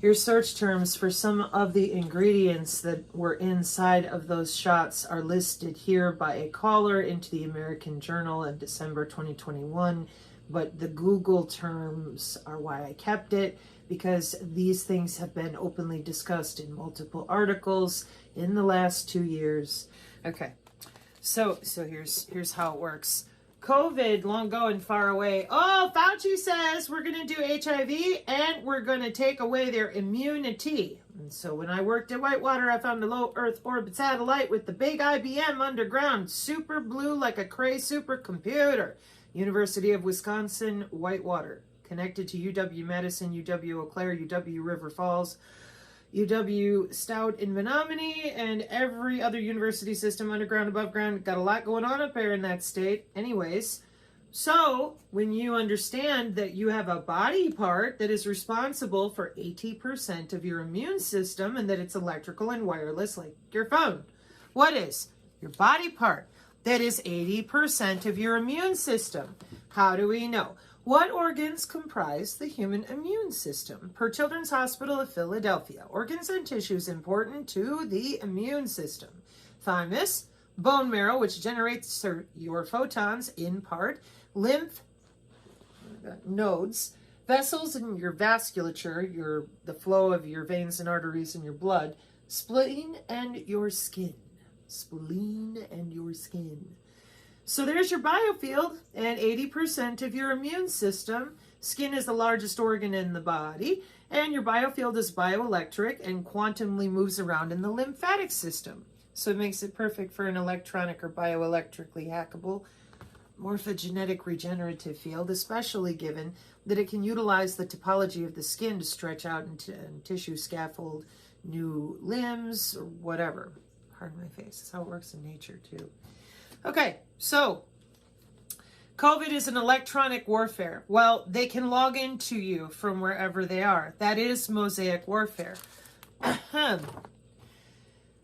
Your search terms for some of the ingredients that were inside of those shots are listed here by a caller into the American Journal in December 2021, but the Google terms are why I kept it, because these things have been openly discussed in multiple articles in the last 2 years. Okay, so here's how it works. COVID, long ago and far away. Oh, Fauci says we're going to do HIV and we're going to take away their immunity. And so when I worked at Whitewater, I found a low Earth orbit satellite with the big IBM underground, super blue like a Cray supercomputer. University of Wisconsin, Whitewater. Connected to UW-Madison, UW-Eau Claire, UW River Falls, UW, Stout, and Menominee, and every other university system, underground, above ground. Got a lot going on up there in that state. Anyways, so when you understand that you have a body part that is responsible for 80% of your immune system and that it's electrical and wireless like your phone, what is your body part that is 80% of your immune system? How do we know? What organs comprise the human immune system? Per Children's Hospital of Philadelphia, organs and tissues important to the immune system. Thymus, bone marrow, which generates your photons in part, lymph nodes, vessels in your vasculature, the flow of your veins and arteries in your blood, spleen and your skin. Spleen and your skin. So there's your biofield, and 80% of your immune system. Skin is the largest organ in the body, and your biofield is bioelectric and quantumly moves around in the lymphatic system. So it makes it perfect for an electronic or bioelectrically hackable morphogenetic regenerative field, especially given that it can utilize the topology of the skin to stretch out into tissue scaffold new limbs or whatever. Pardon my face. That's how it works in nature too. Okay, so COVID is an electronic warfare. Well, they can log into you from wherever they are. That is mosaic warfare.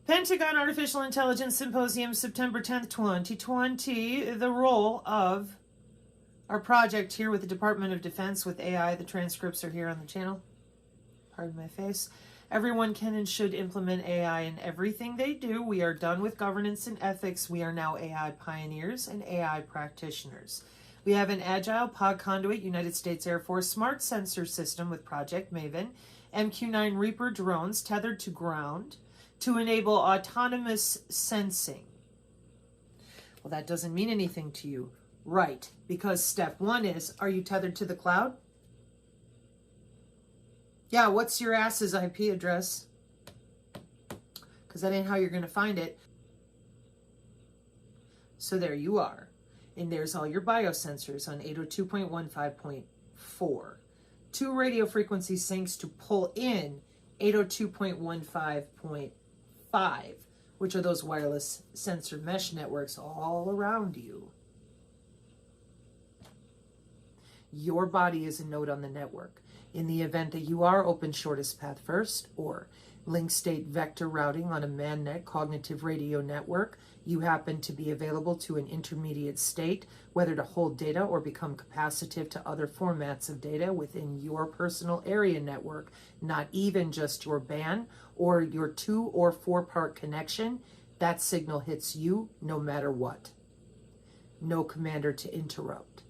Pentagon Artificial Intelligence Symposium, September 10th, 2020. The role of our project here with the Department of Defense with AI. The transcripts are here on the channel. Pardon my face. Everyone can and should implement AI in everything they do. We are done with governance and ethics. We are now AI pioneers and AI practitioners. We have an agile pod conduit United States Air Force smart sensor system with Project Maven, MQ-9 Reaper drones tethered to ground to enable autonomous sensing. Well, that doesn't mean anything to you. Right, because step one is, are you tethered to the cloud? Yeah, what's your ass's IP address? Because that ain't how you're going to find it. So there you are. And there's all your biosensors on 802.15.4. 2 radio frequency syncs to pull in 802.15.5, which are those wireless sensor mesh networks all around you. Your body is a node on the network. In the event that you are open shortest path first or link state vector routing on a ManNet cognitive radio network, you happen to be available to an intermediate state, whether to hold data or become capacitive to other formats of data within your personal area network, not even just your band or your 2 or 4 part connection, that signal hits you no matter what. No commander to interrupt.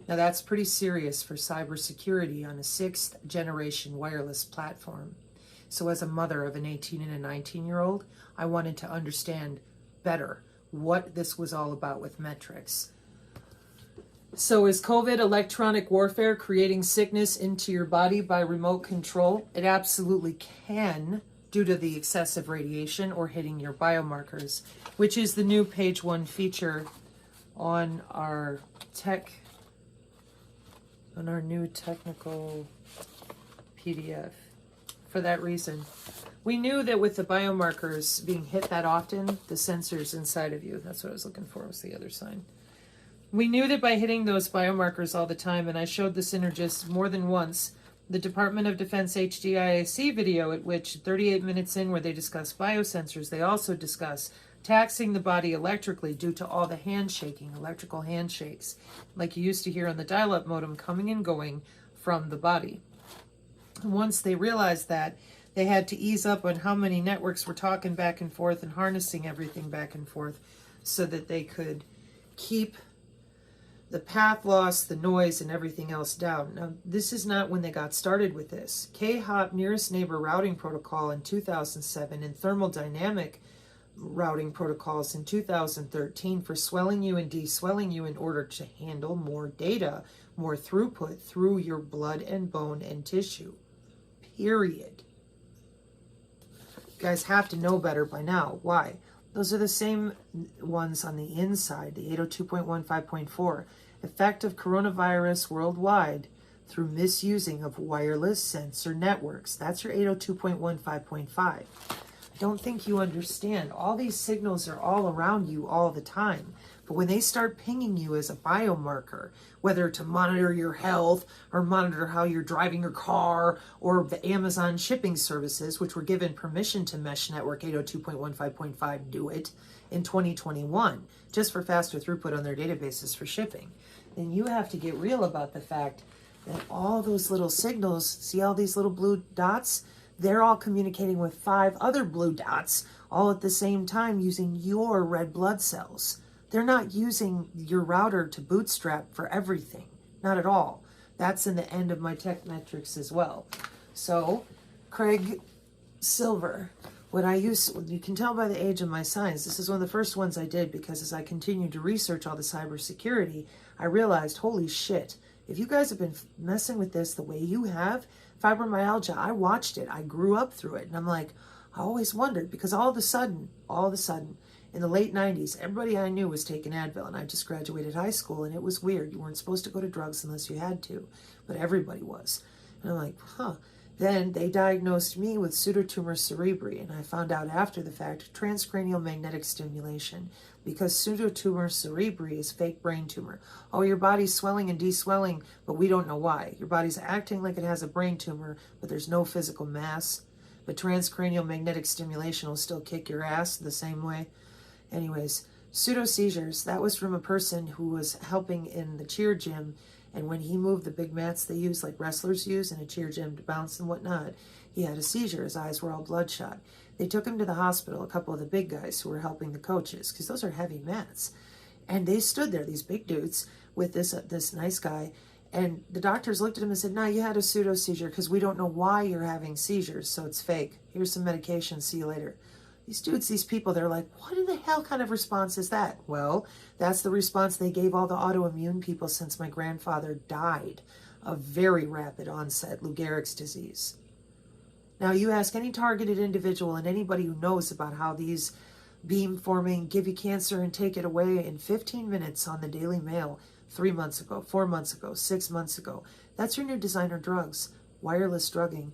Now that's pretty serious for cybersecurity on a 6th generation wireless platform. So as a mother of an 18 and a 19-year-old, I wanted to understand better what this was all about with metrics. So is COVID electronic warfare creating sickness into your body by remote control? It absolutely can, due to the excessive radiation or hitting your biomarkers, which is the new page 1 feature on our new technical PDF. For that reason, we knew that with the biomarkers being hit that often, the sensors inside of you, that's what I was looking for, was the other sign. We knew that by hitting those biomarkers all the time, and I showed the synergists more than once, the Department of Defense HDIAC video, at which 38 minutes in where they discuss biosensors, they also discuss taxing the body electrically due to all the handshaking, electrical handshakes, like you used to hear on the dial-up modem coming and going from the body. Once they realized that, they had to ease up on how many networks were talking back and forth and harnessing everything back and forth so that they could keep the path loss, the noise, and everything else down. Now, this is not when they got started with this. K-hop nearest neighbor routing protocol in 2007 and thermodynamic routing protocols in 2013 for swelling you and deswelling you in order to handle more data, more throughput through your blood and bone and tissue. Period. You guys have to know better by now. Why? Those are the same ones on the inside, the 802.15.4. Effect of coronavirus worldwide. through misusing of wireless sensor networks. That's your 802.15.5. I don't think you understand. All these signals are all around you all the time. But when they start pinging you as a biomarker, whether to monitor your health or monitor how you're driving your car, or the Amazon shipping services, which were given permission to Mesh Network 802.15.5 do it in 2021, just for faster throughput on their databases for shipping, then you have to get real about the fact that all those little signals, see all these little blue dots? They're all communicating with 5 other blue dots all at the same time using your red blood cells. They're not using your router to bootstrap for everything. Not at all. That's in the end of my tech metrics as well. So, Craig Silver, what I use, you can tell by the age of my signs, this is one of the first ones I did because as I continued to research all the cybersecurity, I realized, holy shit, if you guys have been messing with this the way you have, fibromyalgia, I watched it. I grew up through it. And I'm like, I always wondered because all of a sudden, in the late 90s, everybody I knew was taking Advil, and I just graduated high school, and it was weird. You weren't supposed to go to drugs unless you had to, but everybody was. And I'm like, huh. Then they diagnosed me with pseudotumor cerebri, and I found out after the fact transcranial magnetic stimulation, because pseudotumor cerebri is fake brain tumor. Oh, your body's swelling and deswelling, but we don't know why. Your body's acting like it has a brain tumor, but there's no physical mass. But transcranial magnetic stimulation will still kick your ass the same way. Anyways, pseudo seizures, that was from a person who was helping in the cheer gym, and when he moved the big mats they use, like wrestlers use in a cheer gym to bounce and whatnot, he had a seizure. His eyes were all bloodshot. They took him to the hospital, a couple of the big guys who were helping the coaches, because those are heavy mats. And they stood there, these big dudes, with this nice guy, and the doctors looked at him and said, "No, you had a pseudo seizure because we don't know why you're having seizures, so it's fake. Here's some medication, see you later." These dudes, these people, they're like, what in the hell kind of response is that? Well, that's the response they gave all the autoimmune people since my grandfather died of very rapid onset Lou Gehrig's disease. Now, you ask any targeted individual and anybody who knows about how these beam forming give you cancer and take it away in 15 minutes on the Daily Mail 3 months ago, 4 months ago, 6 months ago. That's your new designer drugs, wireless drugging.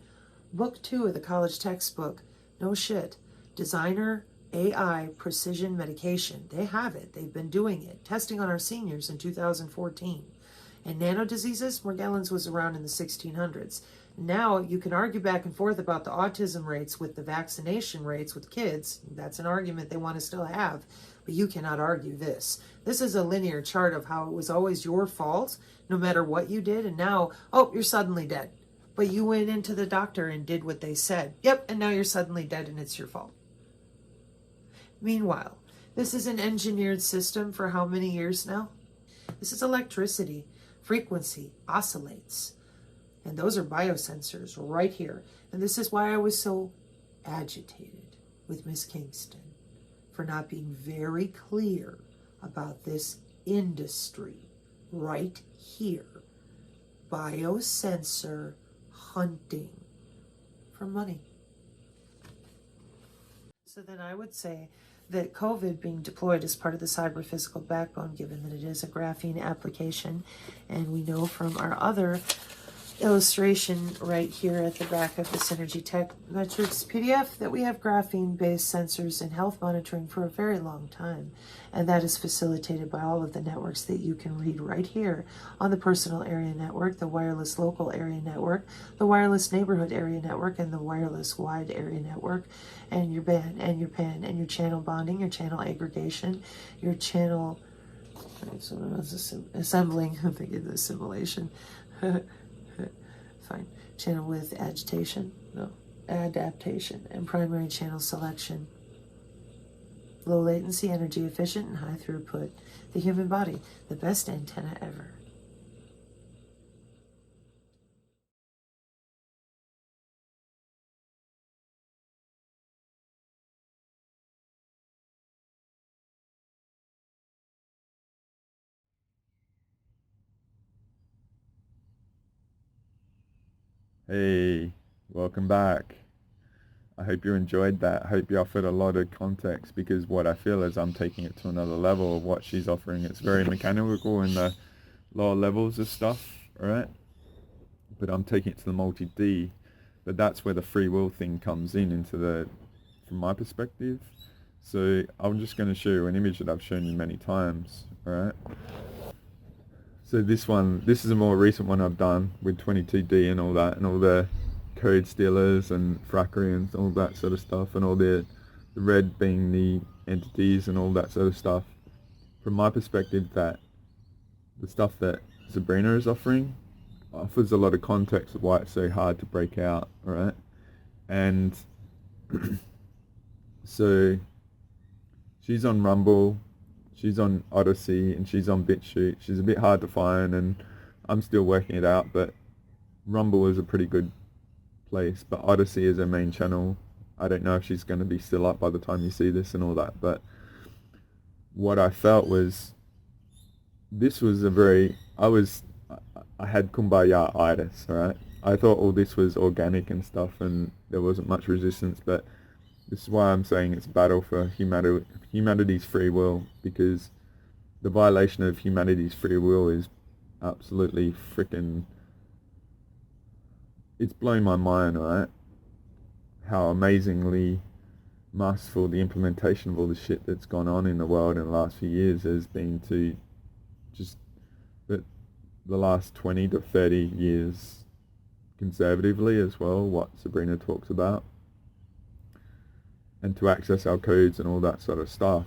Book 2 of the college textbook, no shit. Designer AI precision medication. They have it. They've been doing it. Testing on our seniors in 2014. And nano diseases, Morgellons was around in the 1600s. Now you can argue back and forth about the autism rates with the vaccination rates with kids. That's an argument they want to still have. But you cannot argue this. This is a linear chart of how it was always your fault, no matter what you did. And now, oh, you're suddenly dead. But you went into the doctor and did what they said. Yep, and now you're suddenly dead and it's your fault. Meanwhile, this is an engineered system for how many years now? This is electricity. Frequency oscillates. And those are biosensors right here. And this is why I was so agitated with Miss Kingston for not being very clear about this industry right here. Biosensor hunting for money. So then I would say that COVID being deployed as part of the cyber-physical backbone, given that it is a graphene application, and we know from our other illustration right here at the back of the Synergy Tech Metrics PDF that we have graphene-based sensors in health monitoring for a very long time, and that is facilitated by all of the networks that you can read right here on the Personal Area Network, the Wireless Local Area Network, the Wireless Neighborhood Area Network, and the Wireless Wide Area Network, and your band, and your PAN, and your channel bonding, your channel aggregation, your channel assembling, I'm thinking the assimilation, fine, channel width agitation, no, adaptation, and primary channel selection. Low latency, energy efficient, and high throughput. The human body, the best antenna ever. Hey, welcome back. I hope you enjoyed that. I hope you offered a lot of context, because what I feel is I'm taking it to another level of what she's offering. It's very mechanical in the lower levels of stuff, right? but I'm taking it to the multi-D. But that's where the free will thing comes into the, from my perspective. So I'm just going to show you an image that I've shown you many times, right? So this is a more recent one I've done with 22D and all that, and all the code stealers and frackery and all that sort of stuff, and all the red being the entities and all that sort of stuff. From my perspective, that the stuff that Sabrina is offering offers a lot of context of why it's so hard to break out, right? And so she's on Rumble, she's on Odyssey, and she's on BitChute. She's a bit hard to find, and I'm still working it out, but Rumble is a pretty good place, but Odyssey is her main channel. I don't know if she's going to be still up by the time you see this and all that, but what I felt was this was a very, I had kumbaya-itis, right? I thought all this was organic and stuff and there wasn't much resistance, but this is why I'm saying it's a battle for humanity's free will, because the violation of humanity's free will is absolutely freaking, it's blown my mind, right? How amazingly masterful the implementation of all the shit that's gone on in the world in the last few years has been, to just the last 20 to 30 years conservatively as well, what Sabrina talks about, and to access our codes and all that sort of stuff,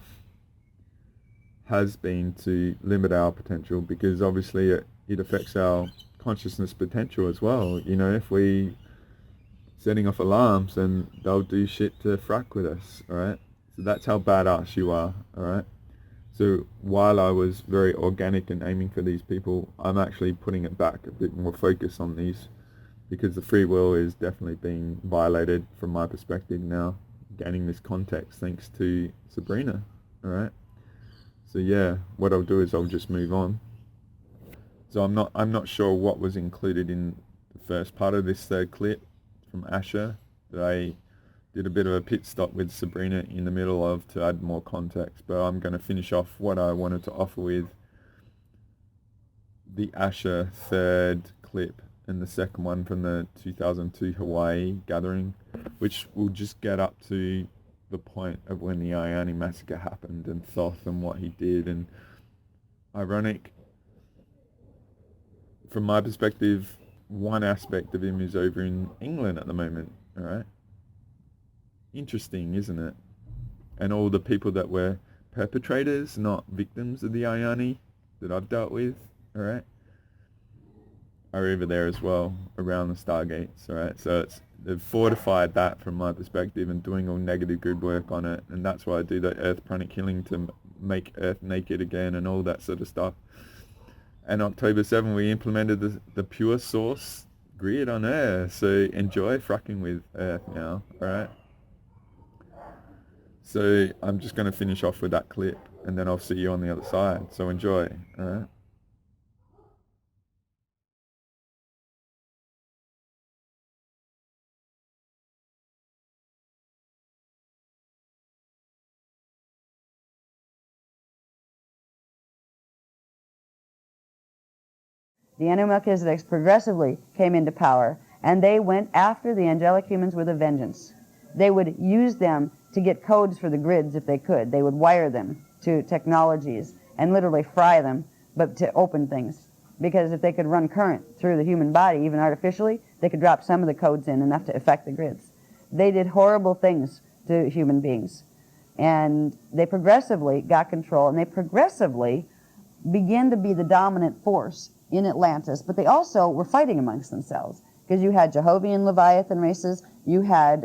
has been to limit our potential, because obviously it affects our consciousness potential as well. You know, if we setting off alarms, and they'll do shit to frack with us, alright? So that's how badass you are, alright? So while I was very organic and aiming for these people, I'm actually putting it back, a bit more focus on these, because the free will is definitely being violated from my perspective now, gaining this context thanks to Sabrina, alright? So yeah, what I'll do is I'll just move on. So I'm not sure what was included in the first part of this third clip from Asher that I did a bit of a pit stop with Sabrina in the middle of to add more context, but I'm going to finish off what I wanted to offer with the Asher third clip and the second one from the 2002 Hawaii gathering, which will just get up to the point of when the Iani massacre happened and Thoth and what he did. And ironic, from my perspective, one aspect of him is over in England at the moment, alright? Interesting, isn't it? And all the people that were perpetrators, not victims of the Iani that I've dealt with, alright, are over there as well, around the Stargates, alright? So they've fortified that from my perspective and doing all negative good work on it, and that's why I do the Earth pranic healing, to make Earth naked again and all that sort of stuff. And October 7, we implemented the pure source grid on Earth, so enjoy fracking with Earth now, alright? So I'm just going to finish off with that clip, and then I'll see you on the other side, so enjoy, alright? The Anu Melchizedeks progressively came into power, and they went after the angelic humans with a vengeance. They would use them to get codes for the grids if they could. They would wire them to technologies and literally fry them, but to open things. Because if they could run current through the human body, even artificially, they could drop some of the codes in enough to affect the grids. They did horrible things to human beings. And they progressively got control, and they progressively began to be the dominant force in Atlantis, but they also were fighting amongst themselves, because you had Jehovian Leviathan races, you had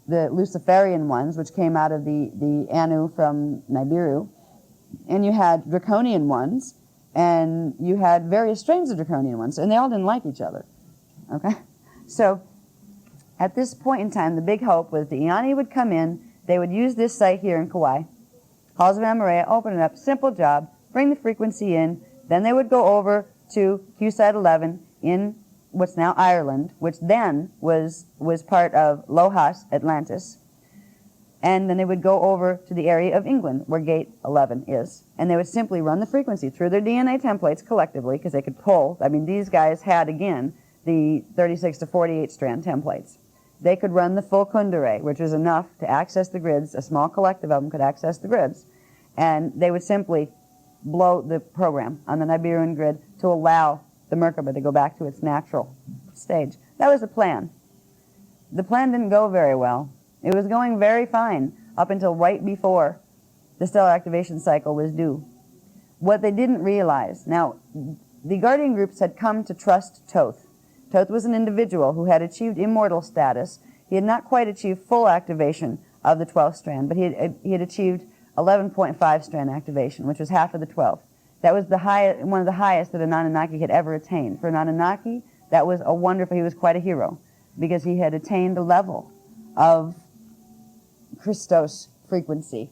the Luciferian ones, which came out of the Anu from Nibiru, and you had Draconian ones, and you had various strains of Draconian ones, and they all didn't like each other, okay? So at this point in time, the big hope was the Iani would come in, they would use this site here in Kauai, Halls of Amarea, open it up, simple job, bring the frequency in, then they would go over to QSite 11 in what's now Ireland, which then was part of Lohas, Atlantis. And then they would go over to the area of England, where Gate 11 is. And they would simply run the frequency through their DNA templates collectively, because they could pull. I mean, these guys had, again, the 36 to 48 strand templates. They could run the full Kundere, which was enough to access the grids. A small collective of them could access the grids. And they would simply blow the program on the Nibiruan grid to allow the Merkaba to go back to its natural stage. That was the plan. The plan didn't go very well. It was going very fine up until right before the stellar activation cycle was due. What they didn't realize, now, the Guardian groups had come to trust Thoth. Thoth was an individual who had achieved immortal status. He had not quite achieved full activation of the 12th strand, but he had achieved 11.5 strand activation, which was half of the 12th. That was one of the highest that an Anunnaki had ever attained. For an Anunnaki, that was a wonderful, he was quite a hero, because he had attained a level of Christos frequency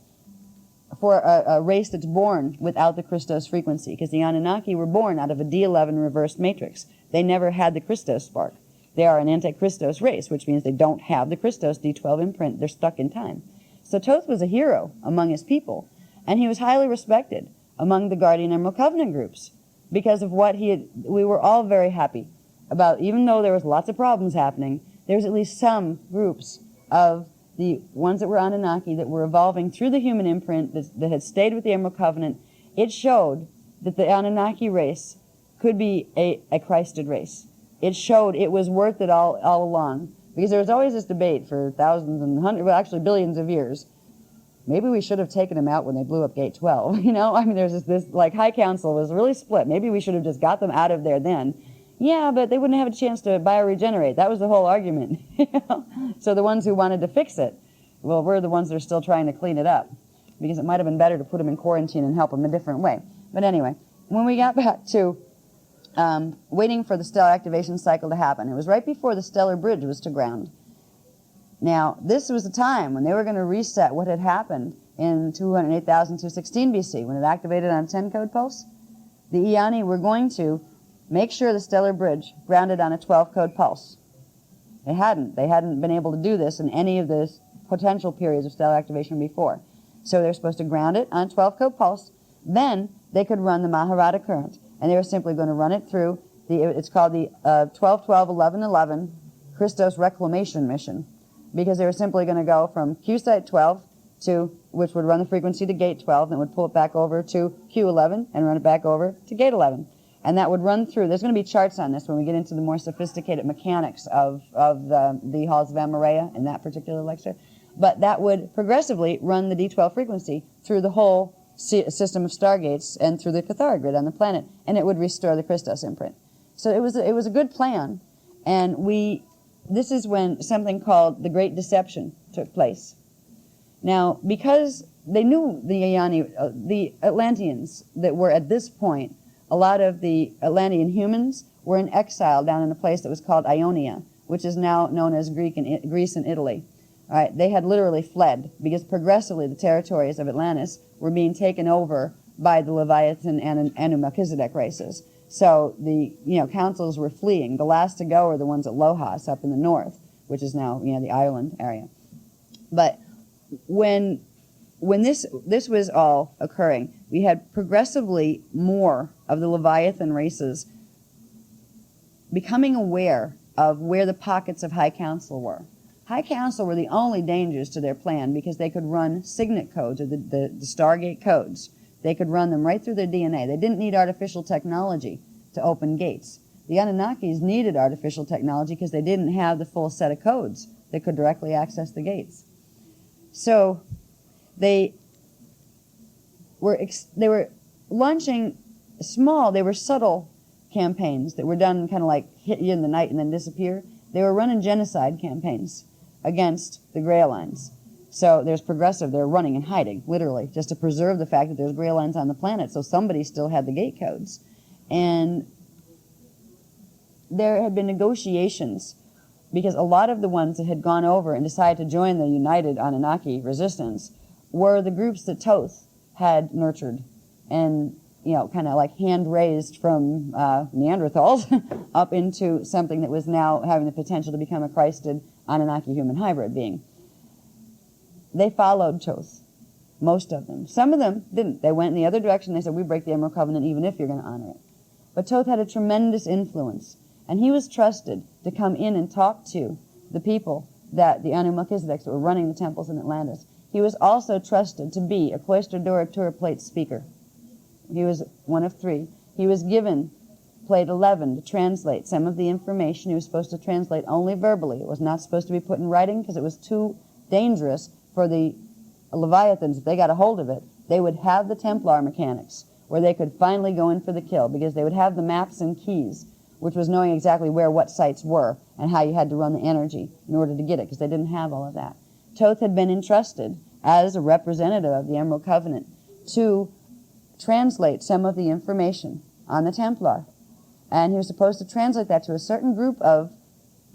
for a race that's born without the Christos frequency, because the Anunnaki were born out of a D11 reversed matrix. They never had the Christos spark. They are an anti-Christos race, which means they don't have the Christos D12 imprint. They're stuck in time. So Thoth was a hero among his people, and he was highly respected among the Guardian Emerald Covenant groups because of what he had. We were all very happy about, even though there was lots of problems happening, there was at least some groups of the ones that were Anunnaki that were evolving through the human imprint that had stayed with the Emerald Covenant. It showed that the Anunnaki race could be a Christed race. It showed it was worth it all along. Because there was always this debate for thousands and hundreds, well, actually billions of years. Maybe we should have taken them out when they blew up Gate 12. You know, I mean, there's this like High Council was really split. Maybe we should have just got them out of there then. Yeah, but they wouldn't have a chance to bioregenerate. That was the whole argument. You know? So the ones who wanted to fix it, well, we're the ones that are still trying to clean it up. Because it might have been better to put them in quarantine and help them a different way. But anyway, when we got back to waiting for the stellar activation cycle to happen. It was right before the stellar bridge was to ground. Now, this was the time when they were going to reset what had happened in 208,216 BC, when it activated on a 10 code pulse. The Iani were going to make sure the stellar bridge grounded on a 12 code pulse. They hadn't been able to do this in any of the potential periods of stellar activation before. So they're supposed to ground it on a 12 code pulse. Then they could run the Maharata current. And they were simply going to run it through it's called the 12-12-11-11 Christos Reclamation Mission, because they were simply going to go from Q site 12 to, which would run the frequency to gate 12, and would pull it back over to Q11 and run it back over to gate 11. And that would run through, there's going to be charts on this when we get into the more sophisticated mechanics of the halls of Amareya in that particular lecture. But that would progressively run the D12 frequency through the whole system of Stargates and through the Cathara grid on the planet, and it would restore the Christos imprint. So it was a good plan, and this is when something called the Great Deception took place. Now, because they knew the Iani, the Atlanteans that were at this point, a lot of the Atlantean humans were in exile down in a place that was called Ionia, which is now known as Greece and Italy. All right, they had literally fled because progressively the territories of Atlantis were being taken over by the Leviathan and Anu-Melchizedek races. So the councils were fleeing. The last to go are the ones at Lohas up in the north, which is now the Ireland area. But when this was all occurring, we had progressively more of the Leviathan races becoming aware of where the pockets of High Council were. High Council were the only dangers to their plan because they could run signet codes, or the Stargate codes. They could run them right through their DNA. They didn't need artificial technology to open gates. The Anunnakis needed artificial technology because they didn't have the full set of codes that could directly access the gates. So they were launching they were subtle campaigns that were done kind of like hit you in the night and then disappear. They were running genocide campaigns against the Grail Lines. So there's progressive, they're running and hiding, literally, just to preserve the fact that there's Grail Lines on the planet, so somebody still had the gate codes. And there had been negotiations, because a lot of the ones that had gone over and decided to join the United Anunnaki Resistance were the groups that Thoth had nurtured and, kind of like hand-raised from Neanderthals up into something that was now having the potential to become a Christed Anunnaki human hybrid being. They followed Thoth, most of them. Some of them didn't. They went in the other direction. They said, we break the Emerald Covenant even if you're going to honor it. But Thoth had a tremendous influence. And he was trusted to come in and talk to the people, that the Anu Melchizedeks that were running the temples in Atlantis. He was also trusted to be a Questadora Tour plate speaker. He was one of three. He was given plate 11 to translate some of the information. He was supposed to translate only verbally. It was not supposed to be put in writing because it was too dangerous for the Leviathans. If they got a hold of it, they would have the Templar mechanics where they could finally go in for the kill, because they would have the maps and keys, which was knowing exactly where what sites were and how you had to run the energy in order to get it, because they didn't have all of that. Thoth had been entrusted as a representative of the Emerald Covenant to translate some of the information on the Templar. And he was supposed to translate that to a certain group of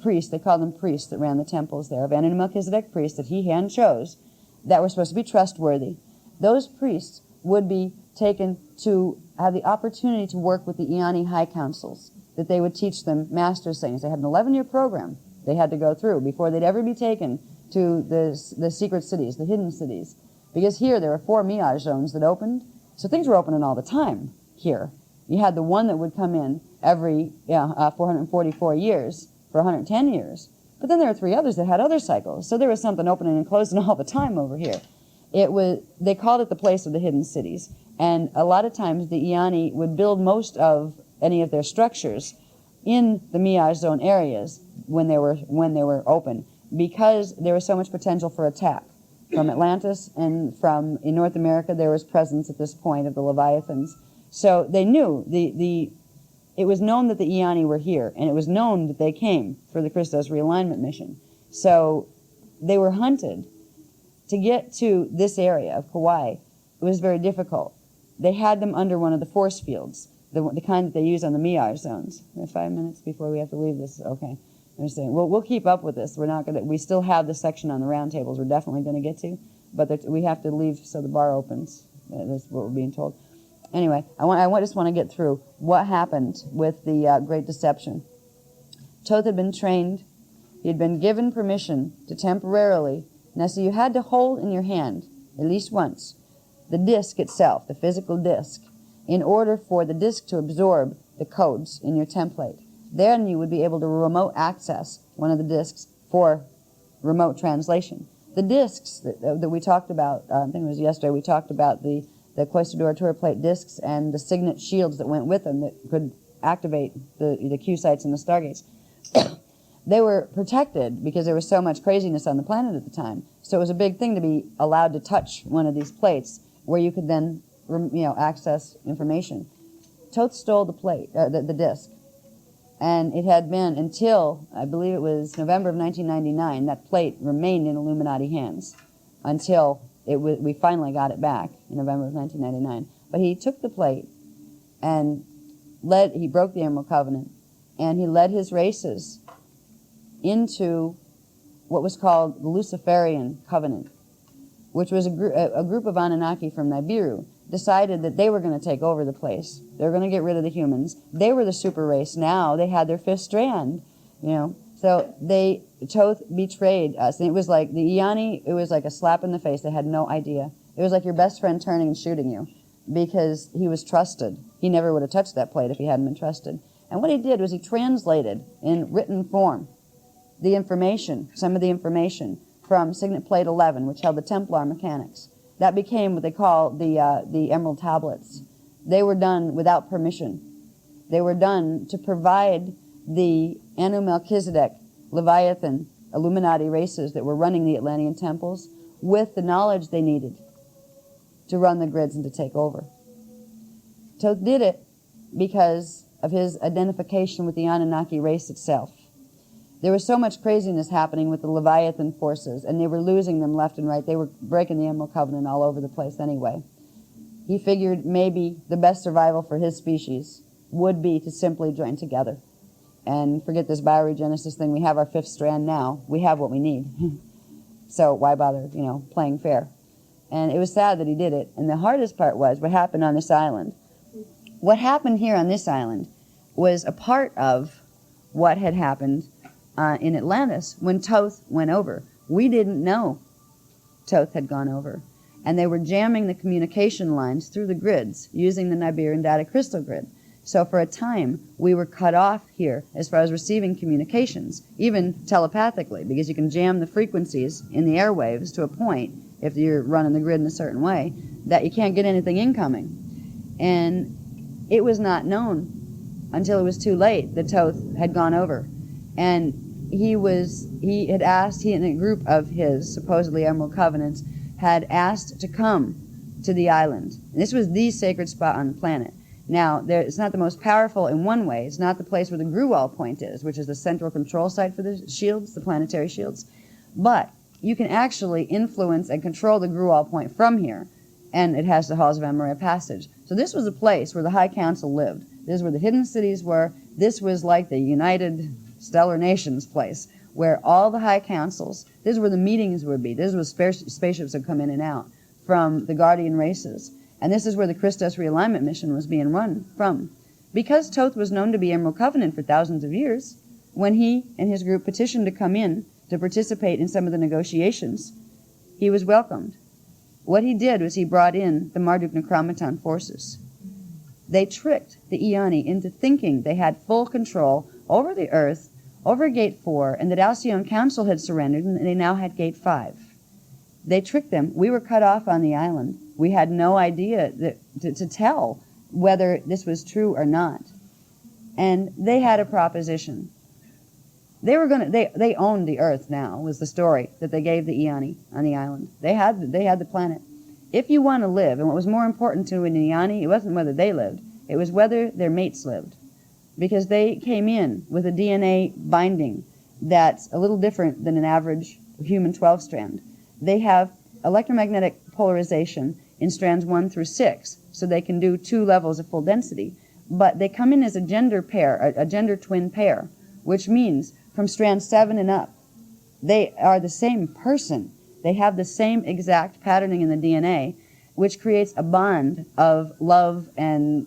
priests, they called them priests that ran the temples there, of Anu Melchizedek priests that he hand chose, that were supposed to be trustworthy. Those priests would be taken to have the opportunity to work with the Eoni High Councils, that they would teach them master's things. They had an 11-year program they had to go through before they'd ever be taken to the secret cities, the hidden cities. Because here there were 4 Mi'aj zones that opened, so things were opening all the time here. You had the one that would come in every 444 years for 110 years. But then there were 3 others that had other cycles. So there was something opening and closing all the time over here. They called it the place of the hidden cities. And a lot of times the Eoni would build most of any of their structures in the Mi'aj zone areas when they were open, because there was so much potential for attack from Atlantis, and in North America there was presence at this point of the Leviathans. So they knew it was known that the Eoni were here, and it was known that they came for the Christos realignment mission. So they were hunted. To get to this area of Kauai, it was very difficult. They had them under one of the force fields, the kind that they use on the Mi'aj zones. We have 5 minutes before we have to leave this. Okay. Understand. Well, we'll keep up with this. We still have the section on the round tables we're definitely going to get to, but we have to leave so the bar opens. That's what we're being told. Anyway, I just want to get through what happened with the Great Deception. Thoth had been trained. He had been given permission to temporarily. Now, so you had to hold in your hand, at least once, the disc itself, the physical disc, in order for the disc to absorb the codes in your template. Then you would be able to remote access one of the discs for remote translation. The discs that we talked about, I think it was yesterday, we talked about the Questadora Tour plate discs and the signet shields that went with them that could activate the Q sites and the Stargates. They were protected because there was so much craziness on the planet at the time. So it was a big thing to be allowed to touch one of these plates where you could then access information. Thoth stole the plate, the disc. And it had been until, I believe it was November of 1999, that plate remained in Illuminati hands until we finally got it back in November of 1999. But he took the plate and he broke the Emerald Covenant, and he led his races into what was called the Luciferian Covenant, which was a group of Anunnaki from Nibiru decided that they were going to take over the place. They were going to get rid of the humans. They were the super race. Now they had their 5th strand, So Thoth betrayed us. And it was like the Eoni, it was like a slap in the face. They had no idea. It was like your best friend turning and shooting you because he was trusted. He never would have touched that plate if he hadn't been trusted. And what he did was he translated in written form some of the information from Signet Plate 11, which held the Templar mechanics. That became what they call the Emerald Tablets. They were done without permission. They were done to provide the Anu Melchizedek, Leviathan, Illuminati races that were running the Atlantean temples with the knowledge they needed to run the grids and to take over. Thoth did it because of his identification with the Anunnaki race itself. There was so much craziness happening with the Leviathan forces, and they were losing them left and right. They were breaking the Emerald Covenant all over the place anyway. He figured maybe the best survival for his species would be to simply join together and forget this bioregenesis thing. We have our 5th strand now. We have what we need. So why bother, playing fair? And it was sad that he did it. And the hardest part was what happened on this island. What happened here on this island was a part of what had happened in Atlantis when Thoth went over. We didn't know Thoth had gone over. And they were jamming the communication lines through the grids using the Niberian data crystal grid. So for a time, we were cut off here as far as receiving communications, even telepathically, because you can jam the frequencies in the airwaves to a point, if you're running the grid in a certain way, that you can't get anything incoming. And it was not known until it was too late that Thoth had gone over. And he and a group of his supposedly Emerald Covenants had asked to come to the island. And this was the sacred spot on the planet. Now, it's not the most powerful in one way. It's not the place where the Gruwall point is, which is the central control site for the shields, the planetary shields. But you can actually influence and control the Gruwall point from here, and it has the Halls of Amaria Passage. So this was a place where the High Council lived. This is where the hidden cities were. This was like the United Stellar Nations place, where all the High Councils, this is where the meetings would be. This is where spaceships would come in and out from the Guardian races. And this is where the Christos realignment mission was being run from. Because Thoth was known to be Emerald Covenant for thousands of years, when he and his group petitioned to come in to participate in some of the negotiations, he was welcomed. What he did was he brought in the Marduk Necromaton forces. They tricked the Eoni into thinking they had full control over the Earth, over Gate 4, and that Alcyone Council had surrendered and they now had Gate 5. They tricked them. We were cut off on the island. We had no idea to tell whether this was true or not. And they had a proposition. They owned the Earth now, was the story that they gave the Eoni on the island. They had the planet. If you want to live, and what was more important to an Eoni, it wasn't whether they lived, it was whether their mates lived. Because they came in with a DNA binding that's a little different than an average human 12-strand. They have electromagnetic polarization in strands 1 through 6, so they can do 2 levels of full density. But they come in as a gender pair, a gender twin pair, which means from strand 7 and up, they are the same person. They have the same exact patterning in the DNA, which creates a bond of love and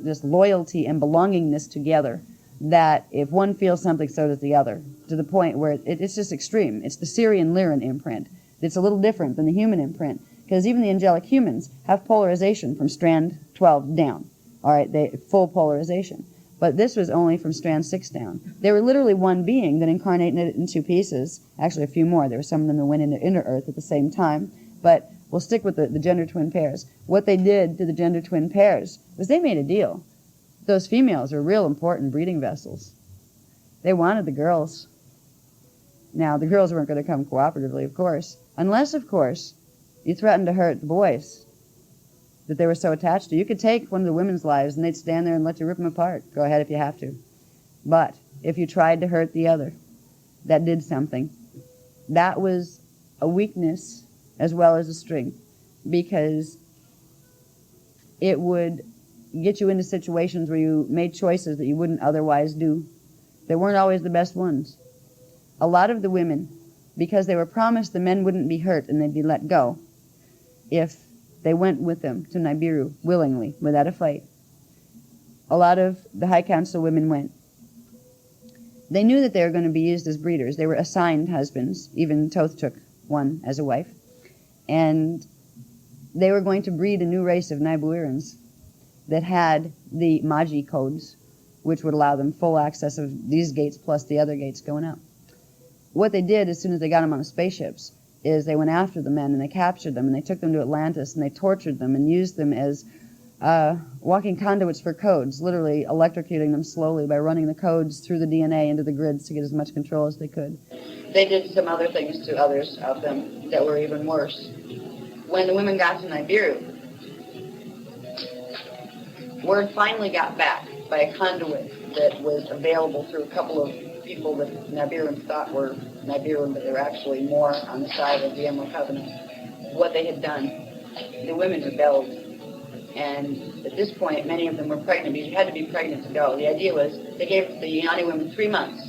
just loyalty and belongingness together, that if one feels something, so does the other, to the point where it's just extreme. It's the Syrian Lyran imprint. It's a little different than the human imprint, because even the angelic humans have polarization from strand 12 down. All right, full polarization. But this was only from strand 6 down. They were literally one being that incarnated in 2 pieces. Actually, a few more. There were some of them that went into inner Earth at the same time. But we'll stick with the gender twin pairs. What they did to the gender twin pairs was they made a deal. Those females were real important breeding vessels. They wanted the girls. Now, the girls weren't going to come cooperatively, of course. Unless, of course, you threatened to hurt the boys that they were so attached to. You could take one of the women's lives and they'd stand there and let you rip them apart. Go ahead if you have to. But if you tried to hurt the other, that did something. That was a weakness as well as a strength, because it would get you into situations where you made choices that you wouldn't otherwise do. They weren't always the best ones. A lot of the women, because they were promised the men wouldn't be hurt and they'd be let go if they went with them to Nibiru willingly, without a fight. A lot of the High Council women went. They knew that they were going to be used as breeders. They were assigned husbands. Even Thoth took one as a wife. And they were going to breed a new race of Nibiruans that had the Magi codes, which would allow them full access of these gates plus the other gates going out. What they did as soon as they got them on the spaceships is they went after the men and they captured them and they took them to Atlantis and they tortured them and used them as walking conduits for codes, literally electrocuting them slowly by running the codes through the DNA into the grids to get as much control as they could. They did some other things to others of them that were even worse. When the women got to Nibiru, word finally got back by a conduit that was available through a couple of people that Nibiruans thought were Nibiruan, but they were actually more on the side of the Emerald Covenant. What they had done, the women rebelled. And at this point, many of them were pregnant, because you had to be pregnant to go. The idea was they gave the Eoni women 3 months.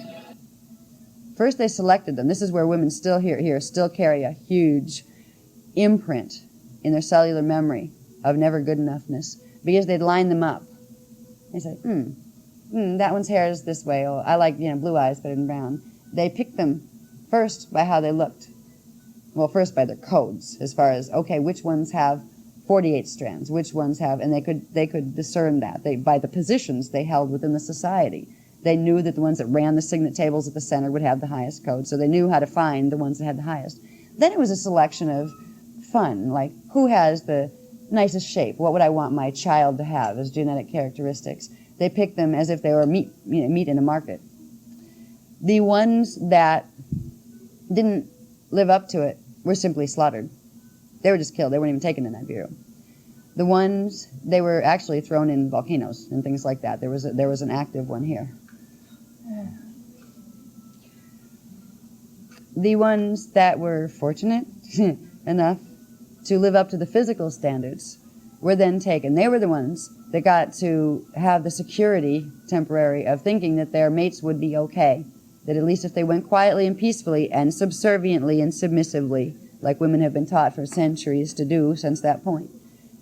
First they selected them. This is where women still still carry a huge imprint in their cellular memory of never good enoughness, because they'd line them up. They say, that one's hair is this way. Oh, I like blue eyes better than brown. They picked them first by how they looked. Well, first by their codes, as far as, okay, which ones have 48 strands, which ones have, and they could discern that by the positions they held within the society. They knew that the ones that ran the signet tables at the center would have the highest code, so they knew how to find the ones that had the highest. Then it was a selection of fun, like who has the nicest shape? What would I want my child to have as genetic characteristics? They picked them as if they were meat in a market. The ones that didn't live up to it were simply slaughtered. They were just killed. They weren't even taken to that bureau. The ones, they were actually thrown in volcanoes and things like that. There was an active one here. The ones that were fortunate enough to live up to the physical standards were then taken. They were the ones that got to have the security, temporary, of thinking that their mates would be okay, that at least if they went quietly and peacefully and subserviently and submissively, like women have been taught for centuries to do since that point,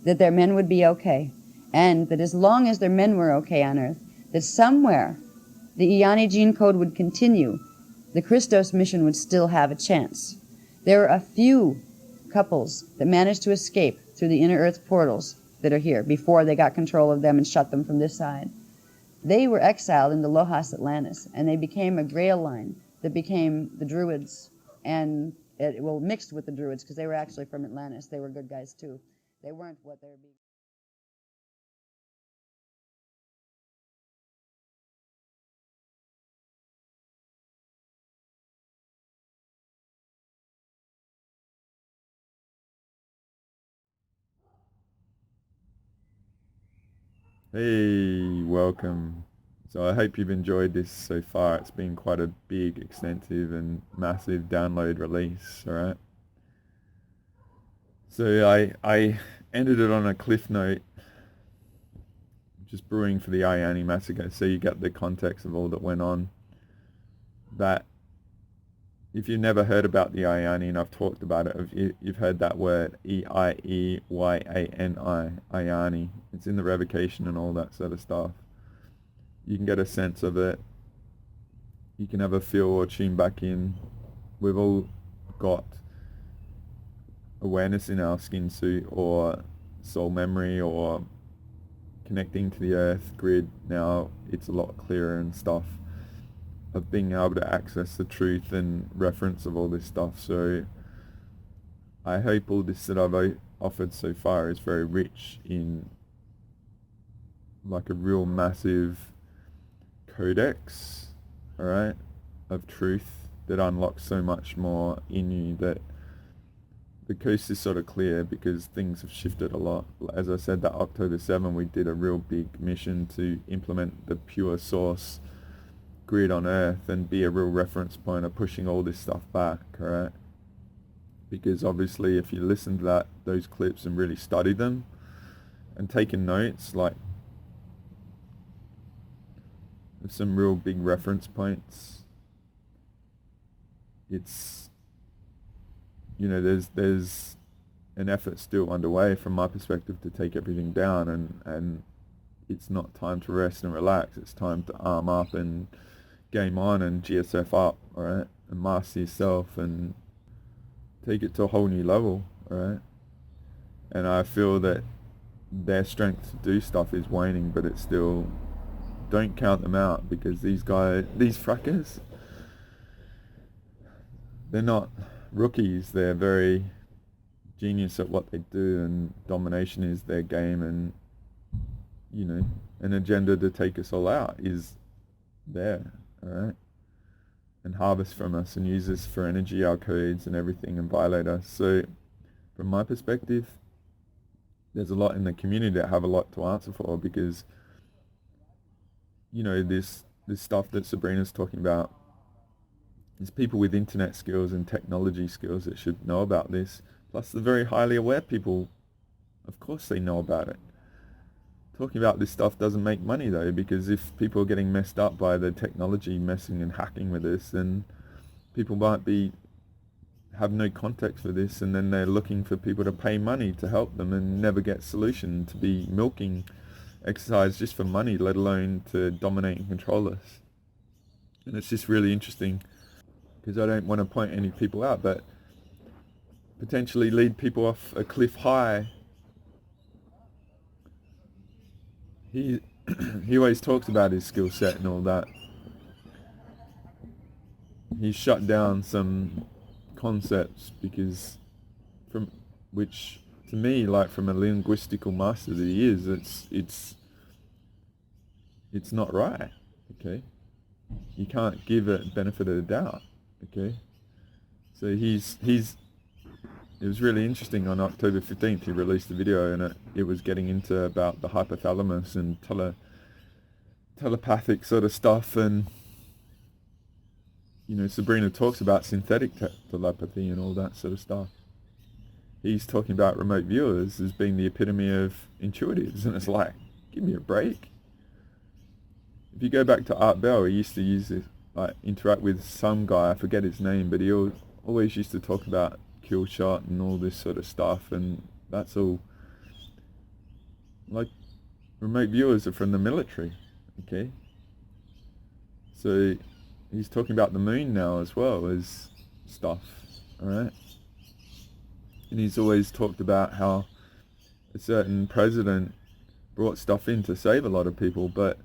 that their men would be okay, and that as long as their men were okay on Earth, that somewhere the Iani gene code would continue, the Christos mission would still have a chance. There are a few couples that managed to escape through the inner Earth portals that are here before they got control of them and shut them from this side. They were exiled into Lohas Atlantis, and they became a Grail line that became the Druids, and mixed with the Druids, because they were actually from Atlantis. They were good guys too. They weren't what they were being. Hey, welcome. So I hope you've enjoyed this so far. It's been quite a big, extensive and massive download release, alright? So I ended it on a cliff note, just brewing for the Iani massacre, so you get the context of all that went on. That, if you've never heard about the Iani, and I've talked about it, you've heard that word, Eieyani, Iani. It's in the revocation and all that sort of stuff. You can get a sense of it. You can have a feel or tune back in. We've all got awareness in our skin suit or soul memory or connecting to the earth grid. Now it's a lot clearer and stuff of being able to access the truth and reference of all this stuff. So I hope all this that I've offered so far is very rich in like a real massive codex, alright, of truth that unlocks so much more in you, that the coast is sort of clear because things have shifted a lot. As I said, that October 7 we did a real big mission to implement the pure source grid on Earth and be a real reference point of pushing all this stuff back, alright? Because obviously if you listen to those clips and really study them and taking notes, like some real big reference points, it's, you know, there's an effort still underway from my perspective to take everything down, and it's not time to rest and relax. It's time to arm up and game on and GSF up, alright, and master yourself and take it to a whole new level, alright? And I feel that their strength to do stuff is waning, but it's still, don't count them out, because these frackers, they're not rookies. They're very genius at what they do, and domination is their game, and, you know, an agenda to take us all out is there, alright? And harvest from us and use us for energy, our codes and everything, and violate us. So from my perspective, there's a lot in the community that have a lot to answer for, because, you know, this stuff that Sabrina's talking about, there's people with internet skills and technology skills that should know about this, plus the very highly aware people, of course they know about it. Talking about this stuff doesn't make money though, because if people are getting messed up by the technology messing and hacking with this, then people might have no context for this, and then they're looking for people to pay money to help them and never get solution, to be milking exercise just for money, let alone to dominate and control us. And it's just really interesting, because I don't want to point any people out, but potentially lead people off a cliff high he he always talks about his skill set and all that. He's shut down some concepts because which to me, like from a linguistical master that he is, it's not right. Okay, you can't give it benefit of the doubt. Okay, so it was really interesting. On October 15th, he released a video, and it was getting into about the hypothalamus and telepathic sort of stuff, and Sabrina talks about synthetic telepathy and all that sort of stuff. He's talking about remote viewers as being the epitome of intuitives, and it's like, give me a break. If you go back to Art Bell, he used to use this, like, interact with some guy, I forget his name, but he always used to talk about kill shot and all this sort of stuff, and that's all, like, remote viewers are from the military, okay? So he's talking about the moon now as well as stuff, alright? And he's always talked about how a certain president brought stuff in to save a lot of people, but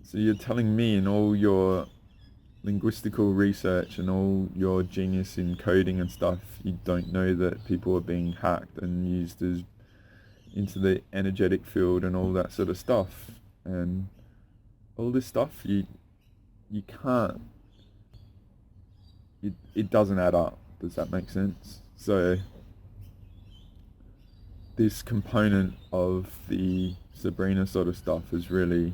so you're telling me in all your linguistical research and all your genius in coding and stuff, you don't know that people are being hacked and used as into the energetic field and all that sort of stuff, and all this stuff you can't, it doesn't add up. Does that make sense? So this component of the Sabrina sort of stuff is really,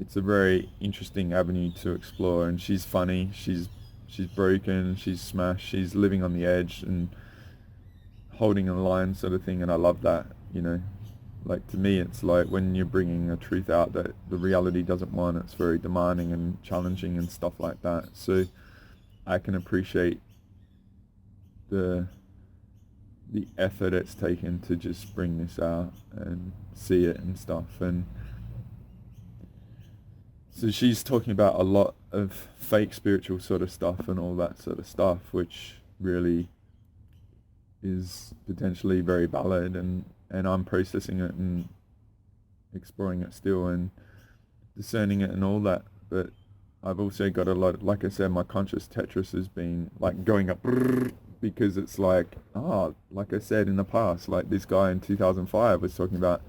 it's a very interesting avenue to explore, and she's funny, she's broken, she's smashed, she's living on the edge and holding a line sort of thing, and I love that, Like, to me, it's like when you're bringing a truth out that the reality doesn't want, it's very demanding and challenging and stuff like that. So I can appreciate the effort it's taken to just bring this out and see it and stuff. And so she's talking about a lot of fake spiritual sort of stuff and all that sort of stuff, which really is potentially very valid, and I'm processing it and exploring it still and discerning it and all that. But I've also got a lot, like I said, my conscious Tetris has been like going up, because it's like, like I said in the past, like this guy in 2005 was talking about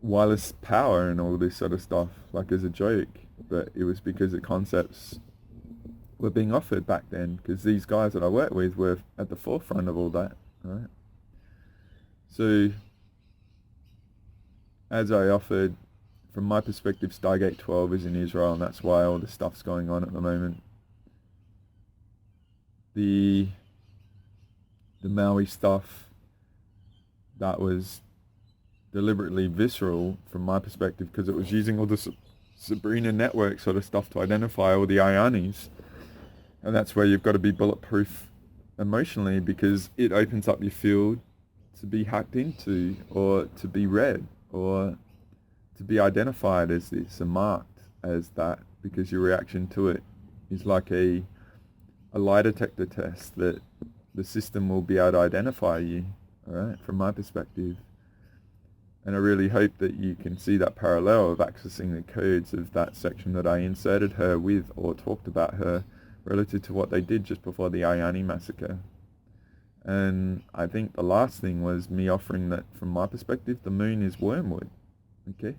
wireless power and all this sort of stuff, like as a joke, but it was because the concepts were being offered back then, because these guys that I work with were at the forefront of all that, right? So as I offered, from my perspective, Stargate 12 is in Israel, and that's why all this stuff's going on at the moment. The Maui stuff, that was deliberately visceral from my perspective, because it was using all the Sabrina network sort of stuff to identify all the Ianis, and that's where you've got to be bulletproof emotionally, because it opens up your field to be hacked into, or to be read, or to be identified as this and marked as that, because your reaction to it is like a lie detector test that the system will be able to identify you, all right, from my perspective. And I really hope that you can see that parallel of accessing the codes of that section that I inserted her with, or talked about her, relative to what they did just before the Iani massacre. And I think the last thing was me offering that, from my perspective, the moon is wormwood. Okay,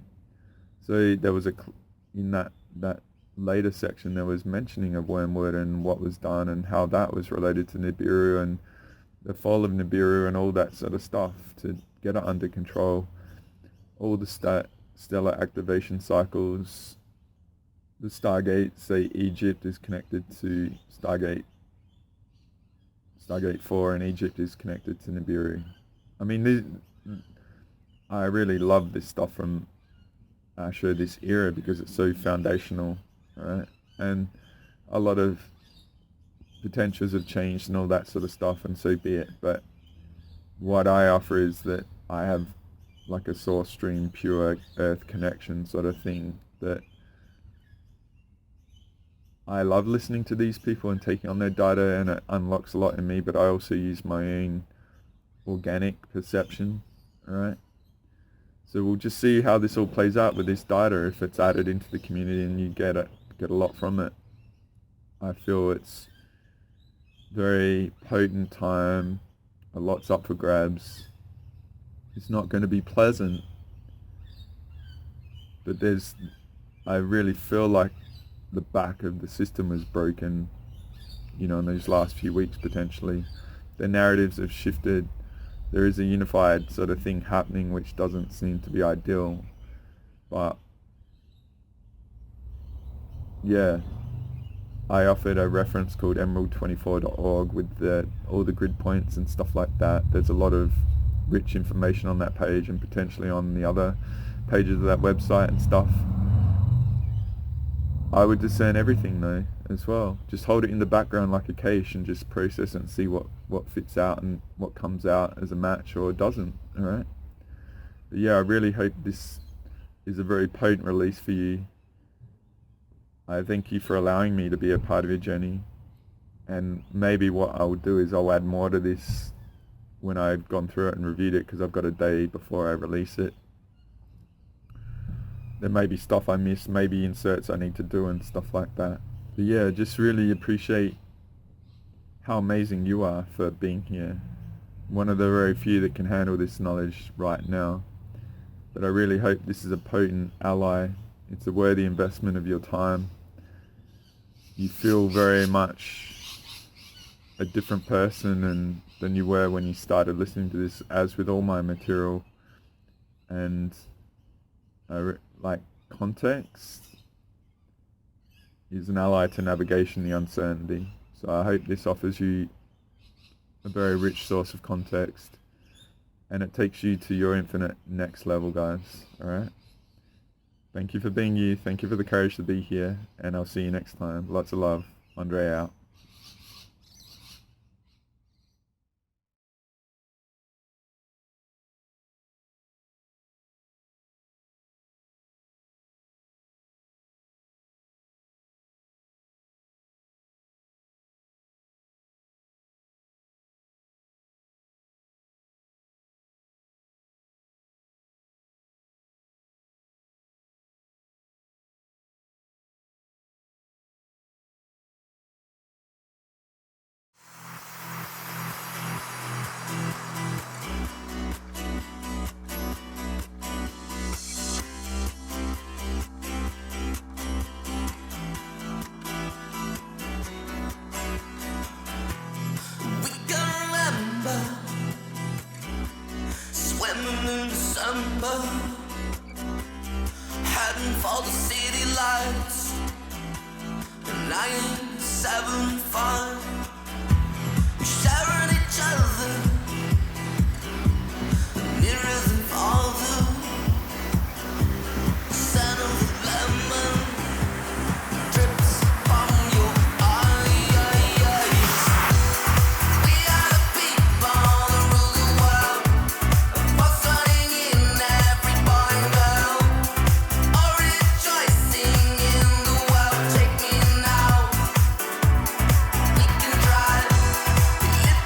so there was in that later section, there was mentioning of wormwood and what was done and how that was related to Nibiru and the fall of Nibiru and all that sort of stuff to get it under control. All the stellar activation cycles, the Stargates, say Egypt is connected to Stargate 4, and Egypt is connected to Nibiru. I mean, I really love this stuff from Asher, this era, because it's so foundational, right? And a lot of potentials have changed and all that sort of stuff, and so be it. But what I offer is that I have like a source stream, pure earth connection sort of thing, that I love listening to these people and taking on their data, and it unlocks a lot in me, but I also use my own organic perception, alright? So we'll just see how this all plays out with this data, if it's added into the community and you get a lot from it. I feel it's very potent time, a lot's up for grabs. It's not going to be pleasant, but I really feel like the back of the system was broken, you know, in these last few weeks potentially. The narratives have shifted. There is a unified sort of thing happening which doesn't seem to be ideal, but yeah, I offered a reference called emerald24.org with all the grid points and stuff like that. There's a lot of rich information on that page and potentially on the other pages of that website and stuff. I would discern everything though as well. Just hold it in the background like a cache and just process it and see what fits out and what comes out as a match or doesn't, alright? But yeah, I really hope this is a very potent release for you. I thank you for allowing me to be a part of your journey, and maybe what I'll do is I'll add more to this when I've gone through it and reviewed it, because I've got a day before I release it. There may be stuff I missed, maybe inserts I need to do and stuff like that. But yeah, just really appreciate how amazing you are for being here. One of the very few that can handle this knowledge right now. But I really hope this is a potent ally. It's a worthy investment of your time. You feel very much a different person than you were when you started listening to this, as with all my material. And like context is an ally to navigation the uncertainty. So I hope this offers you a very rich source of context, and it takes you to your infinite next level, guys. Alright? Thank you for being you, thank you for the courage to be here, and I'll see you next time. Lots of love. Andre out. In December, heading for the city lights, and 975, sharing each other, nearer than farther, the scent of the lemon drips from your eyes. We are the people that rule the world. What's running in every boy and girl? All rejoicing in the world. Take me now. We can drive. We live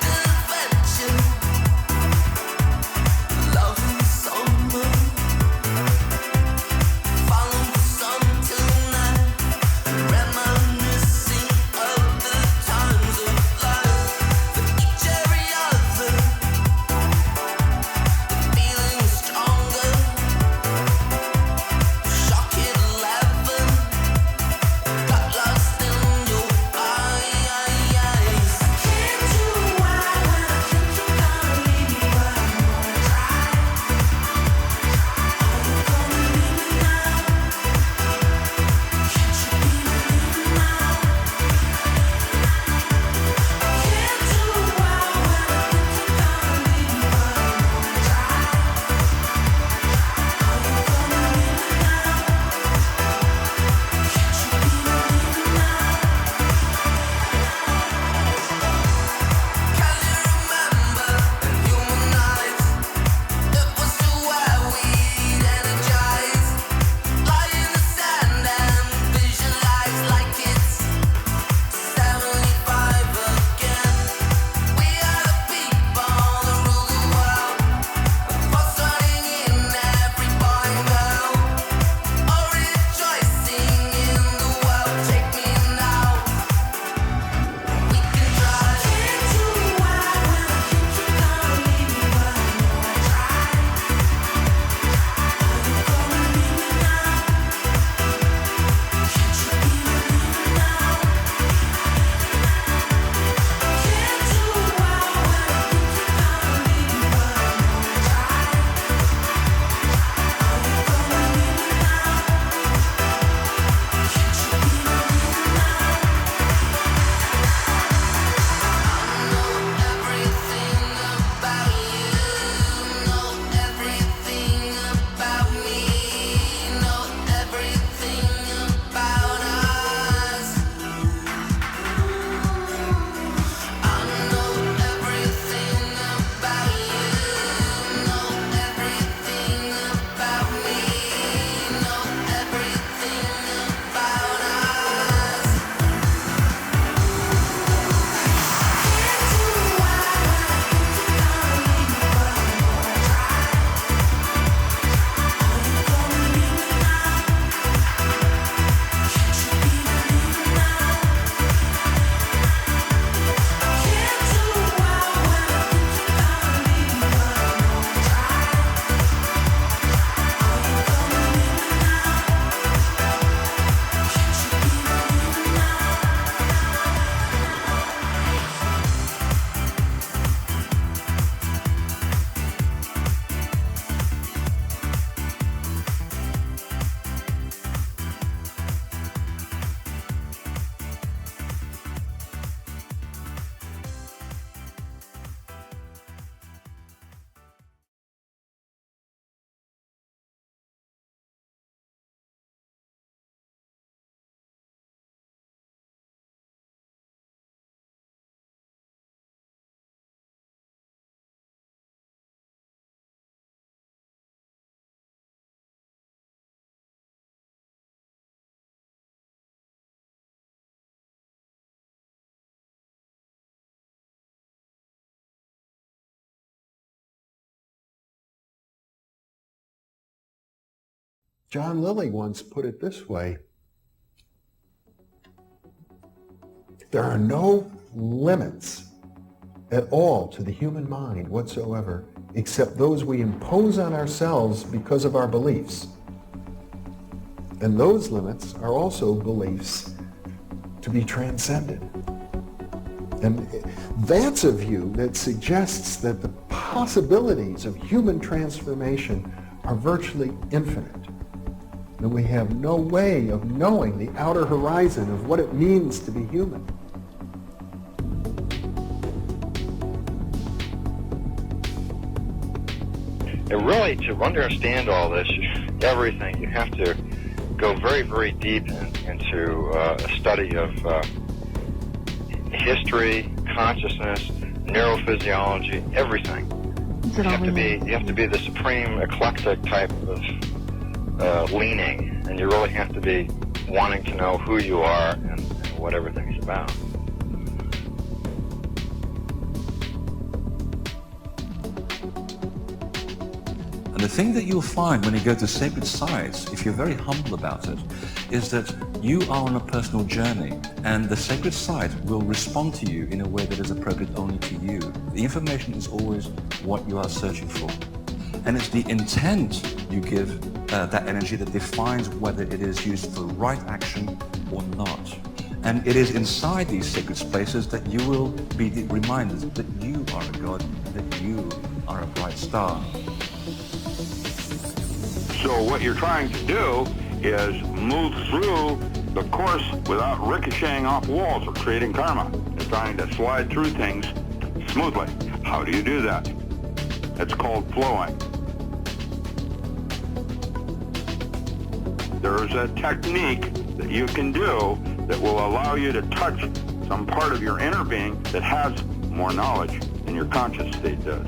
John Lilly once put it this way: there are no limits at all to the human mind whatsoever, except those we impose on ourselves because of our beliefs. And those limits are also beliefs to be transcended. And that's a view that suggests that the possibilities of human transformation are virtually infinite. And we have no way of knowing the outer horizon of what it means to be human. And really, to understand all this, everything, you have to go very, very deep into a study of history, consciousness, neurophysiology, everything. You have to be the supreme eclectic type of leaning, and you really have to be wanting to know who you are and what everything's about. And the thing that you'll find when you go to sacred sites, if you're very humble about it, is that you are on a personal journey, and the sacred site will respond to you in a way that is appropriate only to you. The information is always what you are searching for. And it's the intent you give that energy that defines whether it is used for right action or not. And it is inside these sacred spaces that you will be reminded that you are a god, that you are a bright star. So what you're trying to do is move through the course without ricocheting off walls or creating karma. You're trying to slide through things smoothly. How do you do that? It's called flowing. There's a technique that you can do that will allow you to touch some part of your inner being that has more knowledge than your conscious state does.